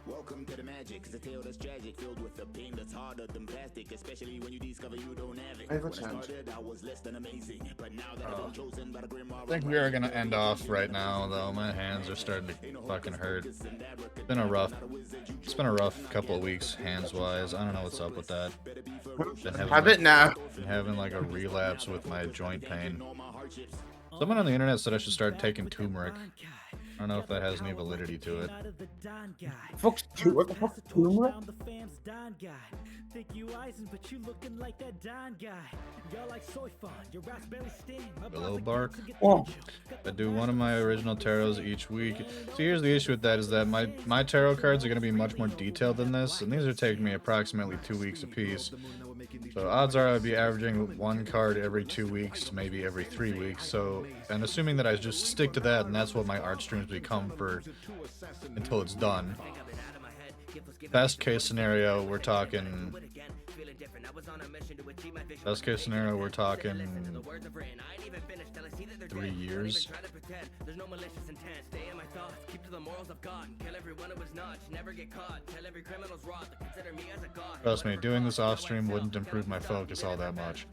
Welcome to the magic, it's a tale that's tragic, filled with the pain that's harder than plastic, especially when you discover you don't have it. When I started, I was less than amazing, but now that I've been chosen by the grim. I think we are gonna end off right now, though. My hands are starting to fucking hurt. It's been a rough couple of weeks, hands-wise. I don't know what's up with that. Have it now. Been having like a relapse with my joint pain. Someone on the internet said I should start taking turmeric. I don't know if that has any validity to it. What the fuck is turmeric? Willow bark. Oh. I do one of my original tarots each week. So here's the issue with that, is that my tarot cards are going to be much more detailed than this, and these are taking me approximately 2 weeks apiece. So odds are I'd be averaging one card every 2 weeks, maybe every 3 weeks. So, and assuming that I just stick to that, and that's what my art streams become for until it's done. Best case scenario, we're talking. Best case scenario, we're talking 3 years. Trust me, doing this off stream wouldn't improve my focus all that much.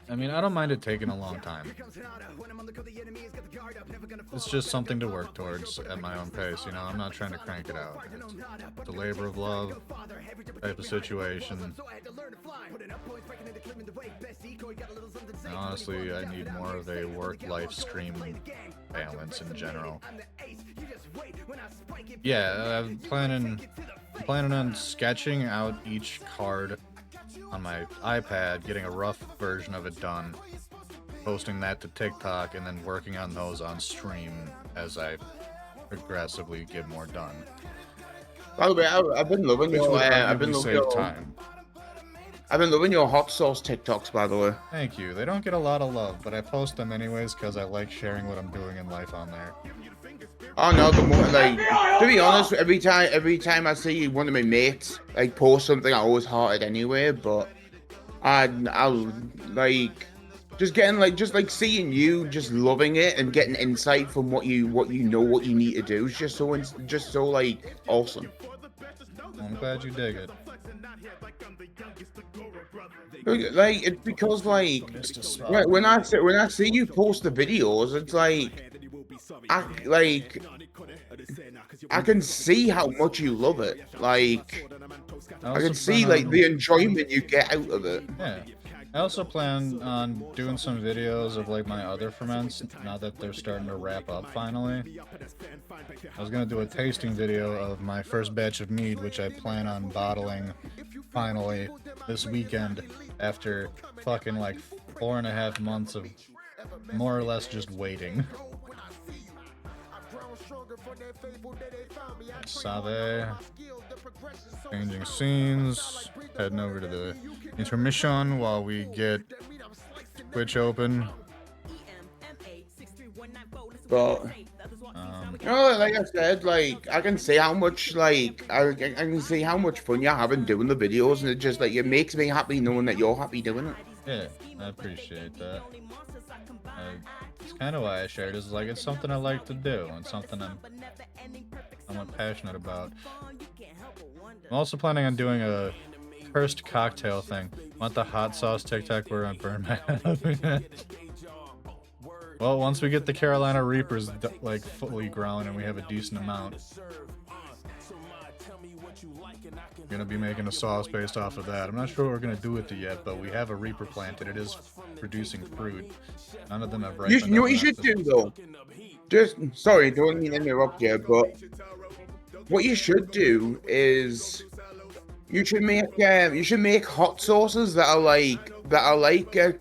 I mean, I don't mind it taking a long time. It's just something to work towards at my own pace, you know? I'm not trying to crank it out. It's a labor of love type of situation. And honestly, I need more of a work-life stream balance in general. Yeah, I'm planning on sketching out each card on my iPad, getting a rough version of it done, posting that to TikTok, and then working on those on stream as I progressively get more done. By the way, I've been loving your I've been loving your hot sauce TikToks, by the way. Thank you. They don't get a lot of love, but I post them anyways because I like sharing what I'm doing in life on there. Oh no, the more, like, to be honest, every time I see one of my mates like post something, I always heart it anyway. But I'll like just seeing you just loving it and getting insight from what you know what you need to do is just so like awesome. I'm glad you dig it. Like, it's because like when I see you post the videos, it's like I can see how much you love it. Like I can see like the enjoyment you get out of it. Yeah. I also plan on doing some videos of like my other ferments now that they're starting to wrap up finally. I was gonna do a tasting video of my first batch of mead, which I plan on bottling finally this weekend after fucking like 4.5 months of more or less just waiting. Save. Changing scenes. Heading over to the intermission while we get Twitch open. But like I said, like I can see how much I can see how much fun you're having doing the videos, and it just like it makes me happy knowing that you're happy doing it. Yeah, I appreciate that. It's kind of why I shared. Is like it's something I like to do and something I'm passionate about. I'm also planning on doing a cursed cocktail thing. Want the hot sauce TikTok where I burn my head? Well, once we get the Carolina Reapers like fully grown and we have a decent amount, we're gonna be making a sauce based off of that. I'm not sure what we're gonna do with it yet, but we have a Reaper planted. It is producing fruit. None of them have ripened. You know what you should do though? Just sorry, don't mean to interrupt you, but what you should do is you should make hot sauces that are like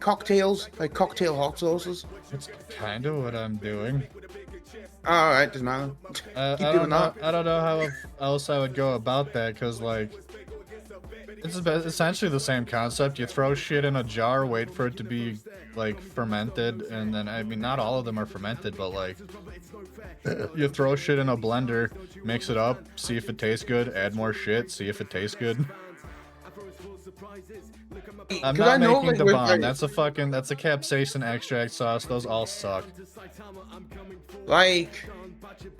cocktails, like cocktail hot sauces. That's kind of what I'm doing. All right, doesn't matter. I don't know how else I would go about that, because like it's essentially the same concept. You throw shit in a jar, wait for it to be like fermented, and then I mean not all of them are fermented, but like you throw shit in a blender, mix it up, see if it tastes good, add more shit, see if it tastes good. I'm not making the bomb. That's a capsaicin extract sauce. Those all suck. Like,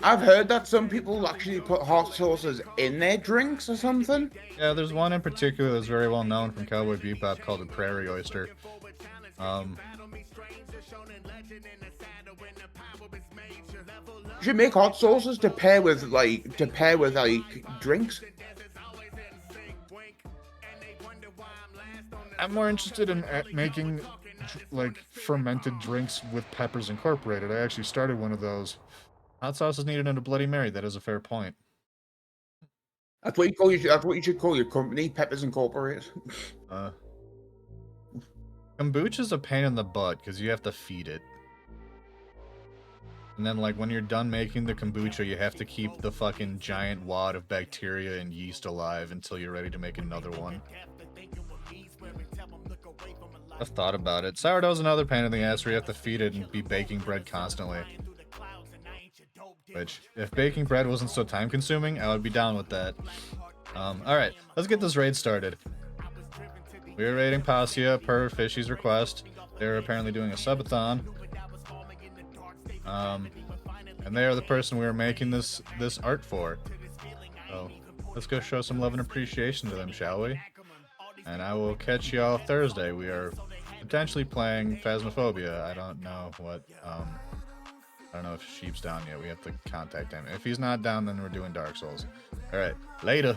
I've heard that some people actually put hot sauces in their drinks or something. Yeah, there's one in particular that's very well known from Cowboy Bebop called the Prairie Oyster. You should make hot sauces to pair with drinks. I'm more interested in making like fermented drinks with peppers incorporated. I actually started one of those. Hot sauce is needed in a Bloody Mary. That is a fair point. That's what you should call your company, Peppers Incorporated. Kombucha's a pain in the butt because you have to feed it. And then like when you're done making the kombucha, you have to keep the fucking giant wad of bacteria and yeast alive until you're ready to make another one. I've thought about it. Sourdough's another pain in the ass where you have to feed it and be baking bread constantly. Which, if baking bread wasn't so time consuming, I would be down with that. Alright, let's get this raid started. We are raiding Passia per Fishy's request. They're apparently doing a subathon. And they are the person we are making this art for. So, let's go show some love and appreciation to them, shall we? And I will catch y'all Thursday. We are potentially playing Phasmophobia. I don't know what, I don't know if Sheep's down yet. We have to contact him. If he's not down, then we're doing Dark Souls. Alright, later.